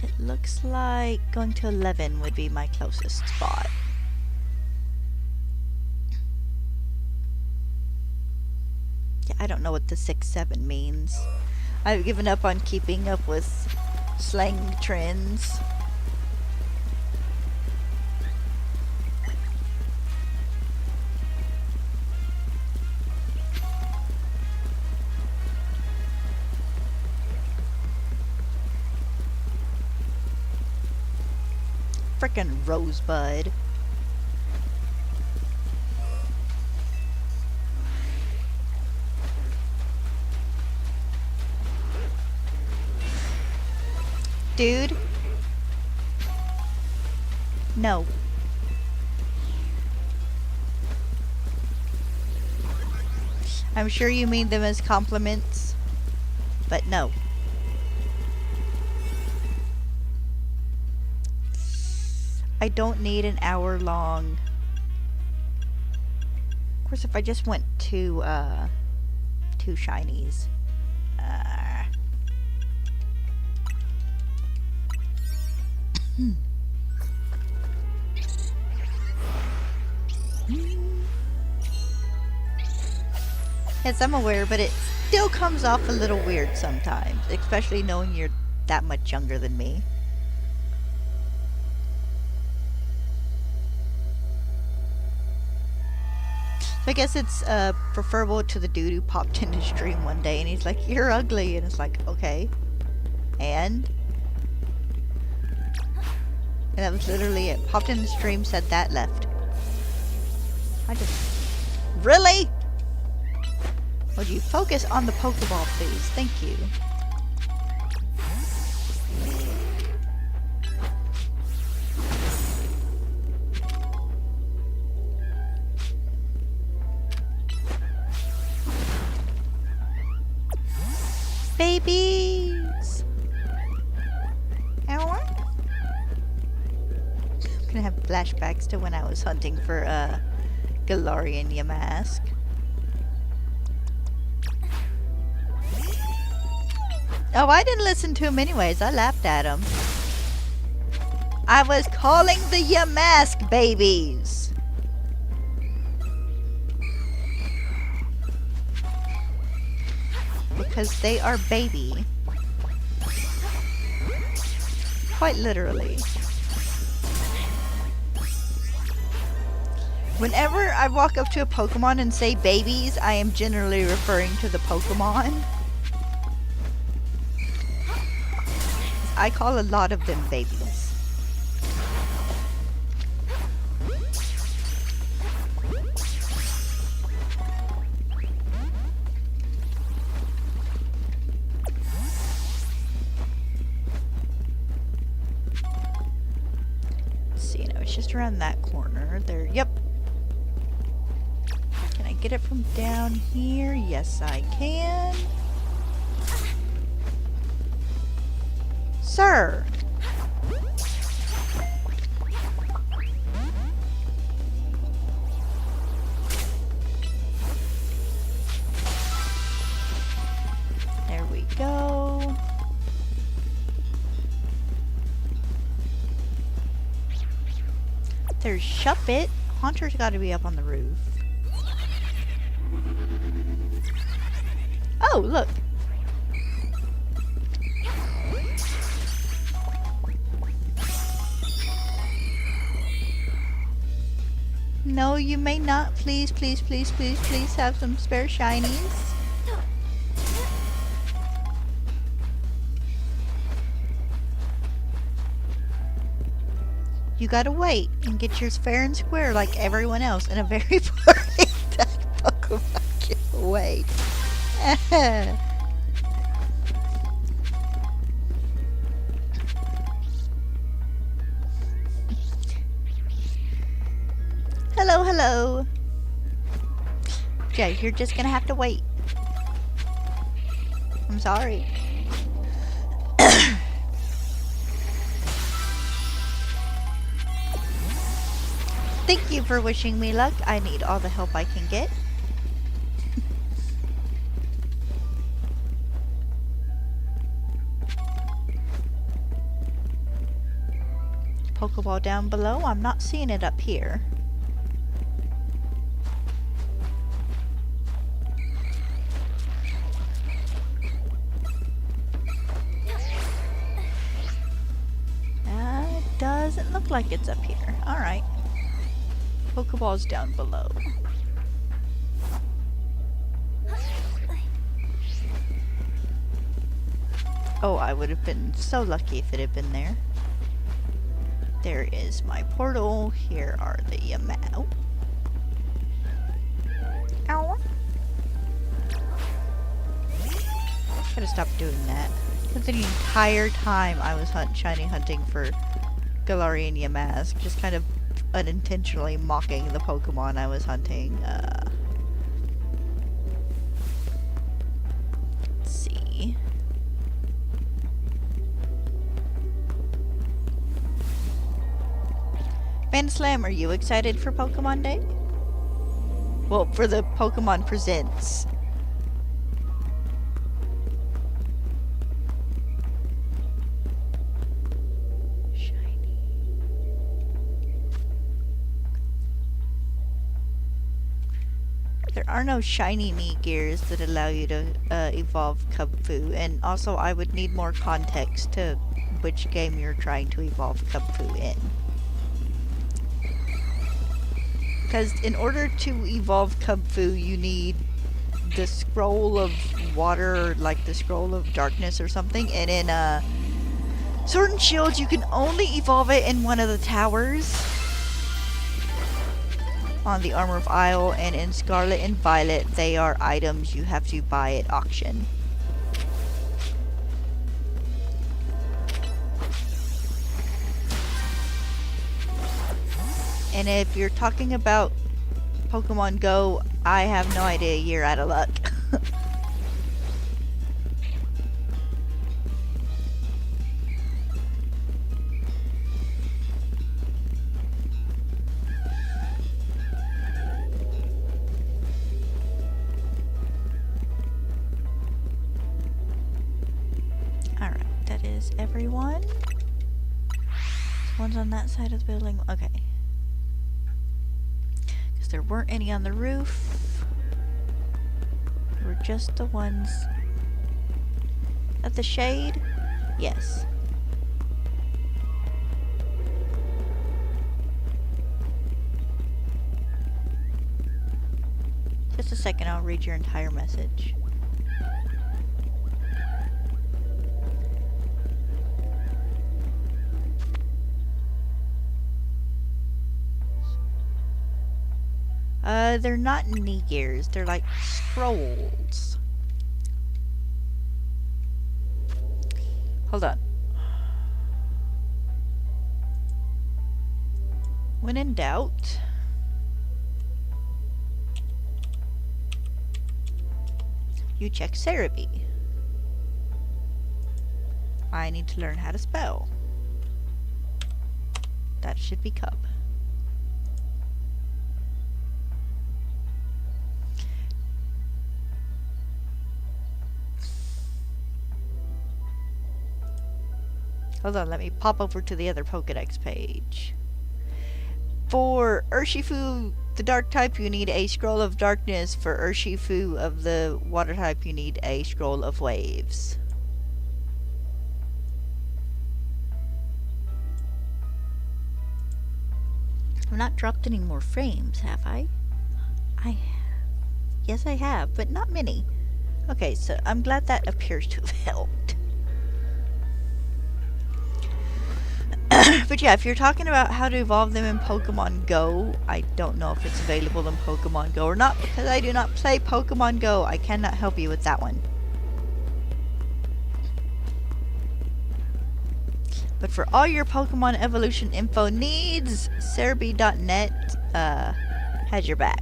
A: It looks like going to 11 would be my closest spot. Yeah, I don't know what the 6-7 means. I've given up on keeping up with slang trends. Frickin' Rosebud. Dude. No. I'm sure you mean them as compliments, but no. I don't need an hour-long. Of course, if I just went to two shinies. Yes, I'm aware, but it still comes off a little weird sometimes, especially knowing you're that much younger than me. So I guess it's preferable to the dude who popped into stream one day and he's like, "You're ugly," and it's like, okay. And that was literally it. Popped in the stream, said that, left. I just... Really? Would you focus on the Pokeball, please? Thank you. Babies! Ow. I'm gonna have flashbacks to when I was hunting for Galarian Yamask. Oh, I didn't listen to him anyways. I laughed at him. I was calling the Yamask babies. Because they are baby. Quite literally. Whenever I walk up to a Pokemon and say babies, I am generally referring to the Pokemon. I call a lot of them babies. Let's see, no, it's just around that corner. There, yep. Can I get it from down here? Yes, I can. Sir! There we go. There's Shuppet. Haunter's gotta be up on the roof. Oh, look! No, you may not. Please, please, please, please, please have some spare shinies. You gotta wait and get yours fair and square like everyone else in a very poor exact Pokemon giveaway. Hello, hello. Jay, you're just gonna have to wait. I'm sorry. Thank you for wishing me luck. I need all the help I can get. Pokeball down below? I'm not seeing it up here. It doesn't look like it's up here. Alright. Pokeball's down below. Oh, I would have been so lucky if it had been there. There is my portal. Here are the Yamau. Ow. Gotta stop doing that. Because the entire time I was shiny hunting for Galarian Yamask, just kind of unintentionally mocking the Pokemon I was hunting. Let's see. Slam, are you excited for Pokemon Day? Well, for the Pokemon Presents. Shiny. There are no shiny knee gears that allow you to evolve Kubfu, and also I would need more context to which game you're trying to evolve Kubfu in. Because in order to evolve Kubfu, you need the Scroll of Water, or like the Scroll of Darkness or something, and in Sword and Shield you can only evolve it in one of the towers on the Armor of Isle, and in Scarlet and Violet they are items you have to buy at auction. And if you're talking about Pokemon Go, I have no idea, you're out of luck. Alright, that is everyone. One's on that side of the building. Okay. There weren't any on the roof. They were just the ones at the shade. Yes. Just a second, I'll read your entire message. They're not knee gears, they're like scrolls. Hold on. When in doubt, you check Cerebi. I need to learn how to spell. That should be Cub. Hold on, let me pop over to the other Pokedex page. For Urshifu, the Dark type, you need a Scroll of Darkness. For Urshifu of the Water type, you need a Scroll of Waves. I've not dropped any more frames, have I? I have. Yes, I have, but not many. Okay, so I'm glad that appears to have helped. But yeah, if you're talking about how to evolve them in Pokemon Go, I don't know if it's available in Pokemon Go or not, because I do not play Pokemon Go. I cannot help you with that one. But for all your Pokemon evolution info needs, Cerebi.net has your back.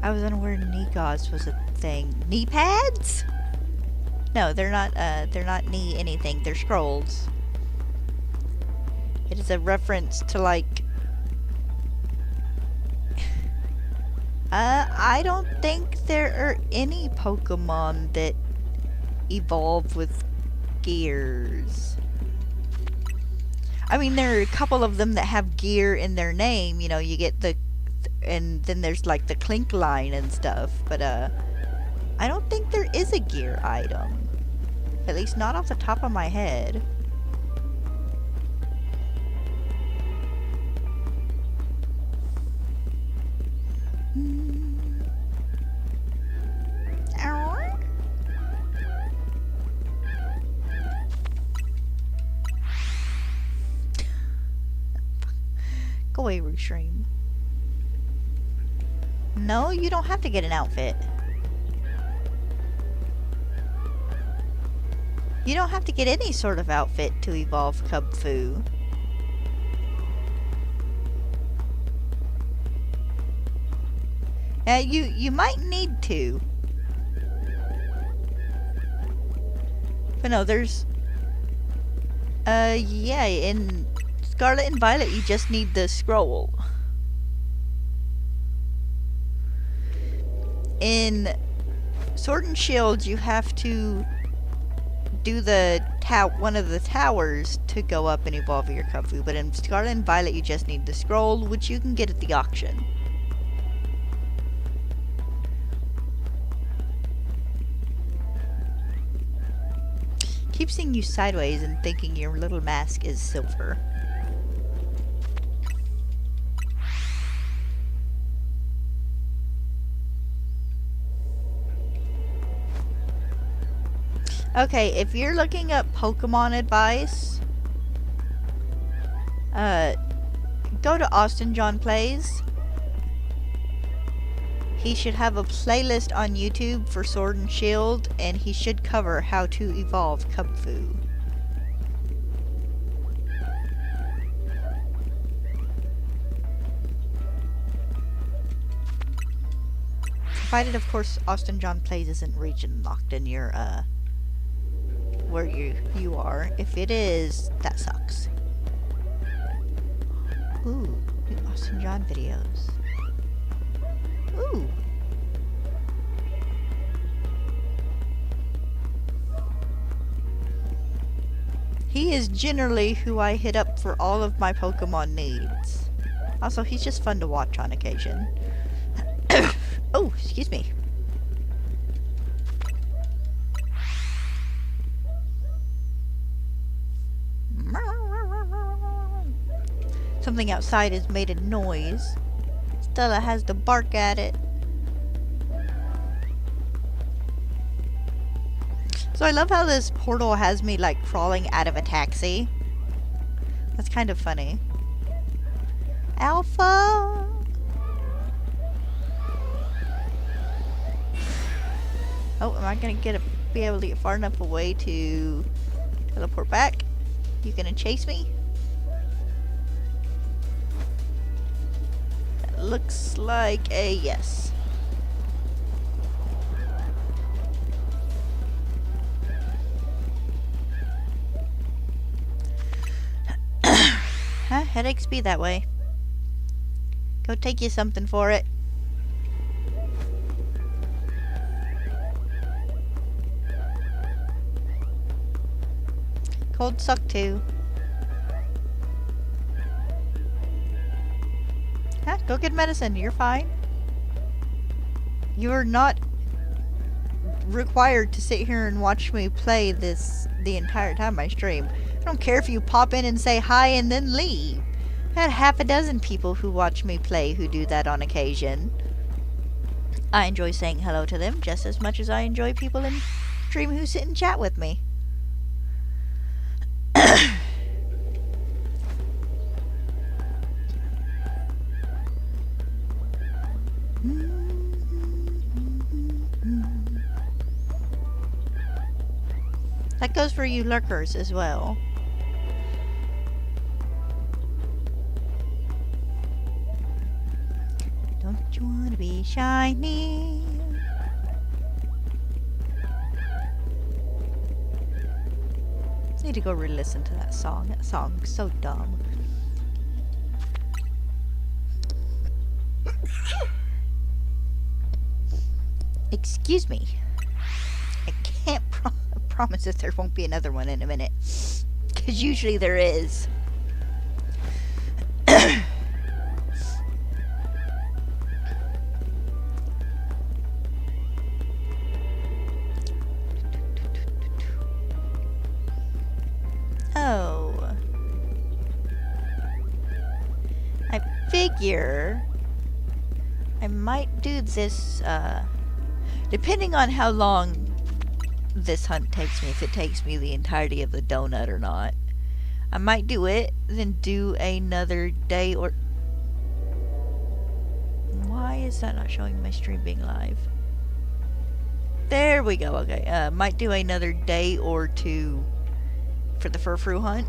A: I was unaware knee gauze was a thing. Knee pads? No, they're not knee anything. They're scrolls. It it is a reference to like I don't think there are any Pokemon that evolve with gears. I mean, there are a couple of them that have gear in their name. You know, you get the, and then there's like the Clink line and stuff. But I don't think there is a gear item. At least not off the top of my head. Go away, Roostream. No, you don't have to get an outfit. You don't have to get any sort of outfit to evolve Kubfu. You might need to. But no, there's... yeah, in Scarlet and Violet, you just need the scroll. In Sword and Shield, you have to do the one of the towers to go up and evolve your Kubfu. But in Scarlet and Violet, you just need the scroll, which you can get at the auction. Keep seeing you sideways and thinking your little mask is silver. Okay, if you're looking up Pokemon advice, go to Austin John Plays. He should have a playlist on YouTube for Sword and Shield, and he should cover how to evolve Kubfu. Provided, of course, Austin John Plays isn't region locked in your, where you are. If it is, that sucks. Ooh, new Austin John videos. Ooh. He is generally who I hit up for all of my Pokemon needs. Also, he's just fun to watch on occasion. Oh, excuse me. Something outside has made a noise. Stella has to bark at it. So I love how this portal has me like crawling out of a taxi. That's kind of funny. Alpha! Oh, am I gonna be able to get far enough away to teleport back? You gonna chase me? That looks like a yes. Huh? Headaches be that way. Go take you something for it. Cold suck too. Huh? Go get medicine. You're fine. You're not required to sit here and watch me play this the entire time I stream. I don't care if you pop in and say hi and then leave. I had half a dozen people who watch me play who do that on occasion. I enjoy saying hello to them just as much as I enjoy people in stream who sit and chat with me. That goes for you lurkers as well. Don't you wanna be shiny? Need to go re-listen to that song. That song's so dumb. Excuse me. I can't promise that there won't be another one in a minute. Because usually there is. Oh. I figure I might do this, depending on how long this hunt takes me, if it takes me the entirety of the donut or not. I might do it, then do another day or... Why is that not showing my stream being live? There we go, okay. Might do another day or two for the fur-frou hunt.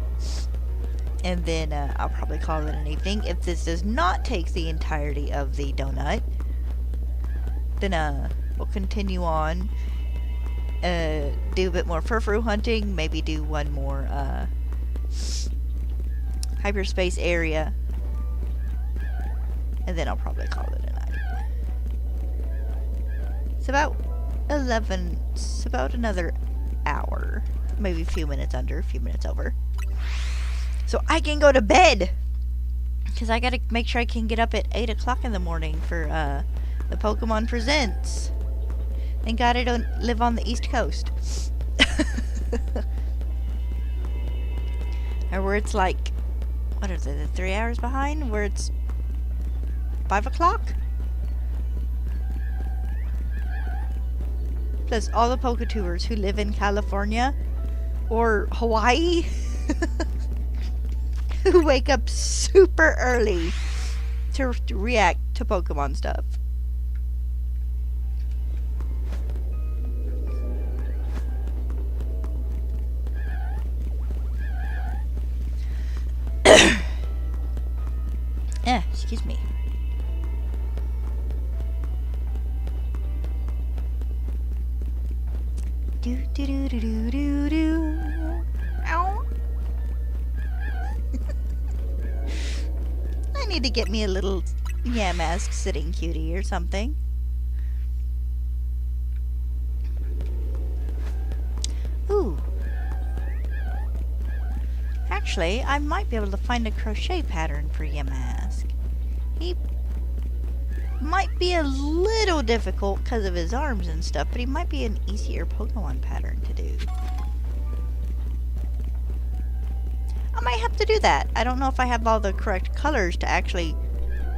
A: And then I'll probably call it an evening. If this does not take the entirety of the donut, then we'll continue on. Do a bit more fur-frou hunting. Maybe do one more hyperspace area. And then I'll probably call it a night. It's about 11. It's about another hour. Maybe a few minutes under, a few minutes over. So I can go to bed. Because I gotta make sure I can get up at 8 o'clock in the morning for the Pokemon Presents. Thank God I don't live on the East Coast. Or where it's like, what are they, 3 hours behind? Where it's 5 o'clock? Plus all the Poketubers who live in California or Hawaii who wake up super early to react to Pokemon stuff. Excuse me. Do do do do do do do. Ow. I need to get me a little Yamask sitting cutie or something. Ooh. Actually, I might be able to find a crochet pattern for Yamask. He might be a little difficult because of his arms and stuff, but he might be an easier Pokemon pattern to do. I might have to do that. I don't know if I have all the correct colors to actually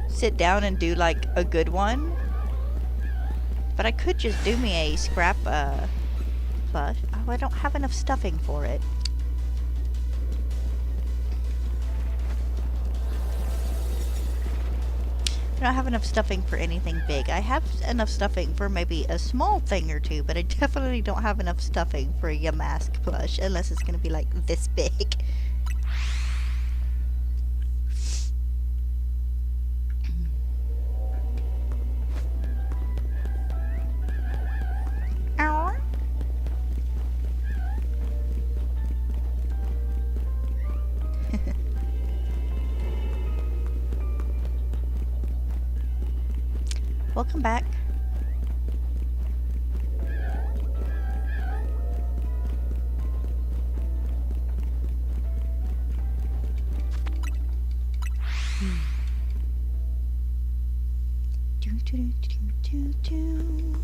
A: sit down and do like a good one. But I could just do me a scrap plush. Oh, I don't have enough stuffing for it. I don't have enough stuffing for anything big. I have enough stuffing for maybe a small thing or two, but I definitely don't have enough stuffing for a Yamask plush, unless it's going to be like this big. Ow. Welcome back. Do, do, do, do, do, do.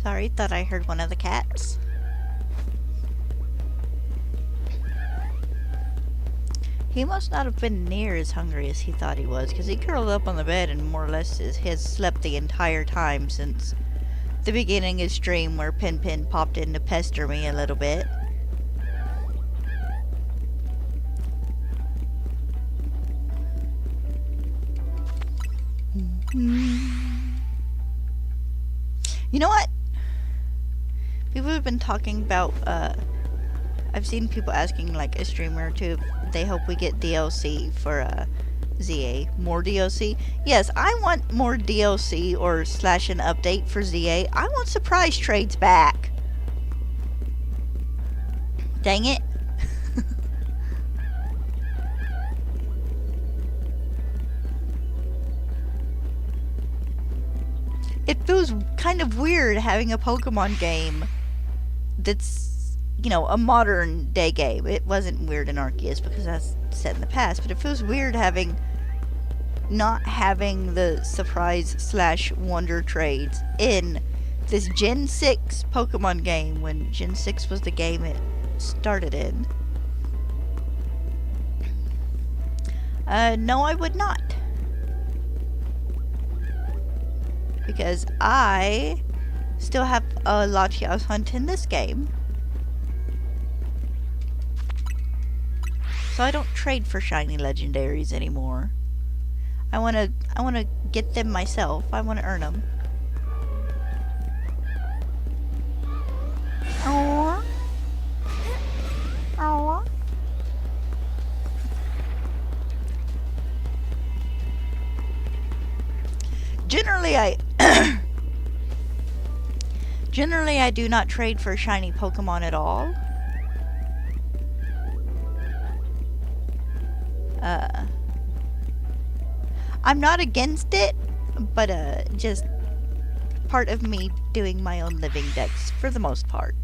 A: Sorry, thought I heard one of the cats. He must not have been near as hungry as he thought he was, because he curled up on the bed and more or less has slept the entire time since the beginning of stream, where Pin popped in to pester me a little bit. You know what? People have been talking about, I've seen people asking, like, a streamer or two if they hope we get DLC for, ZA. More DLC? Yes, I want more DLC or / an update for ZA. I want surprise trades back. Dang it. It feels kind of weird having a Pokemon game that's, you know, a modern day game. It wasn't weird in Arceus because that's set in the past, but it feels weird not having the surprise / wonder trades in this Gen 6 Pokemon game when Gen 6 was the game it started in. No, I would not. Because I still have a Latias hunt in this game. So I don't trade for shiny legendaries anymore. I wanna get them myself. I wanna earn them. Aww. Aww. Generally I do not trade for shiny Pokemon at all. I'm not against it, but just part of me doing my own living decks for the most part.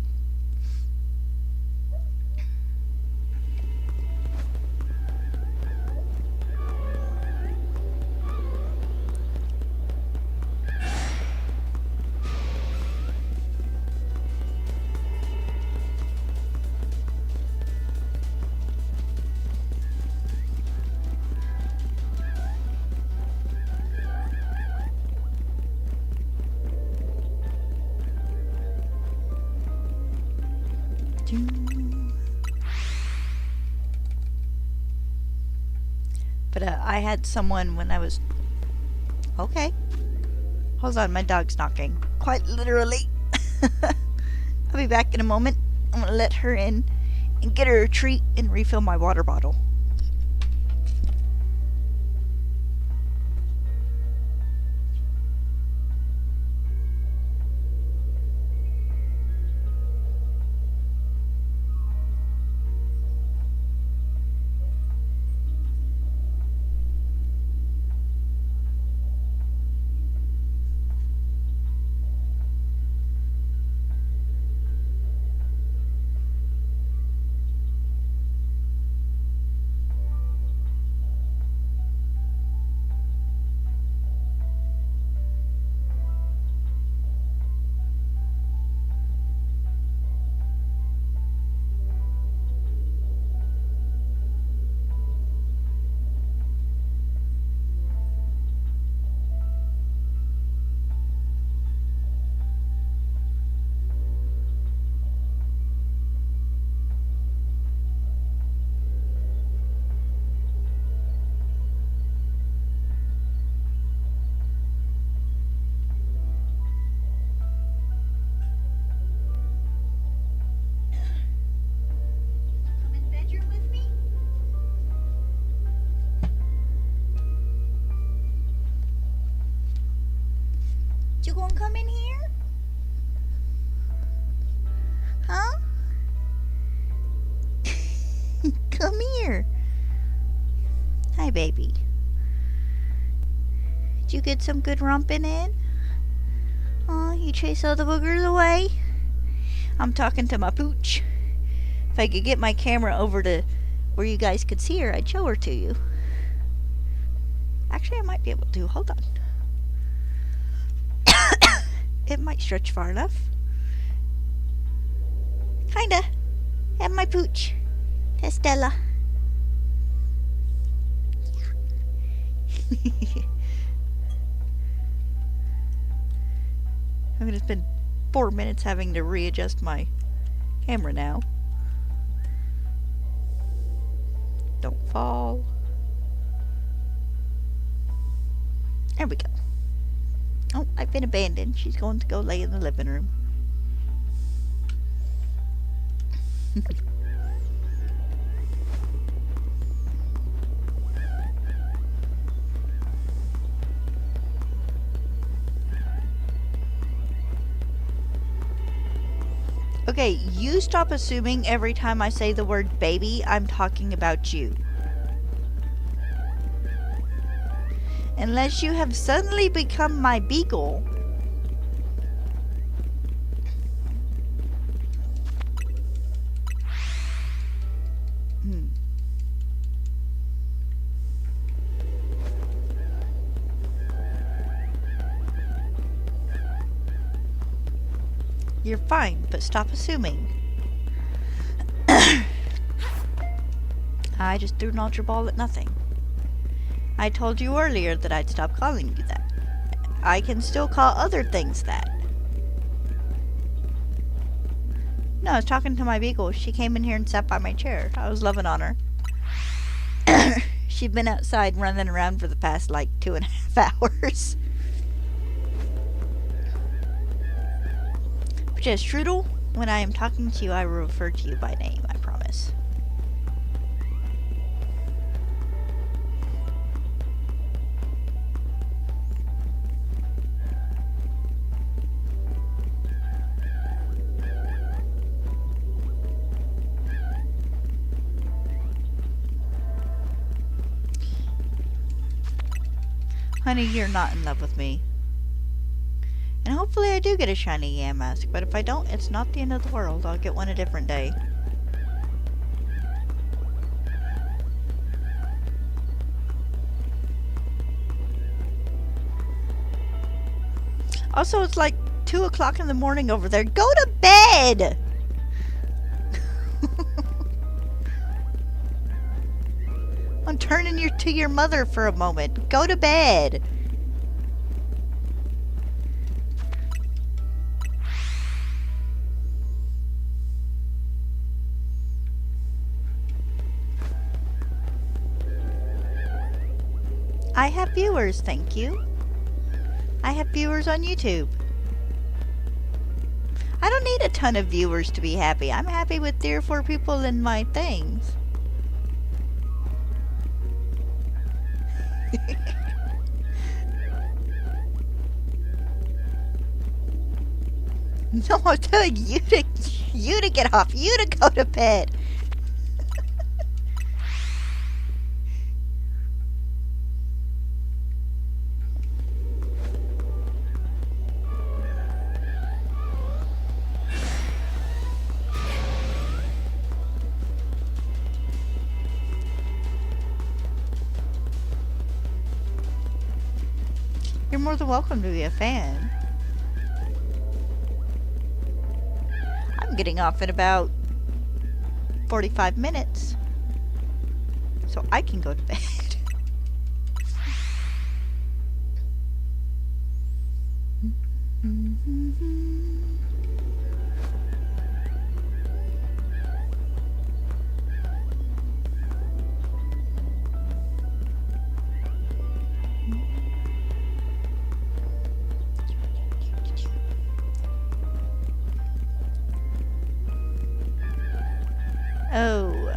A: But I had someone when I was... Okay. Hold on, my dog's knocking. Quite literally. I'll be back in a moment. I'm gonna let her in and get her a treat and refill my water bottle. You gonna come in here? Huh? Come here. Hi, baby. Did you get some good romping in? Aw, you chase all the boogers away? I'm talking to my pooch. If I could get my camera over to where you guys could see her, I'd show her to you. Actually, I might be able to. Hold on. It might stretch far enough. Kinda. Have my pooch. That's Stella. I'm gonna spend 4 minutes having to readjust my camera now. Don't fall. There we go. Oh, I've been abandoned. She's going to go lay in the living room. Okay, you stop assuming every time I say the word baby, I'm talking about you. Unless you have suddenly become my beagle. You're fine, but stop assuming. I just threw an ultra ball at nothing. I told you earlier that I'd stop calling you that. I can still call other things that. No, I was talking to my beagle. She came in here and sat by my chair. I was loving on her. She'd been outside running around for the past, like, 2.5 hours. But yes, Strudel, when I am talking to you, I will refer to you by name, I promise. Honey, you're not in love with me. And hopefully I do get a shiny Yamask, but if I don't, it's not the end of the world. I'll get one a different day. Also, it's like 2 o'clock in the morning over there. Go to bed! I'm turning you to your mother for a moment. Go to bed! I have viewers, thank you. I have viewers on YouTube. I don't need a ton of viewers to be happy. I'm happy with 3 or 4 people in my things. No, I'm telling you to get off. You to go to bed. You're more than welcome to be a fan. I'm getting off in about 45 minutes, so I can go to bed. Oh.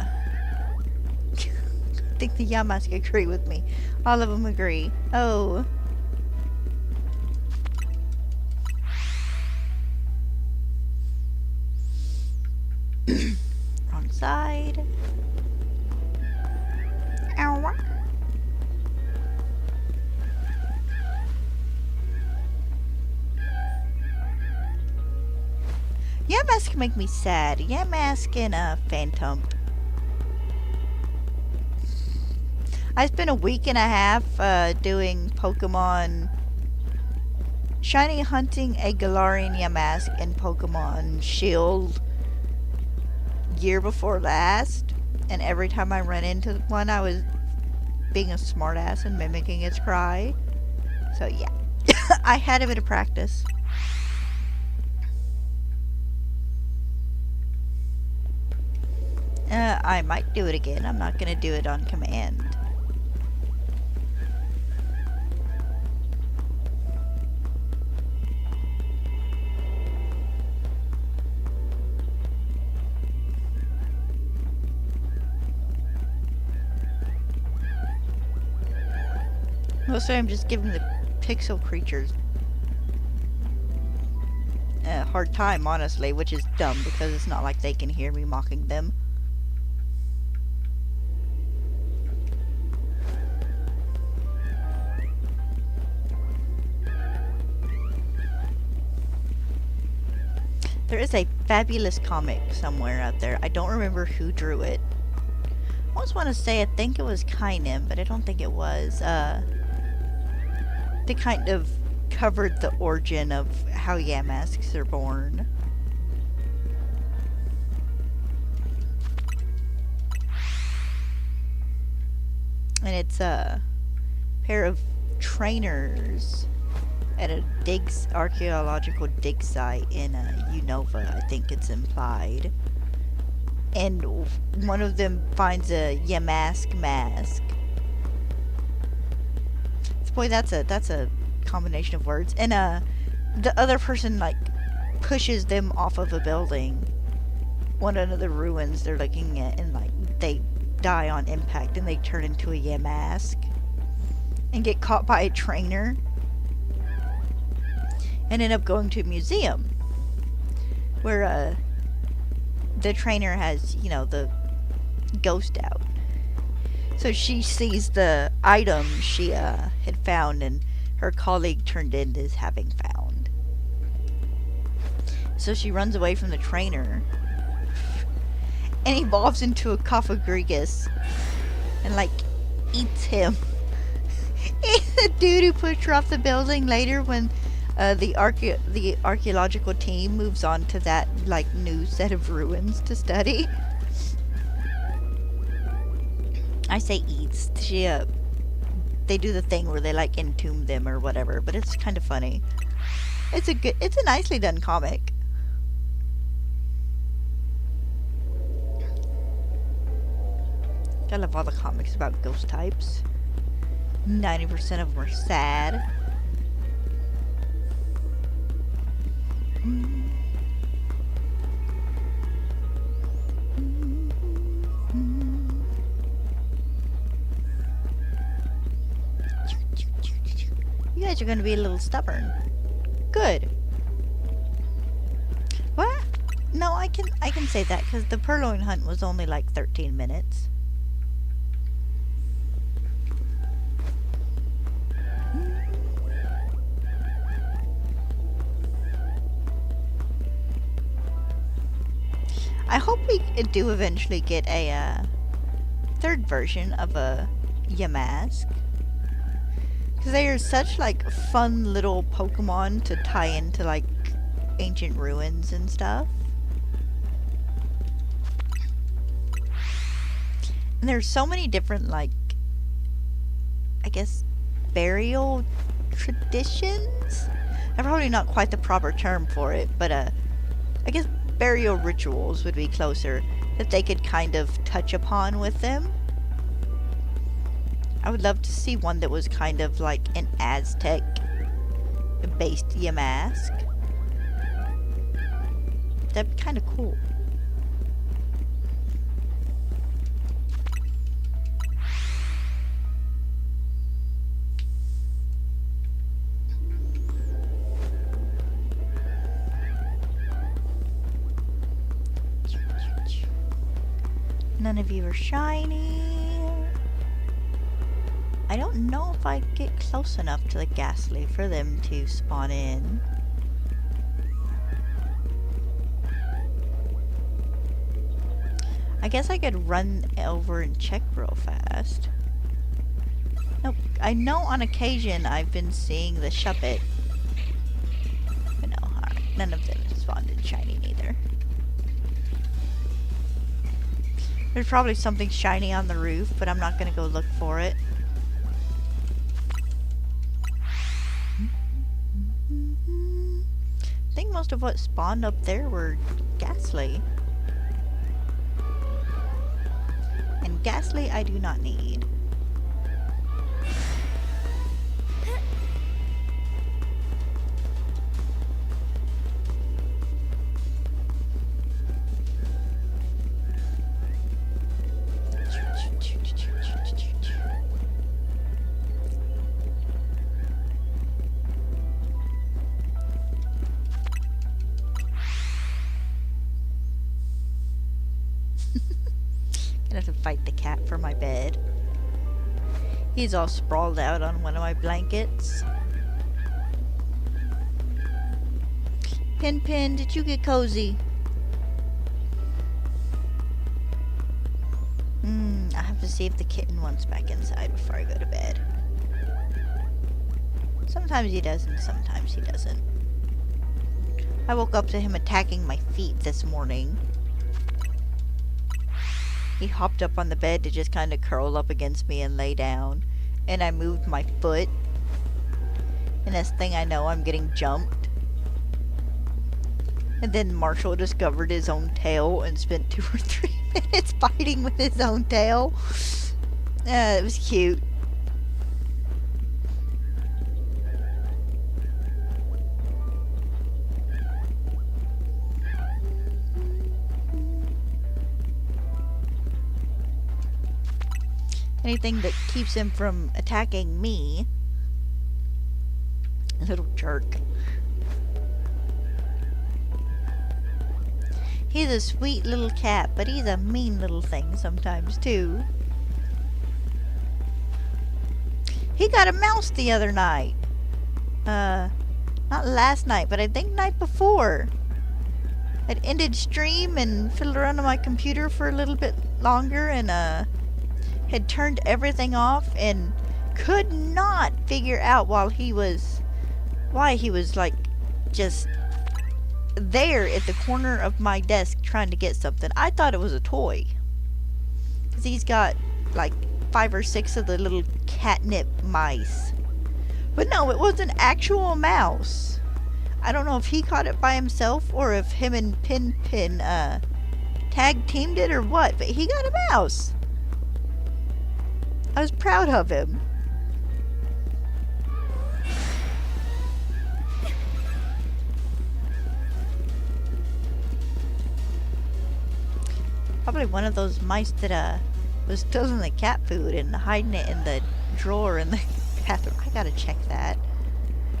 A: I think the Yamask agree with me. All of them agree. Oh. Wrong side. Ow. Yamask can make me sad. Yamask and Phantom. I spent a week and a half doing Pokemon shiny hunting a Galarian Yamask in Pokemon Shield year before last, and every time I ran into one I was being a smartass and mimicking its cry. So yeah. I had a bit of practice. I might do it again. I'm not gonna do it on command. Mostly I'm just giving the pixel creatures hard time, honestly, which is dumb because it's not like they can hear me mocking them. There is a fabulous comic somewhere out there. I don't remember who drew it. I almost want to say I think it was Kainem, but I don't think it was. They kind of covered the origin of how Yamasks are born. And it's a pair of trainers at a archaeological dig site in Unova, I think it's implied. And one of them finds a Yamask mask. Boy, that's a combination of words. And the other person like pushes them off of a building, one of the ruins they're looking at, and like they die on impact and they turn into a Yamask and get caught by a trainer and end up going to a museum where the trainer has, you know, the ghost out. So she sees the item she had found and her colleague turned in as having found. So she runs away from the trainer and evolves into a Cophagrigus and like eats him. The dude who pushed her off the building later when the archaeological team moves on to that like new set of ruins to study. I say eats. They do the thing where they like entomb them or whatever, but it's kind of funny. It's a nicely done comic. I love all the comics about ghost types. 90% of them are sad. You guys are going to be a little stubborn. Good. What? No, I can say that because the purloin hunt was only like 13 minutes. I hope we do eventually get a third version of a Yamask. Because they are such like fun little Pokemon to tie into like ancient ruins and stuff. And there's so many different like, I guess, burial traditions? That's probably not quite the proper term for it, but I guess burial rituals would be closer that they could kind of touch upon with them. I would love to see one that was kind of like an Aztec-based Yamask. That'd be kind of cool. None of you are shiny. I don't know if I get close enough to the Ghastly for them to spawn in. I guess I could run over and check real fast. Nope. I know on occasion I've been seeing the Shuppet. But no, alright. None of them spawned in shiny neither. There's probably something shiny on the roof, but I'm not gonna go look for it. I think most of what spawned up there were Ghastly. And Ghastly I do not need. Gonna have to fight the cat for my bed. He's all sprawled out on one of my blankets. Pin Pin, did you get cozy? I have to see if the kitten wants back inside before I go to bed. Sometimes he does and sometimes he doesn't. I woke up to him attacking my feet this morning. He hopped up on the bed to just kind of curl up against me and lay down. And I moved my foot. And next thing I know, I'm getting jumped. And then Marshall discovered his own tail and spent 2 or 3 minutes fighting with his own tail. It was cute. Anything that keeps him from attacking me. Little jerk. He's a sweet little cat, but he's a mean little thing sometimes too. He got a mouse the other night. Not last night, but I think night before. I'd ended stream and fiddled around on my computer for a little bit longer and had turned everything off and could not figure out why he was like just there at the corner of my desk trying to get something. I thought it was a toy. 'Cause he's got like 5 or 6 of the little catnip mice. But no, it was an actual mouse. I don't know if he caught it by himself or if him and Pin Pin tag teamed it or what, but he got a mouse. I was proud of him. Probably one of those mice that was stealing the cat food and hiding it in the drawer in the bathroom. I gotta check that.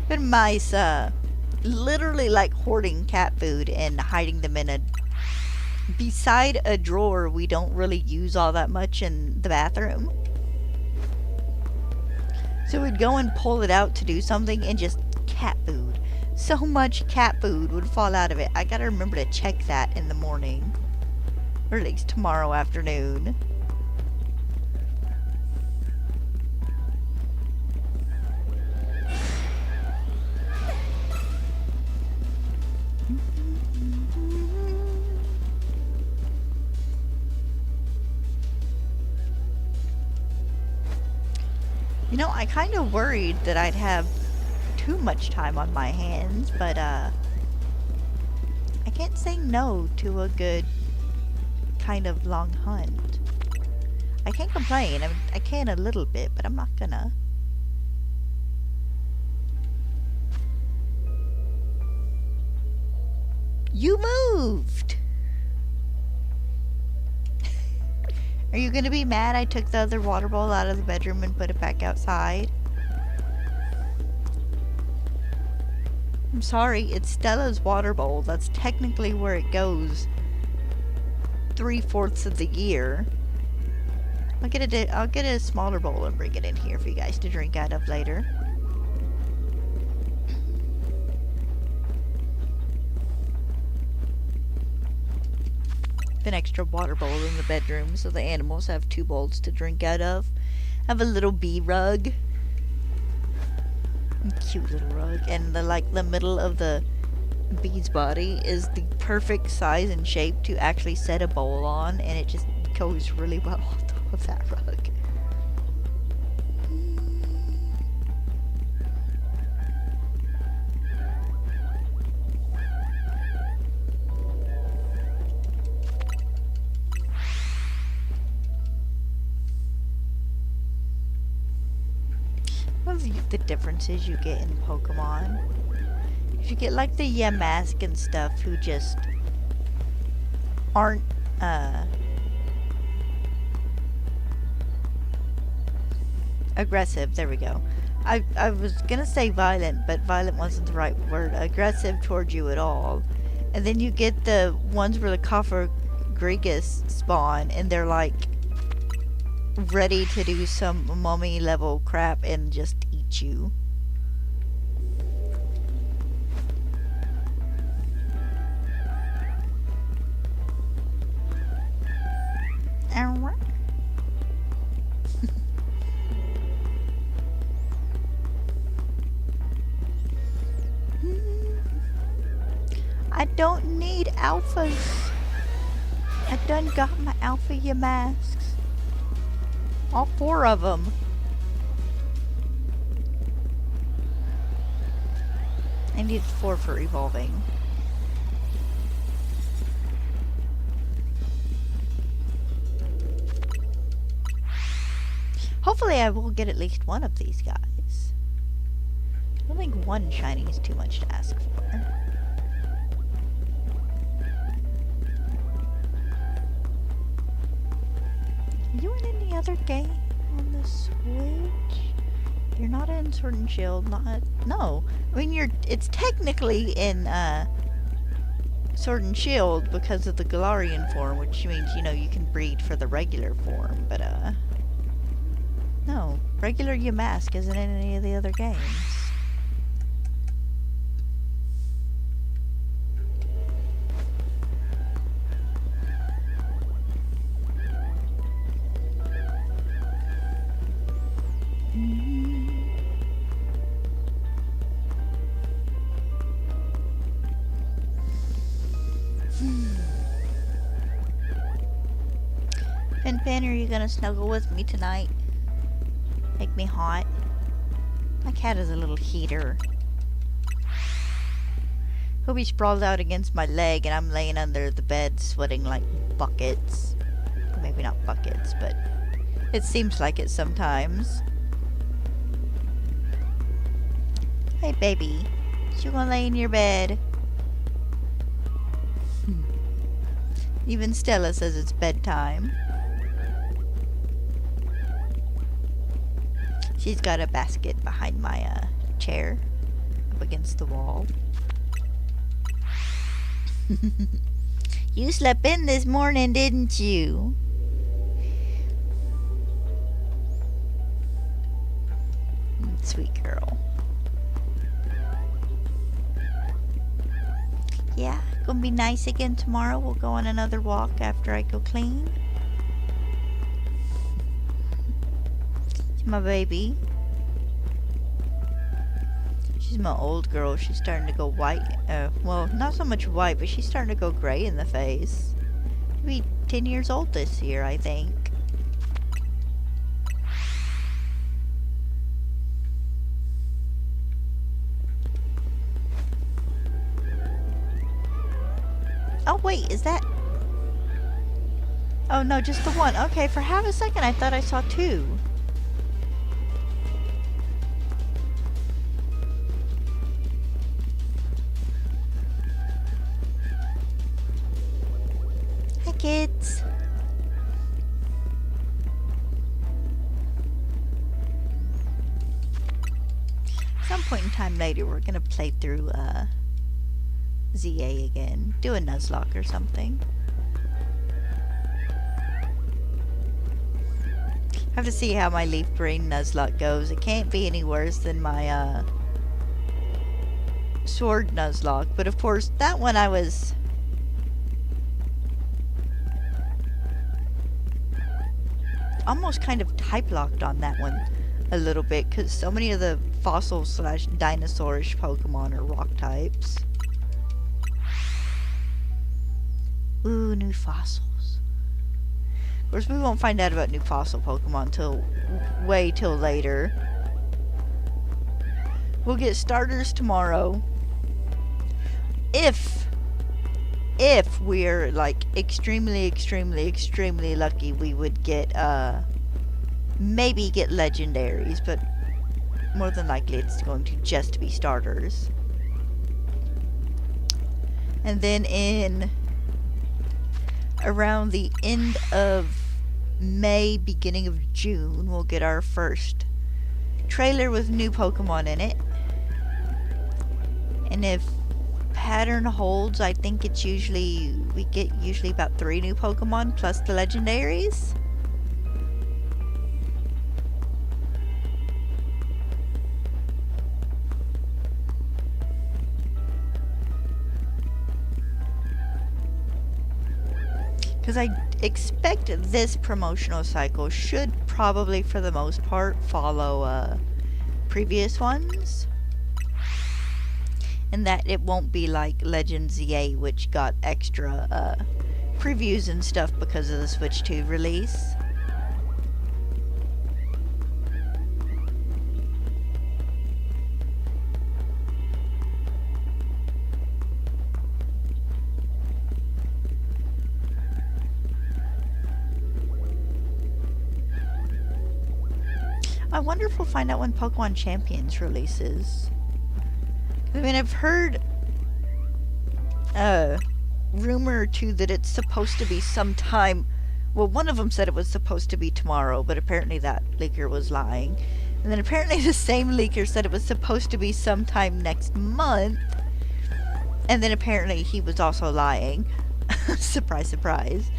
A: Good mice literally like hoarding cat food and hiding them in beside a drawer we don't really use all that much in the bathroom. So we'd go and pull it out to do something and just cat food. So much cat food would fall out of it. I gotta remember to check that in the morning. Or at least tomorrow afternoon. You know, I kind of worried that I'd have too much time on my hands, but I can't say no to a good kind of long hunt. I can't complain. I mean, I can a little bit, but I'm not gonna. You moved! Are you gonna be mad I took the other water bowl out of the bedroom and put it back outside? I'm sorry, it's Stella's water bowl. That's technically where it goes 3/4 of the year. I'll get a smaller bowl and bring it in here for you guys to drink out of later. An extra water bowl in the bedroom so the animals have 2 bowls to drink out of. I have a little bee rug. Cute little rug. And the middle of the bee's body is the perfect size and shape to actually set a bowl on, and it just goes really well on top of that rug. One of the differences you get in Pokemon, if you get like the Yamask and stuff who just aren't aggressive, there we go. I was gonna say violent, but violent wasn't the right word. Aggressive towards you at all. And then you get the ones where the Coffer Gregus spawn and they're like ready to do some mummy level crap and just eat you. Alright. I don't need alphas. I done got my alpha masks. All 4 of them. I need 4 for evolving. Hopefully I will get at least one of these guys. I don't think 1 shiny is too much to ask for. Are you in any other game on the Switch? You're not in Sword and Shield, no. I mean, it's technically in, Sword and Shield because of the Galarian form, which means, you know, you can breed for the regular form, but, no. Regular Yamask isn't in any of the other games. Fin, are you gonna snuggle with me tonight? Make me hot? My cat is a little heater. He'll be sprawled out against my leg and I'm laying under the bed sweating like buckets. Maybe not buckets, but it seems like it sometimes. Hey baby, you gonna lay in your bed? Even Stella says it's bedtime. She's got a basket behind my chair up against the wall. You slept in this morning, didn't you? Sweet girl. Yeah, gonna be nice again tomorrow. We'll go on another walk after I go clean. My baby. She's my old girl. She's starting to go white. Well, not so much white, but she's starting to go gray in the face. She'll be 10 years old this year, I think. Oh, wait, is that... Oh, no, just the one. Okay, for half a second I thought I saw 2. Kids. Some point in time later we're gonna play through ZA again. Do a Nuzlocke or something. I have to see how my Leaf Green Nuzlocke goes. It can't be any worse than my Sword Nuzlocke, but of course that one I was almost kind of type locked on that one a little bit because so many of the fossil slash dinosaurish Pokemon are rock types. Ooh, new fossils. Of course, we won't find out about new fossil Pokemon till way till later. We'll get starters tomorrow. If we're like extremely lucky, we would get maybe get legendaries, but more than likely it's going to just be starters. And then in around the end of May, beginning of June, we'll get our first trailer with new Pokemon in it. And if pattern holds, I think it's we get usually about 3 new Pokemon plus the legendaries. Because I expect this promotional cycle should probably, for the most part, follow previous ones. And that it won't be like Legends EA, which got extra previews and stuff because of the Switch 2 release. I wonder if we'll find out when Pokemon Champions releases. I mean, I've heard rumor or two that it's supposed to be sometime. Well, one of them said it was supposed to be tomorrow, but apparently that leaker was lying. And then apparently the same leaker said it was supposed to be sometime next month. And then apparently he was also lying. Surprise, surprise.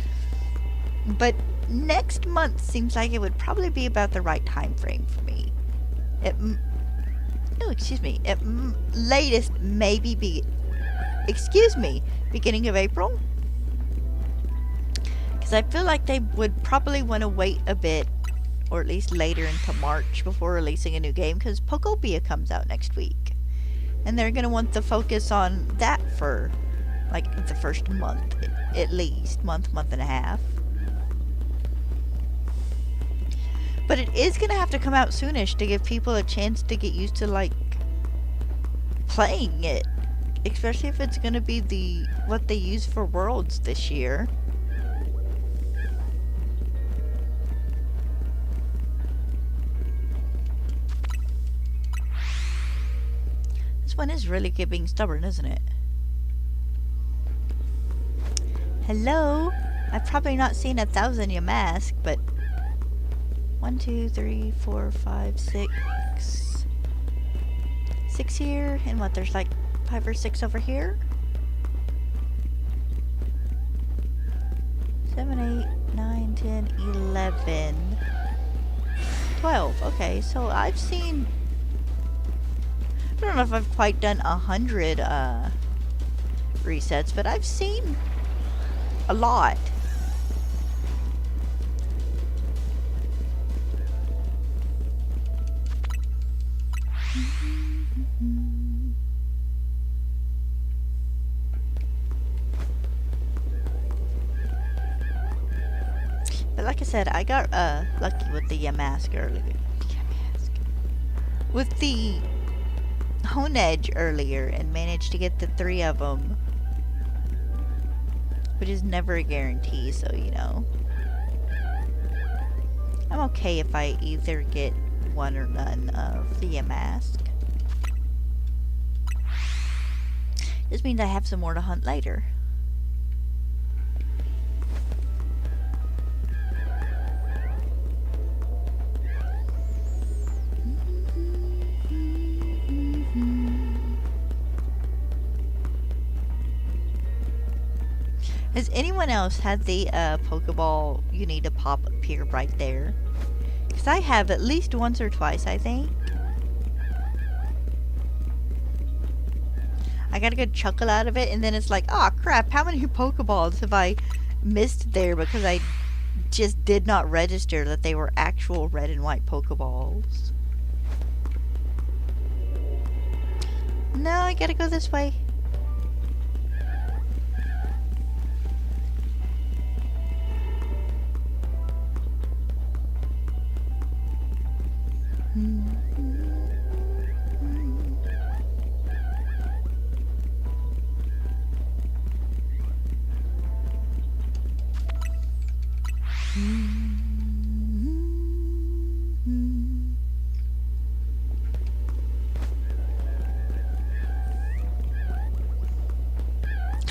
A: But next month seems like it would probably be about the right time frame for me. At latest maybe beginning of April. Because I feel like they would probably want to wait a bit, or at least later into March, before releasing a new game, because Pokopia comes out next week. And they're going to want to focus on that for like the first month, at least. Month and a half. But it is going to have to come out soonish to give people a chance to get used to, like, playing it. Especially if it's going to be what they use for Worlds this year. This one is really being stubborn, isn't it? Hello? I've probably not seen 1,000 Yamask, but 1, 2, 3, 4, 5, 6. 6 here, and what, there's like 5 or 6 over here? 7, 8, 9, 10, 11. 12, okay, so I've seen... I don't know if I've quite done 100 resets, but I've seen a lot. But like I said, I got lucky with the Yamask earlier. With the Honedge earlier and managed to get the 3 of them. Which is never a guarantee, so you know. I'm okay if I either get 1 or none of the Yamask. This means I have some more to hunt later. Has anyone else had the Pokeball you need to pop appear right there? Because I have at least once or twice, I think. I got a good chuckle out of it, and then it's like, oh crap, how many Pokeballs have I missed there because I just did not register that they were actual red and white Pokeballs. No, I gotta go this way.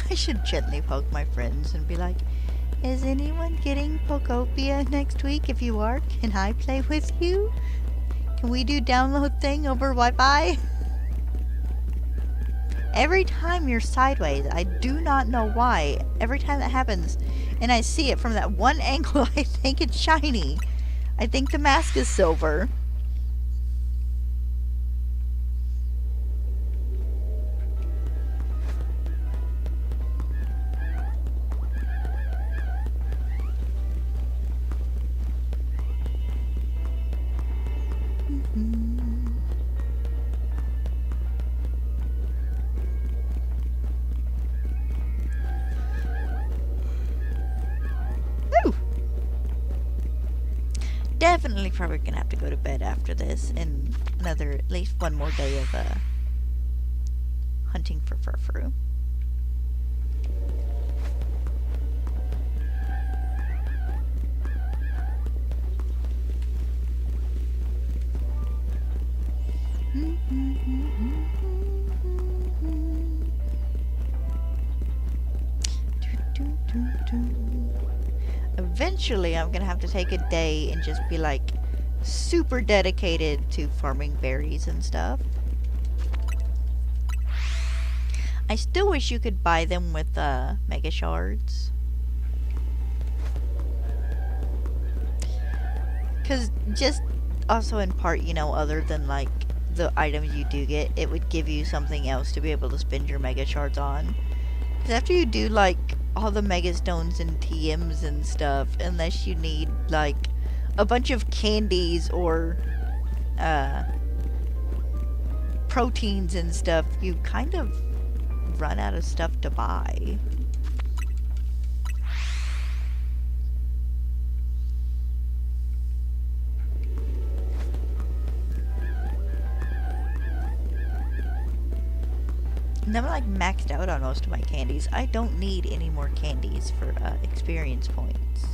A: I should gently poke my friends and be like, is anyone getting Pokopia next week? If you are, can I play with you? Can we do download thing over Wi-Fi? Every time you're sideways, I do not know why. Every time that happens, and I see it from that one angle, I think it's shiny. I think the mask is silver. definitely probably gonna have to go to bed after this and at least one more day of hunting for Furfuru. Eventually, I'm gonna have to take a day and just be like super dedicated to farming berries and stuff. I still wish you could buy them with mega shards. Because just also in part, you know, other than like the items you do get, it would give you something else to be able to spend your mega shards on. Because after you do like all the mega stones and TMs and stuff, unless you need like a bunch of candies or proteins and stuff, you kind of run out of stuff to buy. And I'm like maxed out on most of my candies. I don't need any more candies for experience points.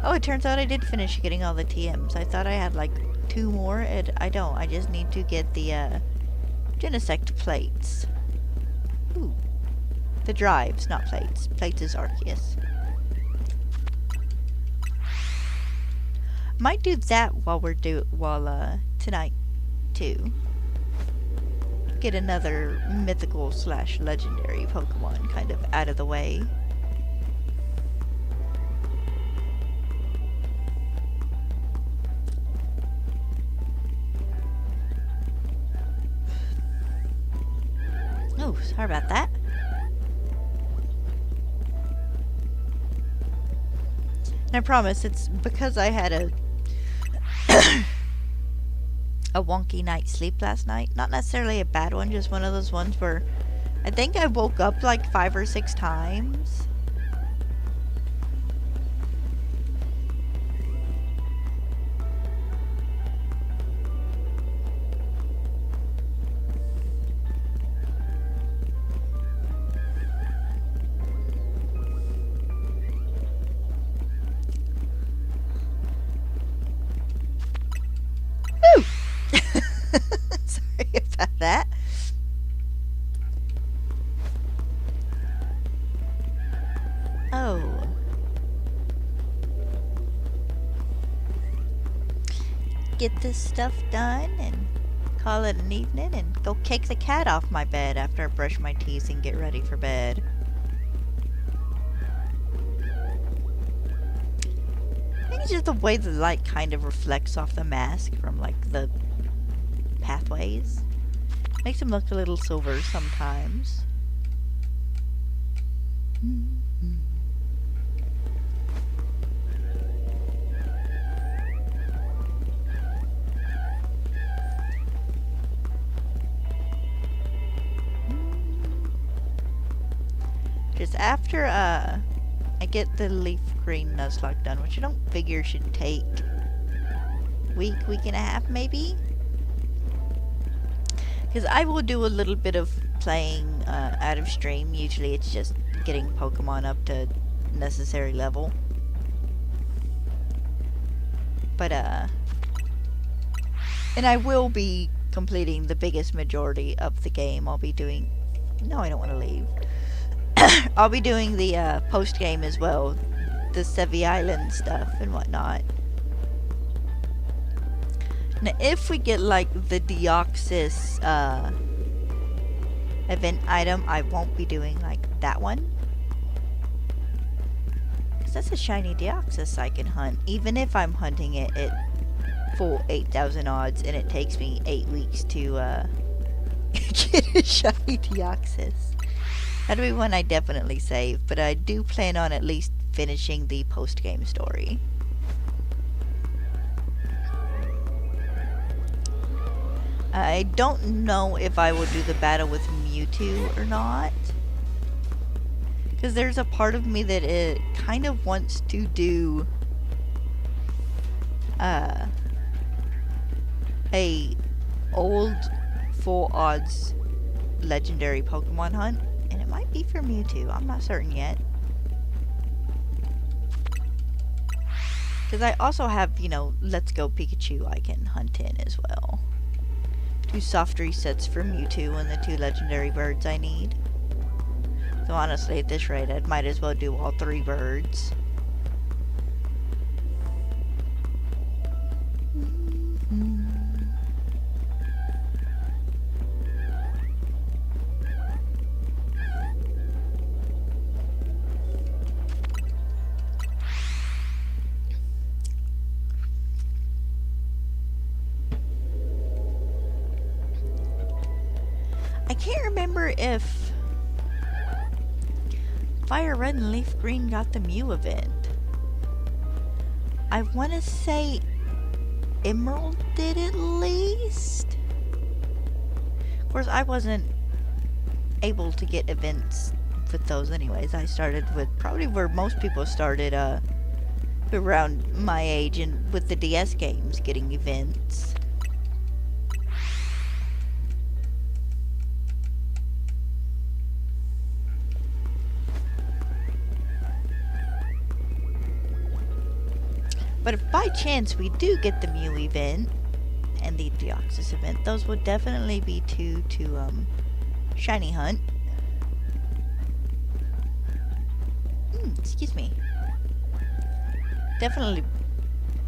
A: Oh, it turns out I did finish getting all the TMs. I thought I had like 2 more, and I don't. I just need to get the Genesect plates. Ooh. The drives, not plates. Plates is Arceus. Might do that while tonight too. Get another mythical / legendary Pokemon kind of out of the way. Oh, sorry about that. And I promise it's because I had a wonky night's sleep last night. Not necessarily a bad one, just one of those ones where I think I woke up like 5 or 6 times. Sorry about that. Oh. Get this stuff done and call it an evening and go kick the cat off my bed after I brush my teeth and get ready for bed. I think it's just the way the light kind of reflects off the mask from like the pathways. Makes them look a little silver sometimes. Just after I get the leaf green Nuzlocke done, which I don't figure should take week and a half maybe. Because I will do a little bit of playing out of stream. Usually it's just getting Pokemon up to necessary level. But, and I will be completing the biggest majority of the game. I'll be doing... No, I don't want to leave. I'll be doing the post-game as well. The Sevi Island stuff and whatnot. Now, if we get, like, the Deoxys, event item, I won't be doing, like, that one. Because that's a shiny Deoxys I can hunt, even if I'm hunting it at full 8,000 odds, and it takes me 8 weeks to, get a shiny Deoxys. That'll be one I definitely save, but I do plan on at least finishing the post-game story. I don't know if I will do the battle with Mewtwo or not. Because there's a part of me that it kind of wants to do a old full odds legendary Pokemon hunt, and it might be for Mewtwo. I'm not certain yet. Because I also have, you know, Let's Go Pikachu I can hunt in as well. 2 soft resets for Mewtwo and the 2 legendary birds I need. So honestly, at this rate, I might as well do all 3 birds. I can't remember if Fire Red and Leaf Green got the Mew event. I want to say Emerald did at least. Of course, I wasn't able to get events with those anyways. I started with probably where most people started around my age, and with the DS games getting events. But if by chance we do get the Mew event and the Deoxys event, those would definitely be 2 to shiny hunt. Excuse me. Definitely.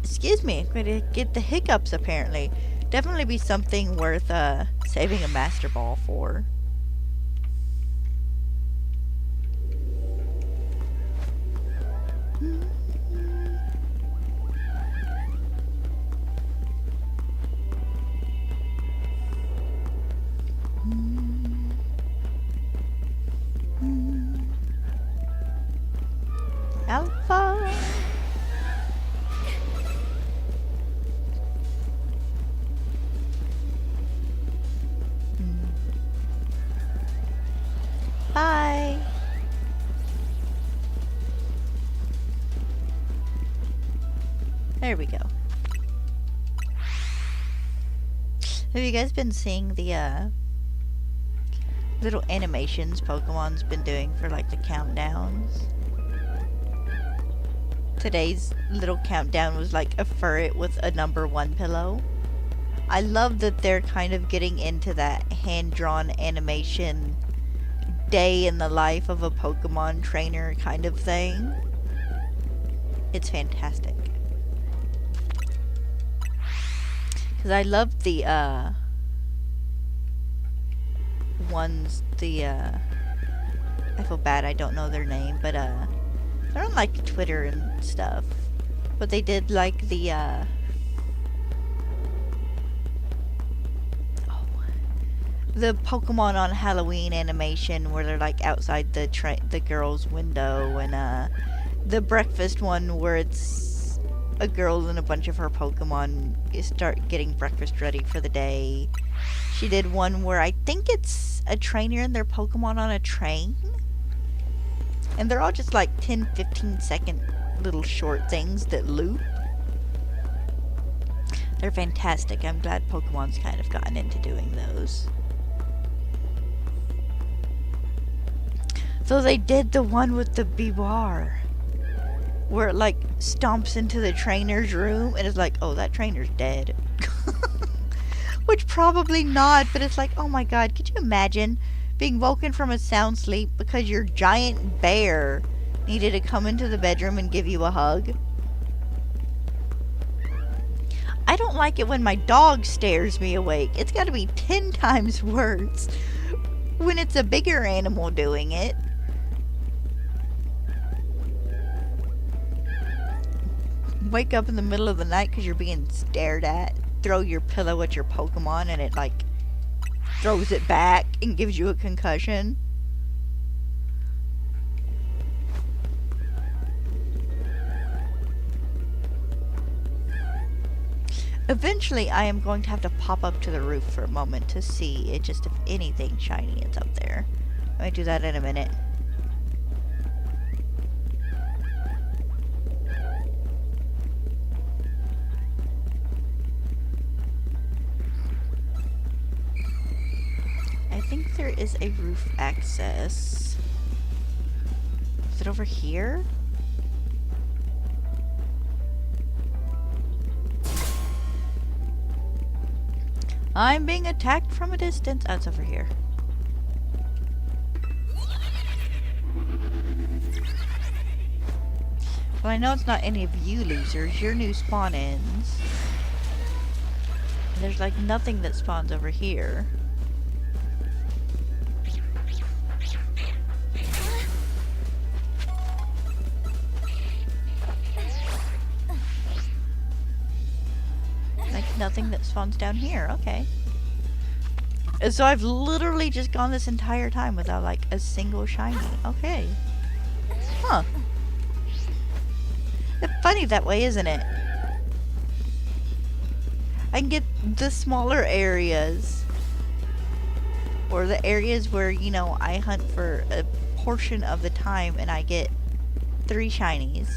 A: Excuse me. I'm going to get the hiccups apparently. Definitely be something worth saving a Master Ball for. Alpha. Bye. There we go. Have you guys been seeing the little animations Pokemon's been doing for like the countdowns? Today's little countdown was like a furret with a number 1 pillow. I love that they're kind of getting into that hand-drawn animation, day in the life of a Pokemon trainer kind of thing. It's fantastic. Because I love the ones, I feel bad I don't know their name, but they're on like Twitter and stuff. But they did like the the Pokemon on Halloween animation where they're like outside the girl's window, and the breakfast one where it's a girl and a bunch of her Pokemon start getting breakfast ready for the day. She did one where I think it's a trainer and their Pokemon on a train. And they're all just like 10-15 second little short things that loop. They're fantastic. I'm glad Pokemon's kind of gotten into doing those. So they did the one with the Bibar, where it like stomps into the trainer's room and it's like, oh, that trainer's dead. Which probably not, but it's like, oh my god, could you imagine being woken from a sound sleep because your giant bear needed to come into the bedroom and give you a hug? I don't like it when my dog stares me awake. It's got to be 10 times worse when it's a bigger animal doing it. Wake up in the middle of the night because you're being stared at. Throw your pillow at your Pokemon and it like throws it back and gives you a concussion. Eventually, I am going to have to pop up to the roof for a moment to see it, just if anything shiny is up there. I'm going to do that in a minute. is a roof access. Is it over here? I'm being attacked from a distance. Oh, it's over here. Well, I know it's not any of you losers. Your new spawn ends. And there's like nothing that spawns over here. Like nothing that spawns down here. Okay. And so I've literally just gone this entire time without like a single shiny. Okay. Huh. It's funny that way, isn't it? I can get the smaller areas, or the areas where, you know, I hunt for a portion of the time and I get 3 shinies.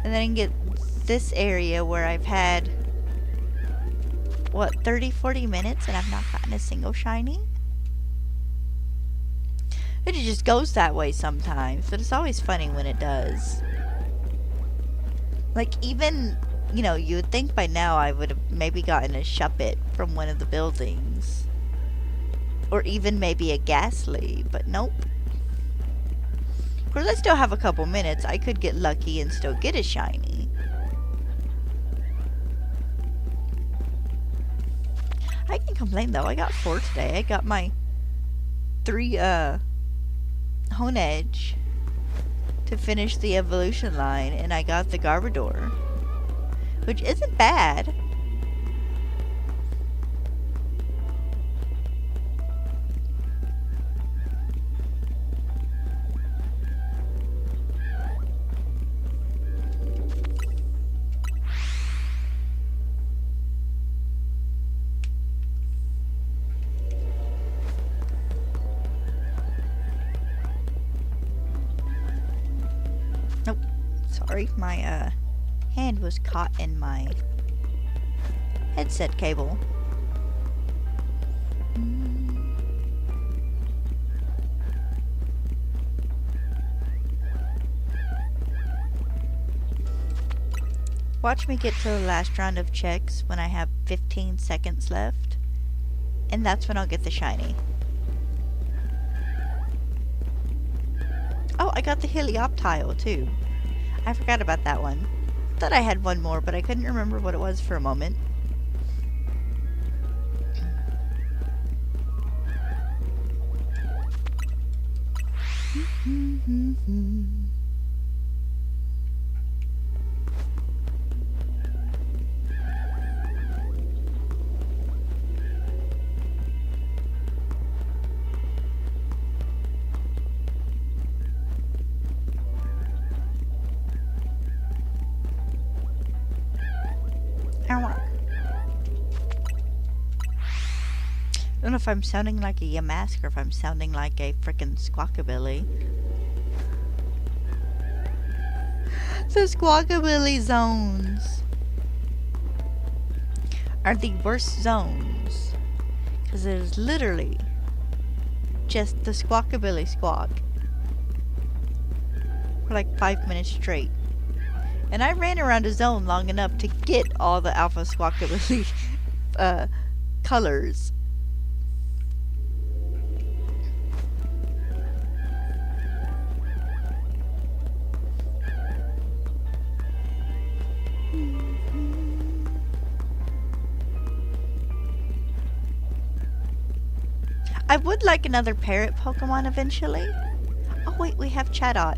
A: And then I can get this area where I've had, what, 30-40 minutes and I've not gotten a single shiny? It just goes that way sometimes, but it's always funny when it does. Like, even, you know, you would think by now I would have maybe gotten a Shuppet from one of the buildings. Or even maybe a Ghastly, but nope. Of course, I still have a couple minutes. I could get lucky and still get a shiny. I can complain though. I got 4 today. I got my 3, Honedge to finish the evolution line, and I got the Garbodor, which isn't bad. Nope. Sorry, my hand was caught in my headset cable. Watch me get to the last round of checks when I have 15 seconds left, and that's when I'll get the shiny. Oh, I got the Helioptile too. I forgot about that one. Thought I had one more, but I couldn't remember what it was for a moment. I don't know if I'm sounding like a Yamask or if I'm sounding like a frickin' Squawkabilly. The Squawkabilly zones are the worst zones, because it is literally just the Squawkabilly squawk for like 5 minutes straight. And I ran around a zone long enough to get all the Alpha Squawkabilly colors. I would like another parrot Pokemon eventually. Oh wait, we have Chatot.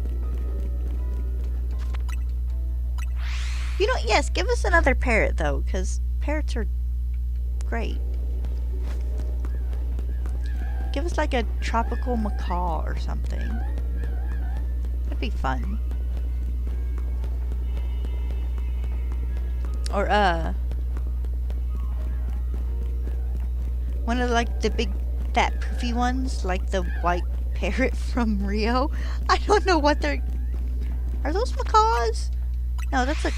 A: You know, yes, give us another parrot though, because parrots are great. Give us like a tropical macaw or something. That'd be fun. Or one of like the big fat poofy ones, like the white parrot from Rio. I don't know what they're... Are those macaws? No, that's a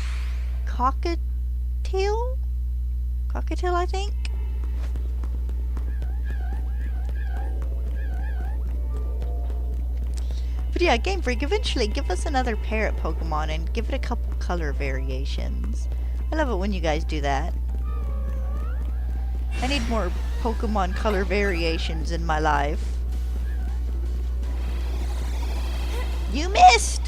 A: cockatiel? Cockatiel, I think? But yeah, Game Freak, eventually give us another parrot Pokemon and give it a couple color variations. I love it when you guys do that. I need more Pokemon color variations in my life. You missed!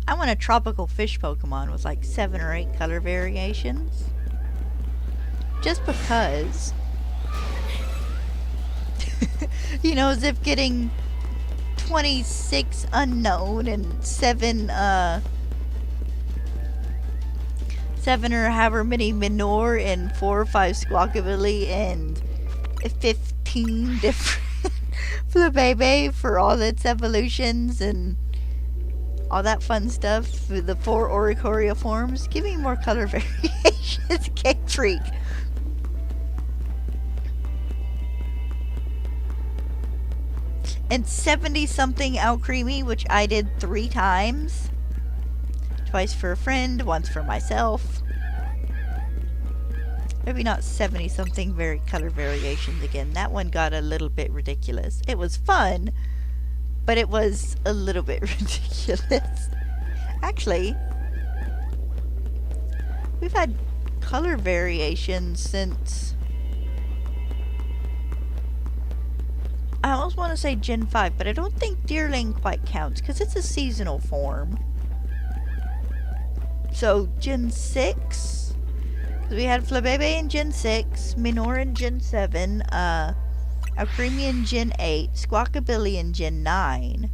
A: I want a tropical fish Pokemon with like 7 or 8 color variations. Just because. You know, as if getting 26 unknown and 7 or however many Minor and 4 or 5 Squawkabilly and 15 different Flabébé for all its evolutions and all that fun stuff. The 4 Oricorio forms. Give me more color variations, Game Freak. And 70 something Alcremie, which I did 3 times. Twice for a friend, once for myself. Maybe not 70 something color variations again. That one got a little bit ridiculous. It was fun, but it was a little bit ridiculous. Actually, we've had color variations since... I almost want to say Gen 5, but I don't think Deerling quite counts, because it's a seasonal form. So, Gen 6, we had Flabébé in Gen 6, Minor in Gen 7, Alcremie in Gen 8, Squawkabilly in Gen 9.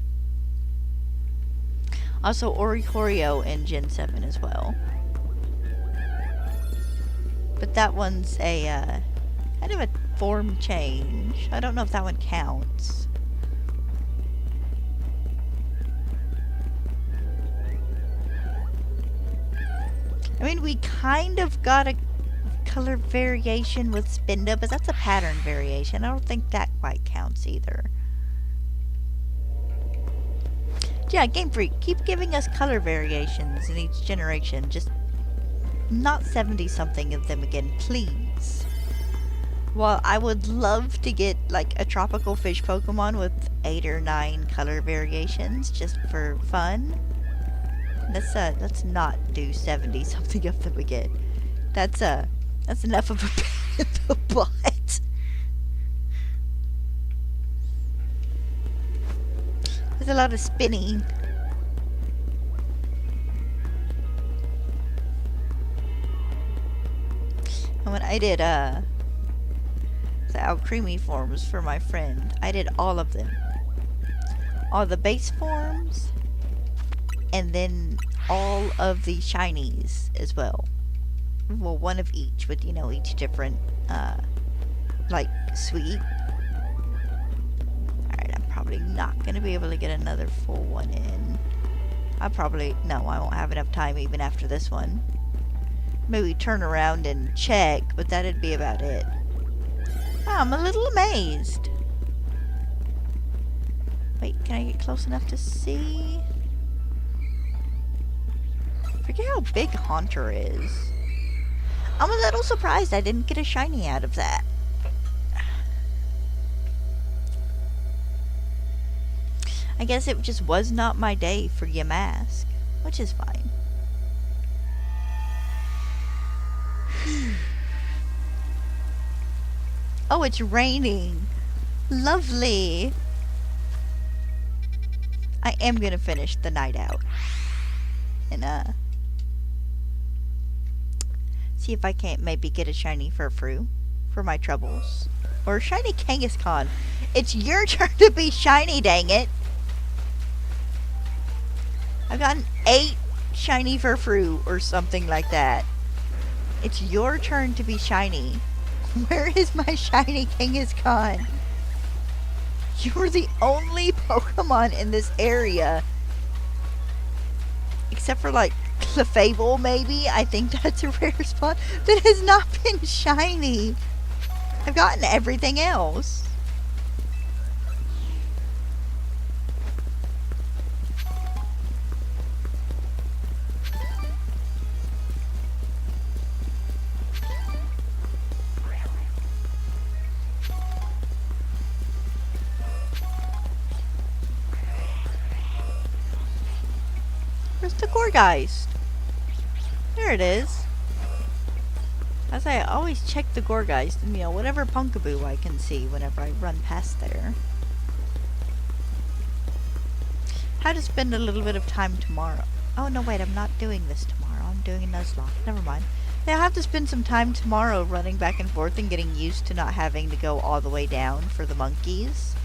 A: Also, Oricorio in Gen 7 as well. But that one's a, kind of a form change. I don't know if that one counts. I mean, we kind of got a color variation with Spinda, but that's a pattern variation. I don't think that quite counts either. Yeah, Game Freak, keep giving us color variations in each generation. Just not 70 something of them again, please. While I would love to get like a tropical fish Pokemon with 8 or 9 color variations just for fun, let's not do 70 something of them again. That's enough of a pain in the butt. There's a lot of spinning. And when I did the Alcremie forms for my friend, I did all of them. All the base forms, and then all of the shinies as well. Well, one of each, with, you know, each different, like, suite. Alright, I'm probably not going to be able to get another full one in. No, I won't have enough time even after this one. Maybe turn around and check, but that'd be about it. I'm a little amazed. Wait, can I get close enough to see? Forget how big Haunter is. I'm a little surprised I didn't get a shiny out of that. I guess it just was not my day for Yamask, which is fine. Oh, it's raining. Lovely. I am gonna finish the night out. And, see if I can't maybe get a shiny Furfrou for my troubles. Or a shiny Kangaskhan. It's your turn to be shiny, dang it. I've gotten 8 shiny Furfrou or something like that. It's your turn to be shiny. Where is my shiny Kangaskhan? You're the only Pokemon in this area, except for like Clefable maybe, I think that's a rare spot, that has not been shiny. I've gotten everything else. Where's the Gorgeist? There it is. As I always check the Gorgeist and, whatever Punkaboo I can see whenever I run past there. How to spend a little bit of time tomorrow. Oh, no, wait, I'm not doing this tomorrow. I'm doing a Nuzlocke. Never mind. Yeah, I'll have to spend some time tomorrow running back and forth and getting used to not having to go all the way down for the monkeys.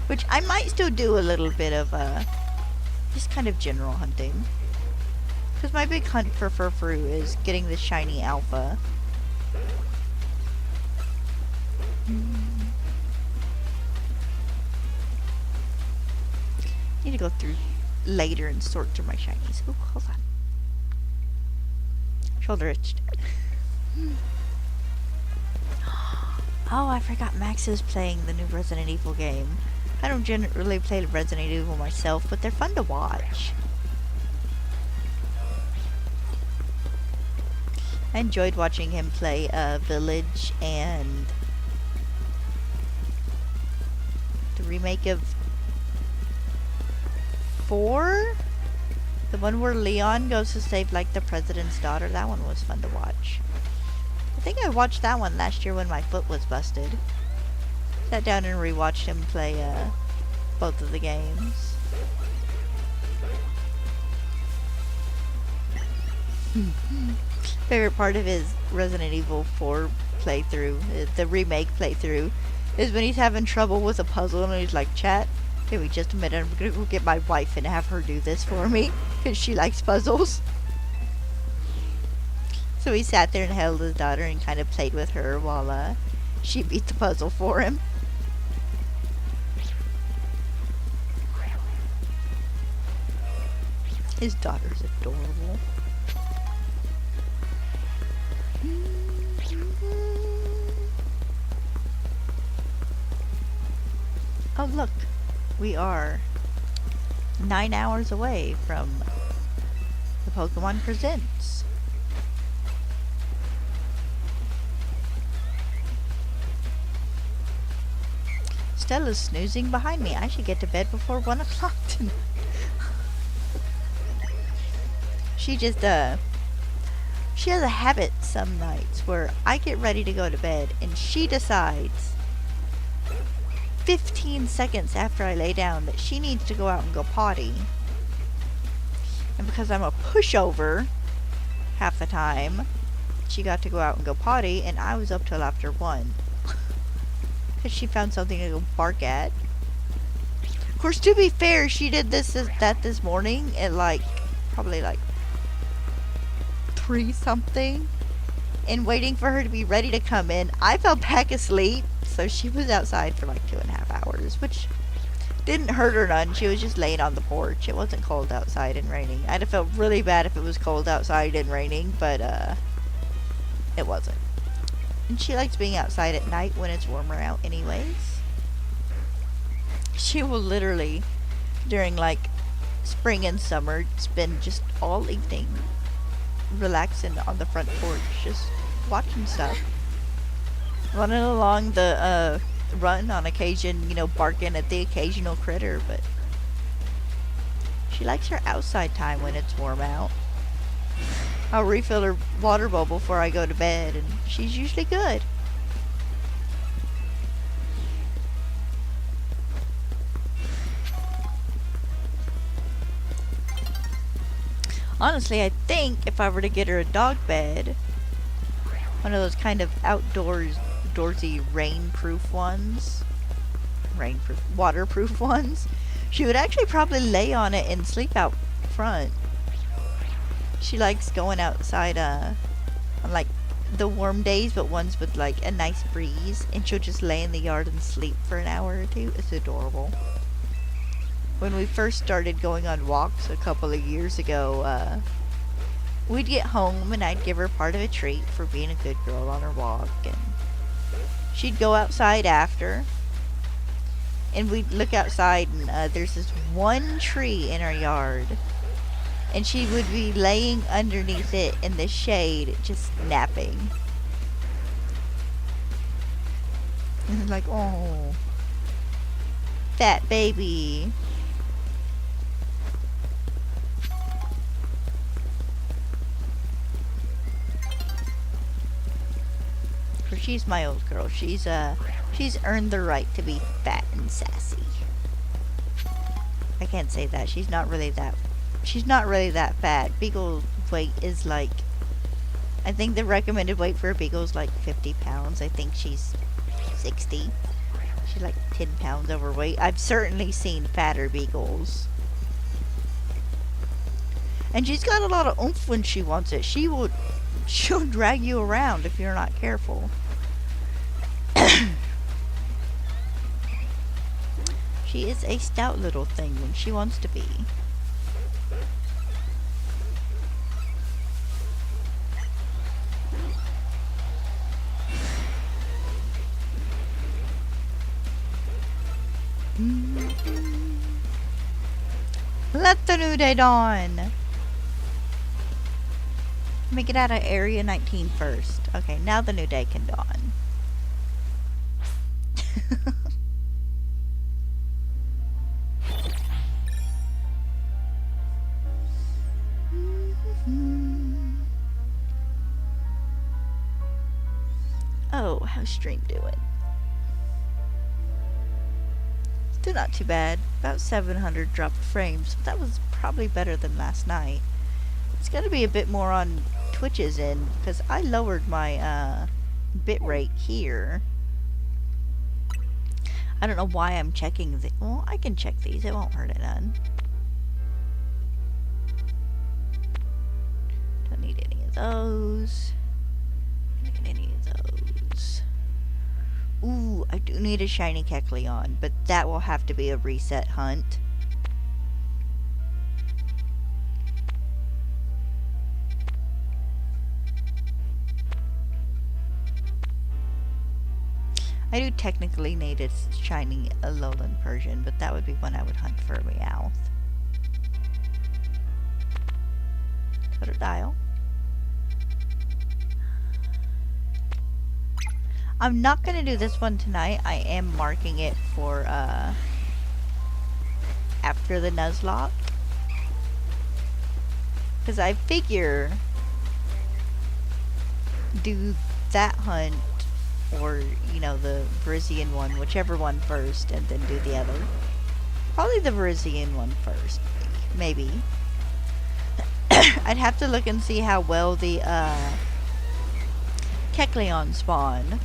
A: Which I might still do a little bit of, just kind of general hunting. Because my big hunt for Furfrou is getting the shiny alpha. Need to go through later and sort through my shinies. Ooh, hold on. Shoulder itched. Oh, I forgot Max is playing the new Resident Evil game. I don't generally play Resident Evil myself, but they're fun to watch. I enjoyed watching him play Village and the remake of 4? The one where Leon goes to save like the president's daughter. That one was fun to watch. I think I watched that one last year when my foot was busted. Sat down and rewatched him play both of the games. Favorite part of his Resident Evil 4 playthrough, the remake playthrough, is when he's having trouble with a puzzle and he's like, chat, give me just a minute, I'm gonna go get my wife and have her do this for me, because she likes puzzles. So he sat there and held his daughter and kind of played with her while she beat the puzzle for him. His daughter's adorable. Oh look, we are 9 hours away from the Pokemon Presents. Stella's snoozing behind me. I should get to bed before 1 o'clock tonight. She just, she has a habit some nights where I get ready to go to bed and she decides 15 seconds after I lay down that she needs to go out and go potty. And because I'm a pushover half the time, she got to go out and go potty and I was up till after 1. Because she found something to go bark at. Of course, to be fair, she did that this morning at probably 3 something. And waiting for her to be ready to come in, I fell back asleep. So she was outside for 2.5 hours, which didn't hurt her none. She was just laying on the porch. It wasn't cold outside and raining. I'd have felt really bad if it was cold outside and raining, but it wasn't. And she likes being outside at night when it's warmer out anyways. She will literally, during spring and summer, spend just all evening relaxing on the front porch, just watching stuff. Running along the run on occasion, barking at the occasional critter, but she likes her outside time when it's warm out. I'll refill her water bowl before I go to bed, and she's usually good. Honestly, I think if I were to get her a dog bed, one of those kind of outdoorsy rainproof ones, waterproof ones, she would actually probably lay on it and sleep out front. She likes going outside on the warm days, but ones with a nice breeze, and she'll just lay in the yard and sleep for an hour or 2. It's adorable. When we first started going on walks a couple of years ago, we'd get home and I'd give her part of a treat for being a good girl on her walk, and she'd go outside after, and we'd look outside, and there's this one tree in our yard, and she would be laying underneath it in the shade, just napping. And oh, fat baby. she's my old girl. She's earned the right to be fat and sassy. I can't say that. She's not really that fat. Beagle weight is like, I think the recommended weight for a beagle is like 50 pounds. I think she's 60. She's like 10 pounds overweight. I've certainly seen fatter beagles. And she's got a lot of oomph when she wants it. She'll drag you around if you're not careful. She is a stout little thing when she wants to be. Let the new day dawn. Let me get out of Area 19 first. Okay, now the new day can dawn. Oh, how's stream doing? Still not too bad. About 700 drop frames, but that was probably better than last night. It's gonna be a bit more on Twitch's end, because I lowered my bitrate here. I don't know why I'm checking the... Well, I can check these. It won't hurt it none. Don't need any of those. Don't need any of those. Ooh, I do need a shiny Kecleon, but that will have to be a reset hunt. I do technically need a shiny Alolan Persian, but that would be one I would hunt for a Meowth. Totodile. I'm not going to do this one tonight. I am marking it for after the Nuzlocke. Because I figure do that hunt, or, you know, the Virizion one, whichever one first, and then do the other. Probably the Virizion one first, maybe. I'd have to look and see how well the Kecleon spawn.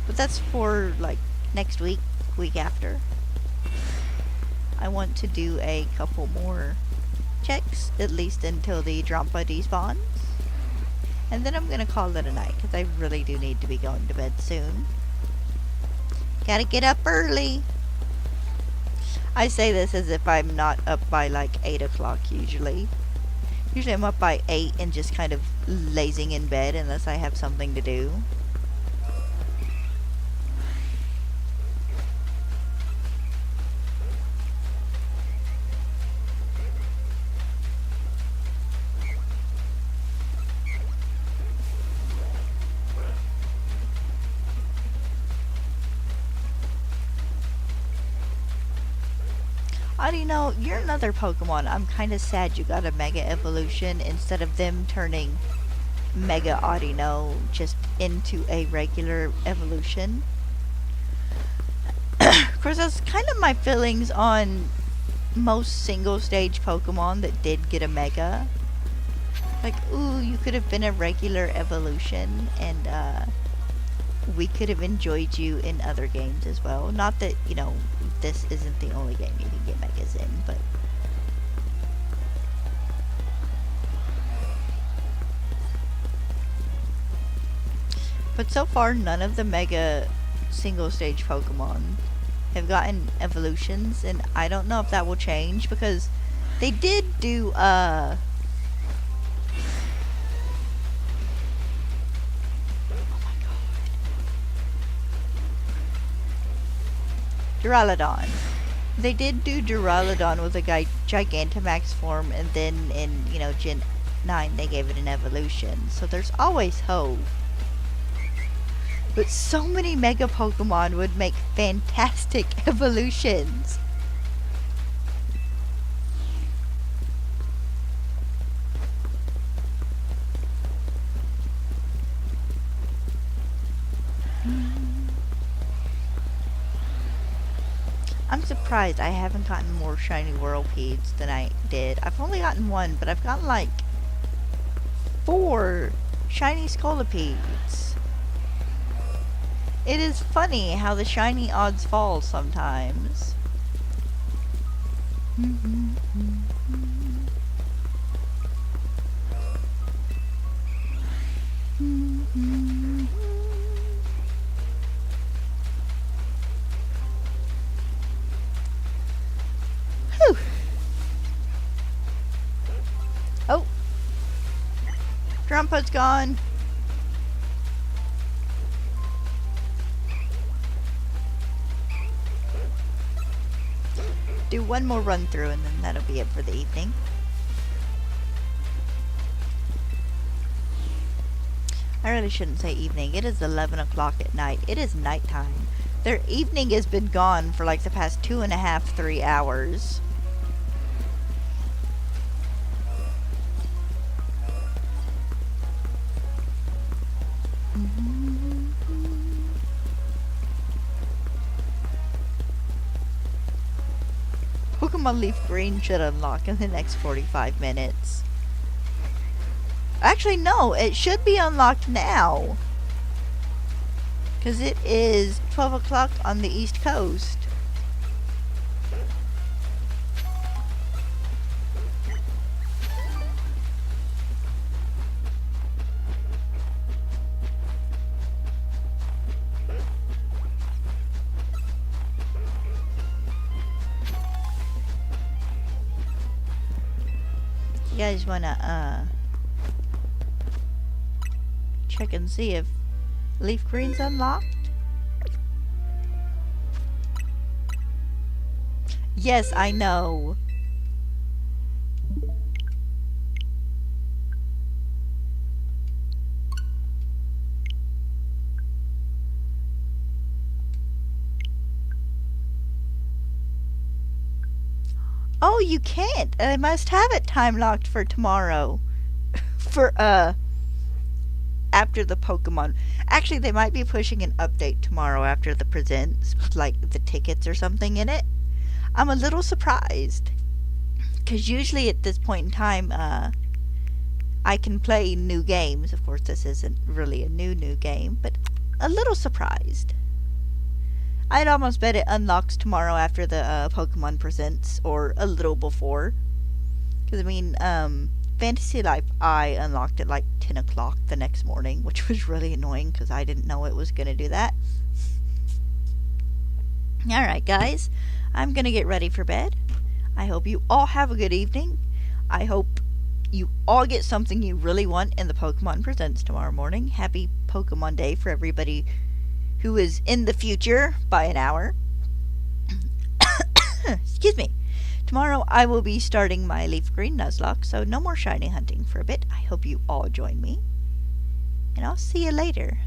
A: But that's for, like, next week, week after. I want to do a couple more checks, at least until the Drampa despawns. And then I'm gonna call it a night, because I really do need to be going to bed soon. Gotta get up early. I say this as if I'm not up by like 8 o'clock usually. Usually I'm up by 8 and just kind of lazing in bed unless I have something to do. Audino, you're another Pokemon. I'm kind of sad you got a Mega Evolution instead of them turning Mega Audino just into a regular evolution. Of course, that's kind of my feelings on most single stage Pokemon that did get a Mega. Like, ooh, you could have been a regular evolution, and we could have enjoyed you in other games as well. Not that, you know, this isn't the only game you can get Megas in, but... But so far, none of the Mega single-stage Pokemon have gotten evolutions, and I don't know if that will change, because they did do, Duraludon. They did do Duraludon with a Gigantamax form, and then in, you know, Gen 9 they gave it an evolution. So there's always hope. But so many Mega Pokemon would make fantastic evolutions. I'm surprised I haven't gotten more shiny Whirlpedes than I did. I've only gotten one, but I've gotten like 4 shiny Scolipeds. It is funny how the shiny odds fall sometimes. Whew. Oh. Drumpa's gone. Do one more run through and then that'll be it for the evening. I really shouldn't say evening. It is 11 o'clock at night. It is nighttime. Their evening has been gone for like the past 2.5, 3 hours. Pokemon Leaf Green should unlock in the next 45 minutes. Actually, no, it should be unlocked now. Because it is 12 o'clock on the East Coast. You guys wanna, check and see if Leaf Green's unlocked? Yes, I know. Oh, you can't. I must have it time locked for tomorrow. For, after the Pokemon. Actually, they might be pushing an update tomorrow after the presents, with, like, the tickets or something in it. I'm a little surprised. Because usually at this point in time, I can play new games. Of course, this isn't really a new game, but a little surprised. I'd almost bet it unlocks tomorrow after the Pokemon presents, or a little before. Because, I mean, Fantasy Life I unlocked at like 10 o'clock the next morning, which was really annoying because I didn't know it was going to do that. Alright, guys. I'm going to get ready for bed. I hope you all have a good evening. I hope you all get something you really want in the Pokemon Presents tomorrow morning. Happy Pokemon Day for everybody who is in the future by an hour. Excuse me. Tomorrow I will be starting my Leaf Green Nuzlocke, so no more shiny hunting for a bit. I hope you all join me. And I'll see you later.